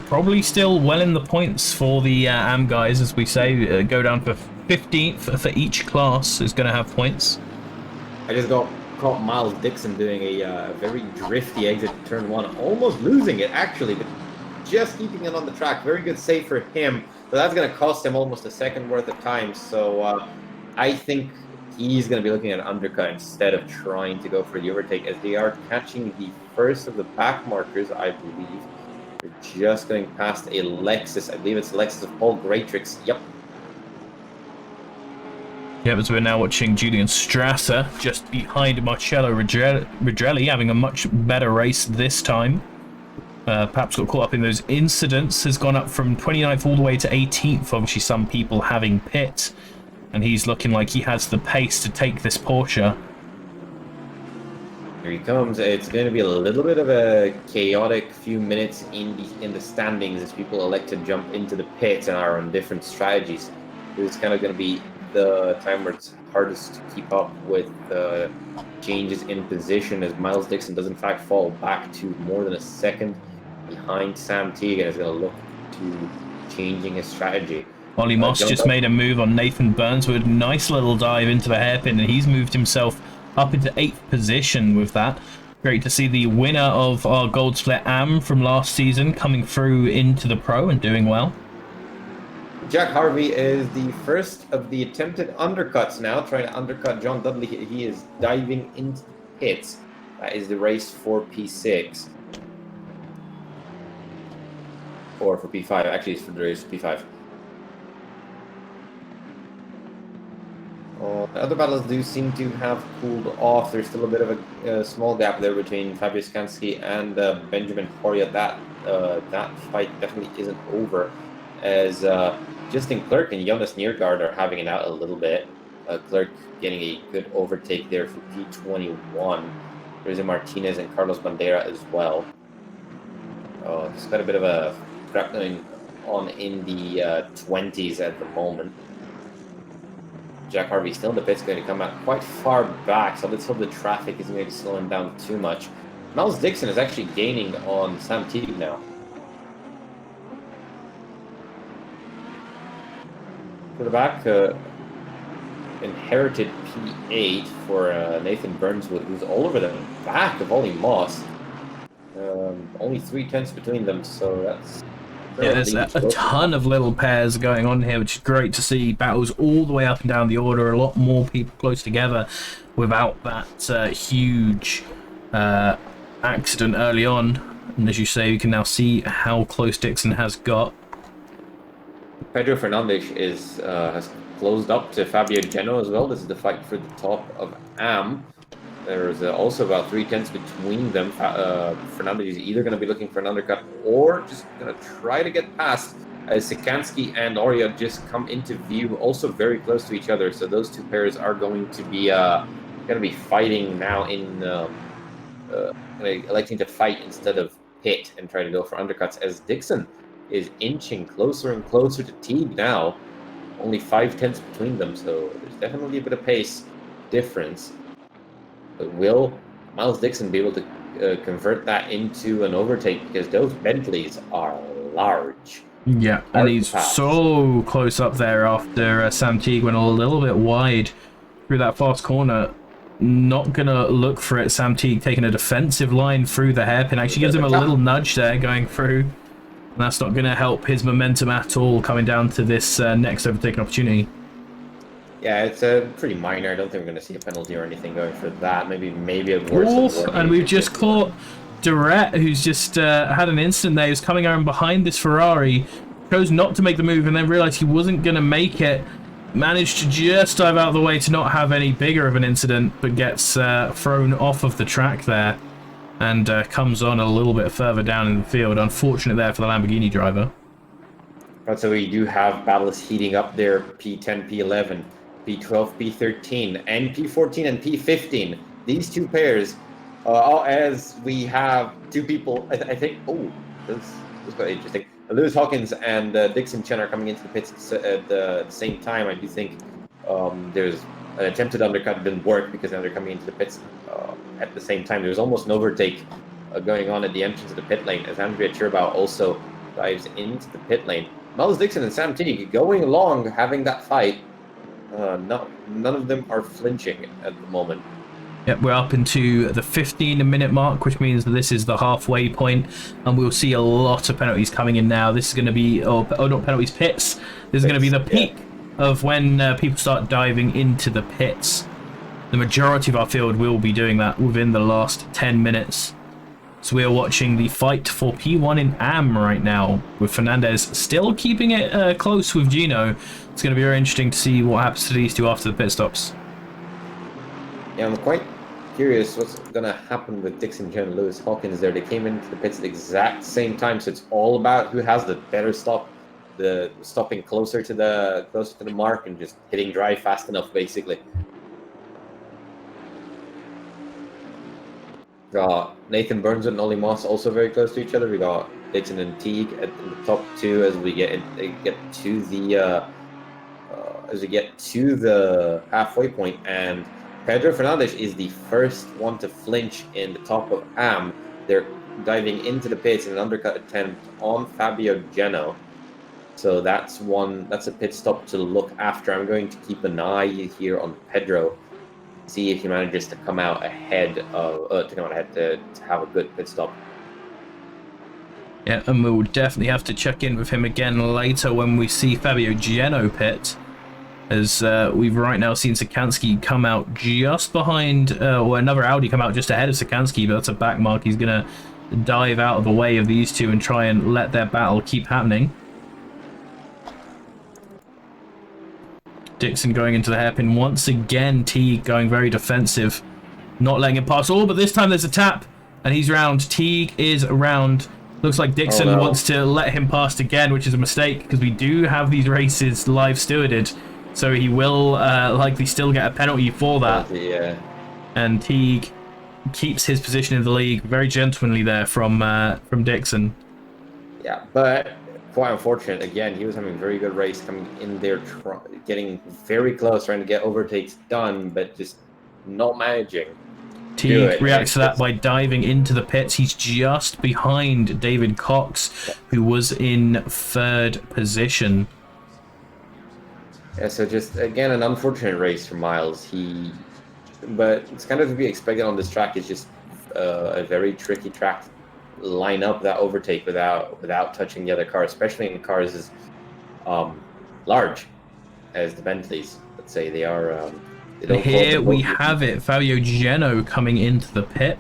Speaker 1: probably still well in the points for the AM guys, as we say. Go down for 15th for each class is going to have points.
Speaker 2: I just caught Miles Dixon doing a very drifty exit to turn 1, almost losing it actually, but just keeping it on the track. Very good save for him, but that's going to cost him almost a second worth of time. So I think he's going to be looking at an undercut instead of trying to go for the overtake, as they are catching the first of the back markers, I believe. They're just going past a Lexus. I believe it's Lexus of Paul Greatrix. Yep.
Speaker 1: Yeah, as we're now watching Julian Strasser just behind Marcello Redrelli, having a much better race this time. Perhaps got caught up in those incidents, has gone up from 29th all the way to 18th. Obviously, some people having pit, and he's looking like he has the pace to take this Porsche.
Speaker 2: Here he comes. It's going to be a little bit of a chaotic few minutes in the standings as people elect to jump into the pits and are on different strategies. It's kind of going to be the time where it's hardest to keep up with changes in position, as Miles Dixon does in fact fall back to more than a second behind Sam Teague and is going to look to changing his strategy.
Speaker 1: Ollie Moss just made a move on Nathan Burns with a nice little dive into the hairpin, and he's moved himself up into 8th position with that. Great to see the winner of our Gold Split AM from last season coming through into the Pro and doing well.
Speaker 2: Jack Harvey is the first of the attempted undercuts now, trying to undercut John Dudley. He is diving into the pits. That is the race for P6. Or for P5. Actually, it's for the race P5. The other battles do seem to have cooled off. There's still a bit of a small gap there between Fabio Skansky and Benjamin Horiot. That fight definitely isn't over, as Justin Clerk and Jonas Niergaard are having it out a little bit. Clerk getting a good overtake there for P21. Jose Martinez and Carlos Bandera as well. Oh, it's got a bit of a scrap going on in the 20s at the moment. Jack Harvey still in the pits, going to come out quite far back, so let's hope the traffic isn't going to slow him down too much. Miles Dixon is actually gaining on Sam Teague now. To the back, inherited P8 for Nathan Burnswood, who's all over the back of Ollie Moss. Only 3/10 between them, so that's...
Speaker 1: Yeah, there's a ton of little pairs going on here, which is great to see. Battles all the way up and down the order, a lot more people close together without that huge accident early on. And as you say, you can now see how close Dixon has got.
Speaker 2: Pedro Fernandez has closed up to Fabio Geno as well. This is the fight for the top of AM. There's also about 3/10 between them. Fernandez is either going to be looking for an undercut or just going to try to get past as Sikansky and Oria just come into view, also very close to each other. So those two pairs are going to be fighting now in electing to fight instead of hit and try to go for undercuts, as Dixon is inching closer and closer to Teague now. Only 5/10 between them, so there's definitely a bit of pace difference. But will Miles Dixon be able to convert that into an overtake? Because those Bentleys are large.
Speaker 1: Yeah, and he's so close up there after Sam Teague went a little bit wide through that fast corner. Not going to look for it. Sam Teague taking a defensive line through the hairpin. Actually gives him a little nudge there going through. And that's not going to help his momentum at all coming down to this next overtaking opportunity.
Speaker 2: Yeah, it's pretty minor. I don't think we're going to see a penalty or anything going for that. Maybe a worse.
Speaker 1: And we've just caught Durrett, who's just had an incident there. He was coming around behind this Ferrari, chose not to make the move, and then realized he wasn't going to make it. Managed to just dive out of the way to not have any bigger of an incident, but gets thrown off of the track there and comes on a little bit further down in the field. Unfortunate there for the Lamborghini driver.
Speaker 2: Right, so we do have battles heating up there. P10, P11, P12, P13, and P14 and P15. These two pairs, as we have two people, I think, this is quite interesting. Lewis Hawkins and Dixon Chen are coming into the pits at the same time. I do think there's an attempted undercut didn't work because they're coming into the pits at the same time. There's almost an overtake going on at the entrance of the pit lane as Andrea Chirbau also dives into the pit lane. Miles Dixon and Sam Teague going along, having that fight. None of them are flinching at the moment.
Speaker 1: Yep, we're up into the 15-minute mark, which means that this is the halfway point, and we'll see a lot of penalties coming in now. This is going to be, not penalties, pits. This is going to be the peak of when people start diving into the pits. The majority of our field will be doing that within the last 10 minutes. So we are watching the fight for P1 in AM right now, with Fernandez still keeping it close with Gino. It's going to be very interesting to see what happens to these two after the pit stops.
Speaker 2: Yeah, I'm quite curious what's going to happen with Dixon, Chen, and Lewis Hawkins there. They came into the pits at the exact same time, so it's all about who has the better stop, the stopping closer to the mark and just hitting drive fast enough, basically. Got Nathan Burns and Ollie Moss also very close to each other. We got Dixon and Teague at the top two as we get to the halfway point, and Pedro Fernandez is the first one to flinch in the top of AM. They're diving into the pits in an undercut attempt on Fabio Geno. So that's a pit stop to look after. I'm going to keep an eye here on Pedro, see if he manages to come out ahead to have a good pit stop.
Speaker 1: Yeah, and we'll definitely have to check in with him again later when we see Fabio Geno pit, as we've right now seen Sikansky come out just behind, or another Audi come out just ahead of Sikansky, but that's a back mark. He's going to dive out of the way of these two and try and let their battle keep happening. Dixon going into the hairpin once again. Teague going very defensive, not letting it pass all, but this time there's a tap and he's round. Teague is around. Looks like Dixon wants to let him pass again, which is a mistake because we do have these races live stewarded, so he will likely still get a penalty for that.
Speaker 2: Yeah.
Speaker 1: And Teague keeps his position in the league. Very gentlemanly there from Dixon.
Speaker 2: Yeah, but quite unfortunate. Again, he was having a very good race coming in there, getting very close, trying to get overtakes done, but just not managing.
Speaker 1: Teague reacts to that by diving into the pits. He's just behind David Cox, who was in 3rd position.
Speaker 2: Yeah, so just, again, an unfortunate race for Miles. But it's kind of to be expected on this track. It's just a very tricky track to line up that overtake without touching the other car, especially in cars as large as the Bentleys. Let's say they are...
Speaker 1: Here we have it, Fabio Geno coming into the pit.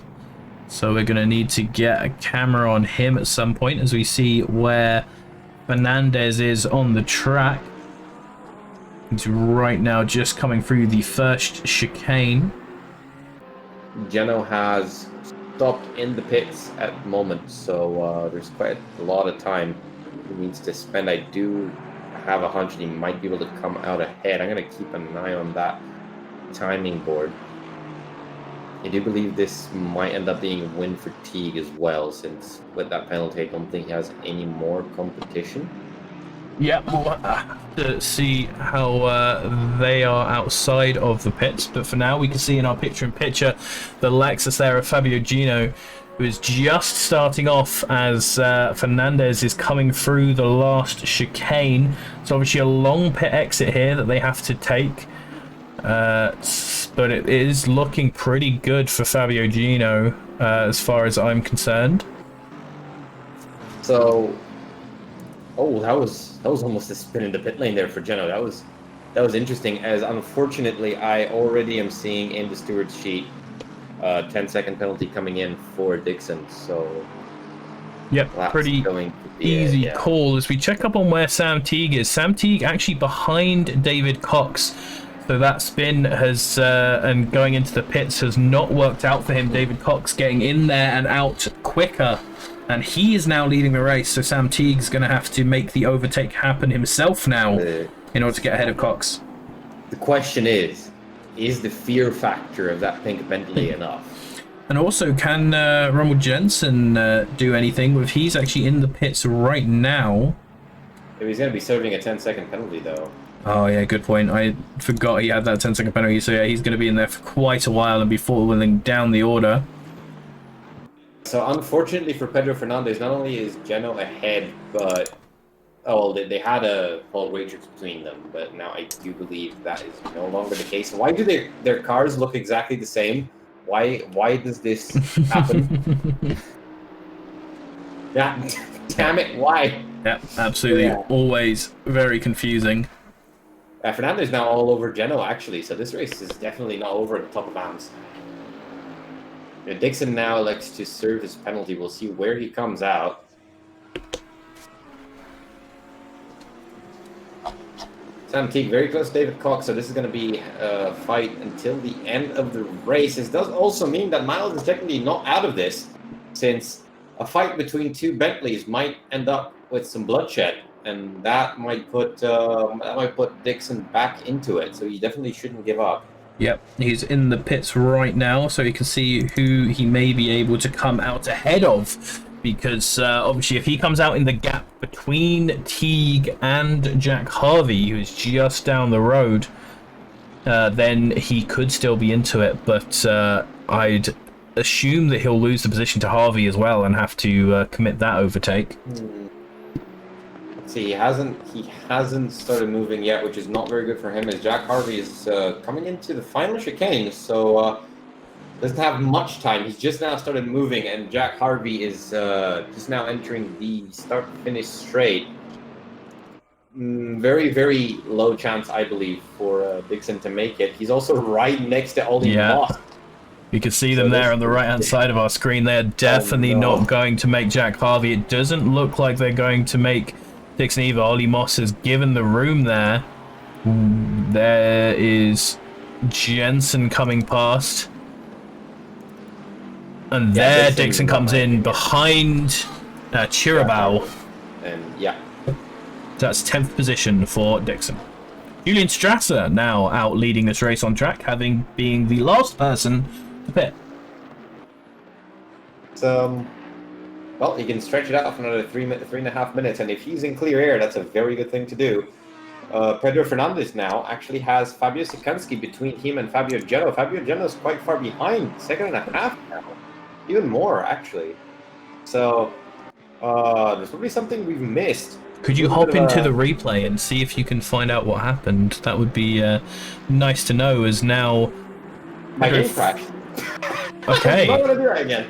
Speaker 1: So we're going to need to get a camera on him at some point as we see where Fernandez is on the track. He's right now just coming through the first chicane.
Speaker 2: Geno has stopped in the pits at the moment, so there's quite a lot of time he needs to spend. I do have a hunch he might be able to come out ahead. I'm going to keep an eye on that timing board. I do believe this might end up being a win for Teague as well, since with that penalty I don't think he has any more competition.
Speaker 1: Yeah, we'll have to see how they are outside of the pits, but for now we can see in our picture-in-picture the Lexus there of Fabio Gino, who is just starting off as Fernandez is coming through the last chicane. It's obviously a long pit exit here that they have to take. But it is looking pretty good for Fabio Gino as far as I'm concerned.
Speaker 2: So, that was almost a spin in the pit lane there for Geno. That was interesting. As unfortunately, I already am seeing in the stewards sheet 10-second penalty coming in for Dixon. So,
Speaker 1: yep, pretty easy call. As we check up on where Sam Teague is. Sam Teague actually behind David Cox. So that spin has, and going into the pits has not worked out for him. David Cox getting in there and out quicker. And he is now leading the race. So Sam Teague's going to have to make the overtake happen himself now in order to get ahead of Cox.
Speaker 2: The question is the fear factor of that pink Bentley enough?
Speaker 1: And also, can Rommel Jensen do anything? If he's actually in the pits right now.
Speaker 2: He's going to be serving a 10-second penalty, though.
Speaker 1: Oh, yeah, good point. I forgot he had that 10-second penalty. So, yeah, he's going to be in there for quite a while and be falling down the order.
Speaker 2: So, unfortunately for Pedro Fernandez, not only is Geno ahead, but... Oh, well, they had a Paul Matrix between them, but now I do believe that is no longer the case. Why do their cars look exactly the same? Why does this happen? Damn it, why?
Speaker 1: Yeah, absolutely. Yeah. Always very confusing.
Speaker 2: Fernandez now all over Geno, actually, so this race is definitely not over at the top of AMS. Dixon now elects to serve his penalty. We'll see where he comes out. Sam Teague very close to David Cox, so this is going to be a fight until the end of the race. This does also mean that Miles is technically not out of this, since a fight between two Bentleys might end up with some bloodshed, and that might put Dixon back into it. So he definitely shouldn't give up.
Speaker 1: Yep, he's in the pits right now, so you can see who he may be able to come out ahead of. Because obviously, if he comes out in the gap between Teague and Jack Harvey, who's just down the road, then he could still be into it. But I'd assume that he'll lose the position to Harvey as well and have to commit that overtake.
Speaker 2: See, he hasn't started moving yet, which is not very good for him, as Jack Harvey is coming into the final chicane, so doesn't have much time. He's just now started moving, and Jack Harvey is just now entering the start-finish straight. Very, very low chance, I believe, for Dixon to make it. He's also right next to Ollie Moss.
Speaker 1: You can see them there on the right-hand side of our screen. They're definitely not going to make Jack Harvey. It doesn't look like they're going to make Dixon either. Ollie Moss has given the room there. There is Jensen coming past. And there Dixon comes in behind Chirabao.
Speaker 2: And yeah.
Speaker 1: That's 10th position for Dixon. Julian Strasser now out leading this race on track, having being the last person to pit.
Speaker 2: well, he can stretch it out for another 3.5 minutes, and if he's in clear air, that's a very good thing to do. Pedro Fernandez now actually has Fabio Sikansky between him and Fabio Geno. Fabio Geno is quite far behind, 2.5 now, even more actually. So there's probably something we've missed.
Speaker 1: Could you hop into the replay and see if you can find out what happened? That would be nice to know, as now...
Speaker 2: My game crashed.
Speaker 1: Okay.
Speaker 2: I'm not going to do that again.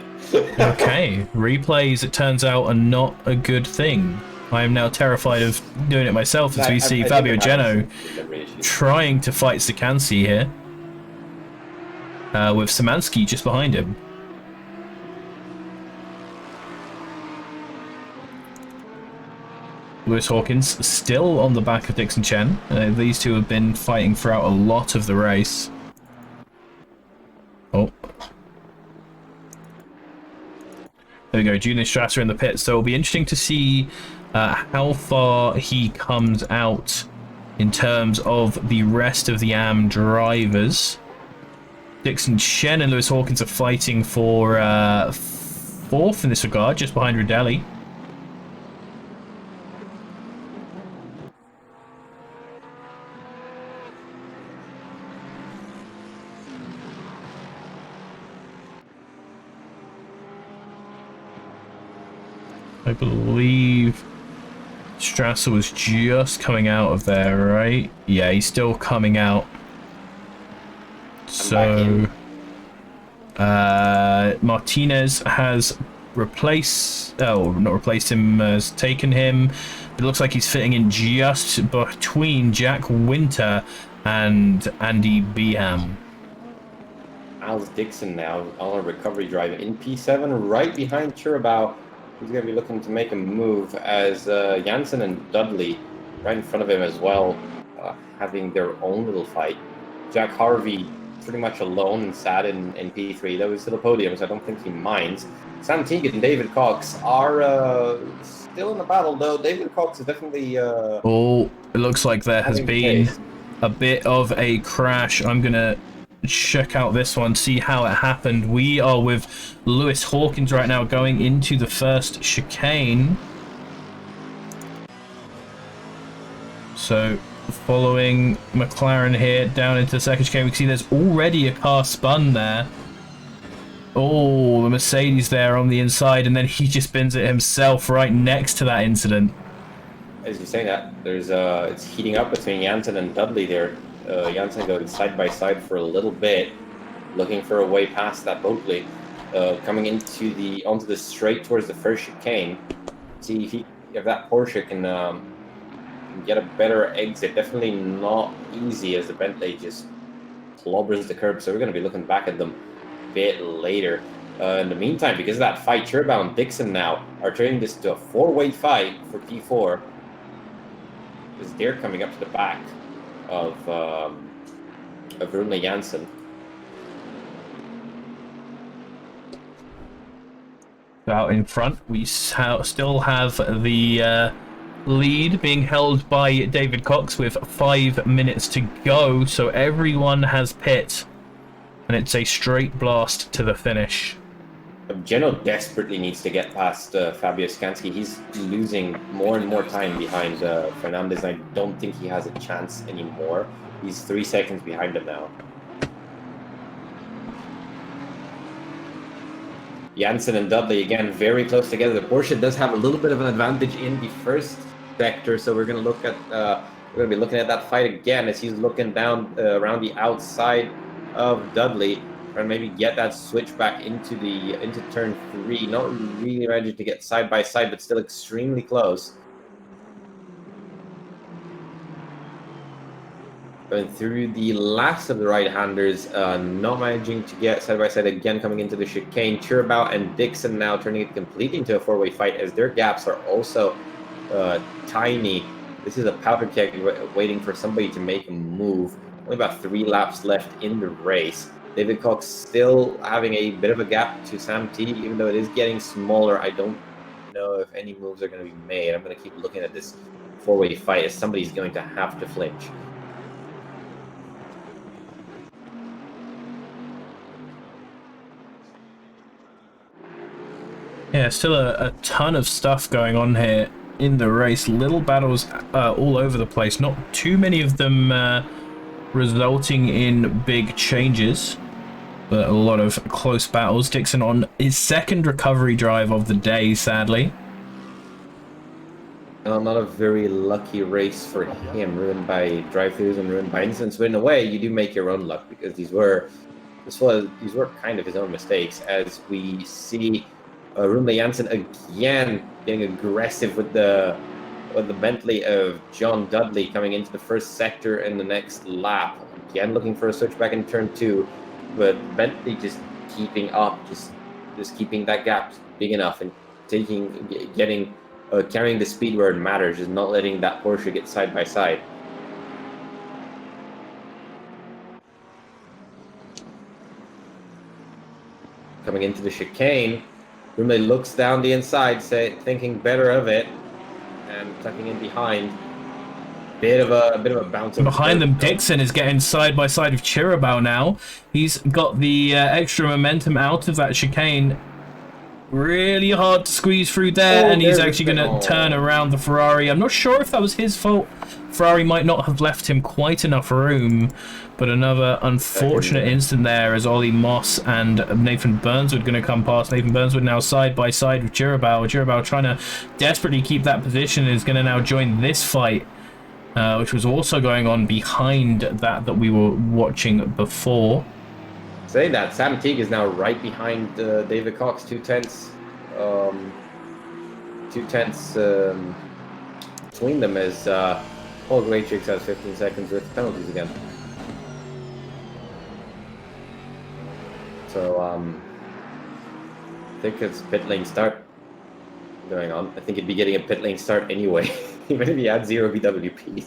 Speaker 1: Okay. Replays, it turns out, are not a good thing. I am now terrified of doing it myself, as we see Fabio Geno trying to fight Sikansky here. With Szymanski just behind him. Lewis Hawkins still on the back of Dixon Chen. These two have been fighting throughout a lot of the race. Oh. There we go, Julian Strasser in the pit. So it'll be interesting to see how far he comes out in terms of the rest of the AM drivers. Dixon Chen and Lewis Hawkins are fighting for fourth in this regard, just behind Rudelli. I believe Strasser was just coming out of there, right? Yeah, he's still coming out. So Martinez has replaced... Oh, not replaced him, has taken him. It looks like he's fitting in just between Jack Winter and Andy Beham.
Speaker 2: Miles Dixon now on a recovery drive in P7, right behind Chirabao. He's going to be looking to make a move, as Janssen and Dudley right in front of him as well, having their own little fight. Jack Harvey pretty much alone and sad in P3, though he's to the podium, so I don't think he minds. Sam Teague and David Cox are still in the battle, though. David Cox is definitely...
Speaker 1: oh, it looks like there has been a bit of a crash. I'm going to check out this one, see how it happened. We are with Lewis Hawkins right now going into the first chicane. So following McLaren here down into the second chicane, we can see there's already a car spun there. Oh, the Mercedes there on the inside, and then he just bins it himself right next to that incident.
Speaker 2: As you say that, there's it's heating up between Janssen and Dudley there. Janssen going side by side for a little bit, looking for a way past that Boatley, coming onto the straight towards the first chicane. See if that Porsche can get a better exit. Definitely not easy, as the Bentley just clobbers the curb. So we're going to be looking back at them a bit later. In the meantime, because of that fight, Chirabao and Dixon now are turning this to a four-way fight for P4, because they're coming up to the back of Rune Janssen.
Speaker 1: Out in front, we still have the lead being held by David Cox with 5 minutes to go, so everyone has pit, and it's a straight blast to the finish.
Speaker 2: Geno desperately needs to get past Fabio Szymanski. He's losing more and more time behind Fernandez. I don't think he has a chance anymore. He's 3 seconds behind him now. Janssen and Dudley, again, very close together. The Porsche does have a little bit of an advantage in the first sector, so we're going to look at we're going to be looking at that fight again, as he's looking down around the outside of Dudley, trying to maybe get that switch back into turn 3. Not really ready to get side by side, but still extremely close. Going through the last of the right-handers, not managing to get side by side again, coming into the chicane. Chirabao and Dixon now turning it completely into a four-way fight, as their gaps are also tiny. This is a powder keg waiting for somebody to make a move. Only about 3 laps left in the race. David Cox still having a bit of a gap to Sam T, even though it is getting smaller. I don't know if any moves are going to be made. I'm going to keep looking at this four-way fight, as somebody's going to have to flinch.
Speaker 1: there's still a ton of stuff going on here in the race. Little battles all over the place. Not too many of them resulting in big changes, but a lot of close battles. Dixon on his second recovery drive of the day, sadly.
Speaker 2: Not a very lucky race for him, ruined by drive-thrus and ruined by incidents. But in a way, you do make your own luck, because these were kind of his own mistakes. As we see Rune Jansen again getting aggressive with the Bentley of John Dudley coming into the first sector in the next lap. Again, looking for a switchback in turn 2, but Bentley just keeping up, just keeping that gap big enough and carrying the speed where it matters, just not letting that Porsche get side by side. Coming into the chicane, Rune looks down the inside, thinking better of it, and tucking in behind. Bit of a bounce.
Speaker 1: Behind them, Dixon is getting side by side with Chirabao now. He's got the extra momentum out of that chicane. Really hard to squeeze through there, and he's actually going to turn around the Ferrari. I'm not sure if that was his fault. Ferrari might not have left him quite enough room, but another unfortunate instant there as Ollie Moss and Nathan Burnswood going to come past. Nathan Burnswood now side by side with Chirabao. Chirabao trying to desperately keep that position, is going to now join this fight, which was also going on behind that we were watching before.
Speaker 2: Saying that, Sam Teague is now right behind David Cox, 2/10 between them, as Paul Gratrix has 15 seconds with penalties again. So I think it's pit lane start going on. I think he'd be getting a pit lane start anyway, even if he had 0 BWP.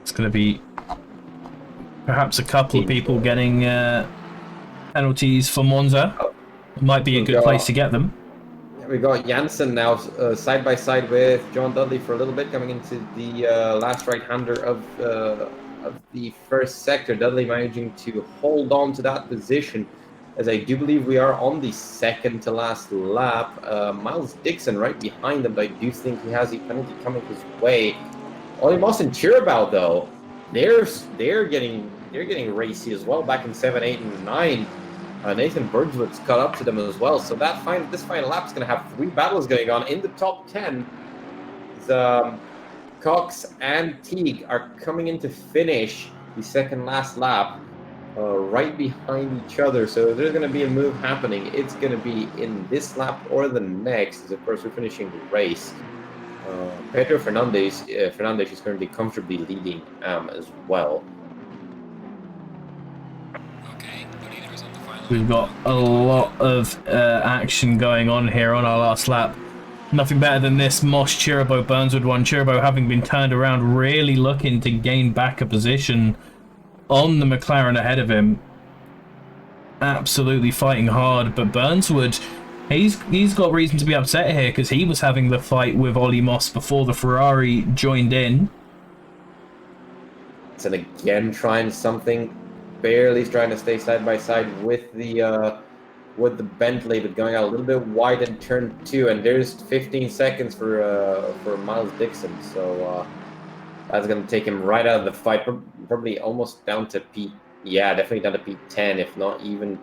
Speaker 1: It's going to be perhaps a couple of people getting penalties for Monza. It might be a good place to get them.
Speaker 2: Yeah, we got Jansen now side by side with John Dudley for a little bit, coming into the last right-hander of the first sector. Dudley managing to hold on to that position, as I do believe we are on the second to last lap. Miles Dixon right behind him, but I do think he has a penalty coming his way. Ollie Moss and Chirabao, though, they're getting racy as well. Back in 7, 8, and 9, Nathan Burnswood's caught up to them as well. So this final lap is going to have 3 battles going on in the top 10. Cox and Teague are coming in to finish the second last lap right behind each other. So there's going to be a move happening. It's going to be in this lap or the next, as of course we're finishing the race. Pedro Fernandez is currently comfortably leading as well.
Speaker 1: We've got a lot of action going on here on our last lap. Nothing better than this Moss Chirabao Burnswood one. Chirabao having been turned around, really looking to gain back a position on the McLaren ahead of him. Absolutely fighting hard, but Burnswood, he's got reason to be upset here, because he was having the fight with Ollie Moss before the Ferrari joined in.
Speaker 2: And again trying something. Barely trying to stay side by side with the Bentley, but going out a little bit wide in turn 2, and there's 15 seconds for Miles Dixon. So that's going to take him right out of the fight, probably almost down to P. Yeah, definitely down to P10, if not even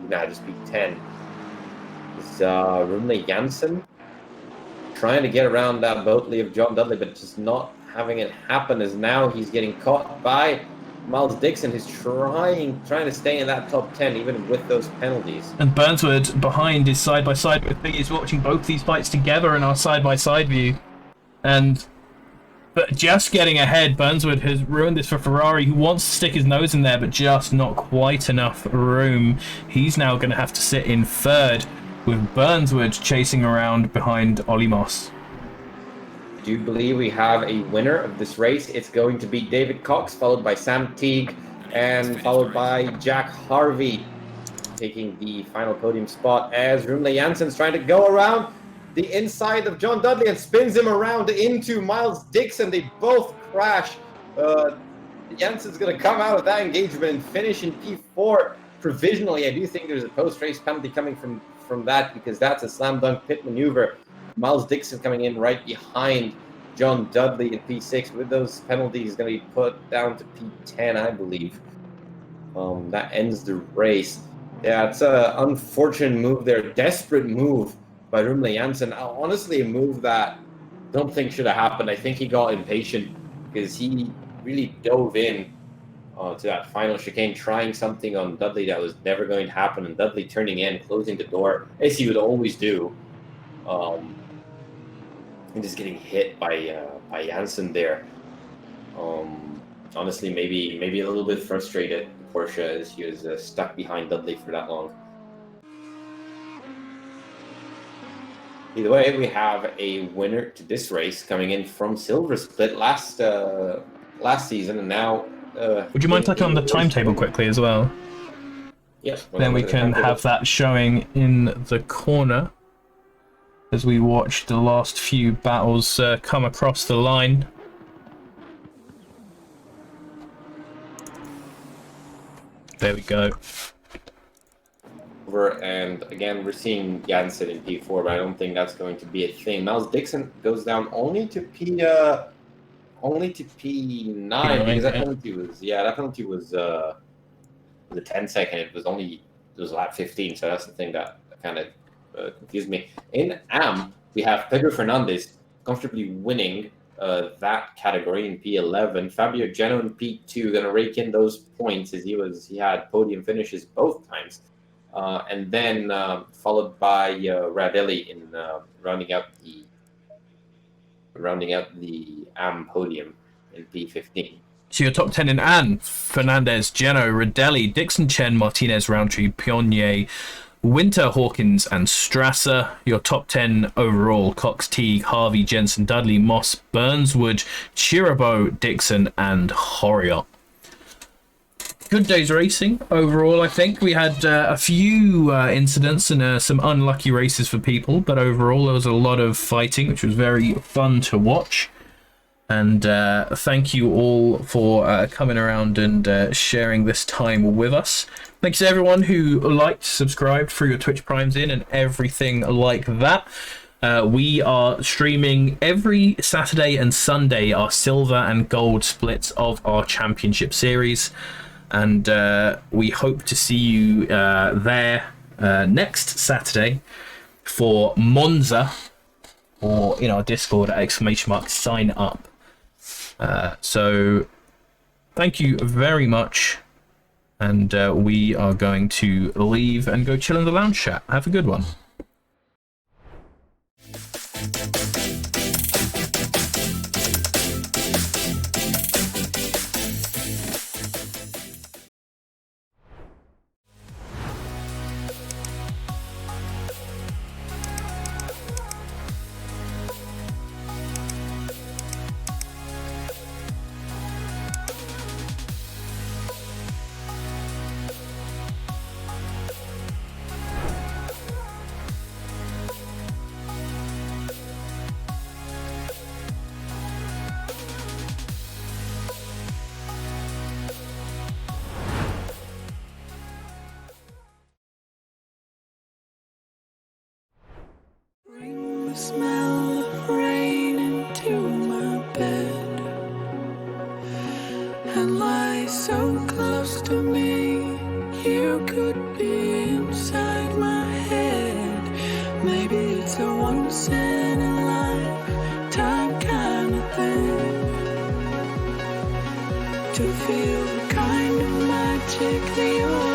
Speaker 2: just P10. It's Rune Jansen trying to get around that Bentley of John Dudley, but just not having it happen, as now he's getting caught by Miles Dixon, who's trying to stay in that top 10 even with those penalties.
Speaker 1: And Burnswood behind is side by side with Biggie. Is watching both these fights together in our side by side view, but just getting ahead. Burnswood has ruined this for Ferrari, who wants to stick his nose in there, but just not quite enough room. He's now going to have to sit in third, with Burnswood chasing around behind Ollie Moss.
Speaker 2: I do believe we have a winner of this race. It's going to be David Cox, followed by Sam Teague, and followed by Jack Harvey, taking the final podium spot, as Rune Jansen's trying to go around the inside of John Dudley and spins him around into Miles Dixon. They both crash. Jansen's going to come out of that engagement and finish in P4 provisionally. I do think there's a post-race penalty coming from from that because that's a slam dunk pit maneuver. Miles Dixon coming in right behind John Dudley in P6. With those penalties going to be put down to P10, I believe. That ends the race. Yeah, it's an unfortunate move there. Desperate move by Rumle Jansen. Honestly, a move that I don't think should have happened. I think he got impatient because he really dove in to that final chicane, trying something on Dudley that was never going to happen, and Dudley turning in, closing the door, as he would always do. And just getting hit by Jansen there. Honestly, maybe a little bit frustrated, Porsche, as he was stuck behind Dudley for that long. Either way, we have a winner to this race coming in from Silver Split last season, and now.
Speaker 1: Would you mind clicking on the timetable quickly as well?
Speaker 2: Yes.
Speaker 1: Then we can have that showing in the corner as we watch the last few battles come across the line. There we go.
Speaker 2: And again, we're seeing Jansen in P4, but I don't think that's going to be a thing. Miles Dixon goes down only to P9 because that penalty was a 10-second. It was lap 15, so that's the thing that kind of confused me. In AM, we have Pedro Fernandez comfortably winning that category in P11. Fabio Geno in P2 gonna rake in those points as he had podium finishes both times, and then followed by Radelli in rounding out the AM podium in P15.
Speaker 1: So your top 10 in Anne: Fernandez, Geno, Radelli, Dixon, Chen, Martinez, Roundtree, Pionnier, Winter, Hawkins, and Strasser. Your top 10 overall: Cox, Teague, Harvey, Jensen, Dudley, Moss, Burnswood, Chirabo, Dixon, and Horiot. Good day's racing overall. I think we had a few incidents and some unlucky races for people, but overall there was a lot of fighting, which was very fun to watch. And thank you all for coming around and sharing this time with us. Thanks to everyone who liked, subscribed, threw your Twitch primes in, and everything like that. We are streaming every Saturday and Sunday our silver and gold splits of our championship series. And we hope to see you there next Saturday for Monza, or in our Discord at !sign up. So thank you very much, and we are going to leave and go chill in the lounge chat. Have a good one.
Speaker 5: Bring the smell of rain into my bed and lie so close to me. You could be inside my head. Maybe it's a once in a lifetime kind of thing to feel the kind of magic that you're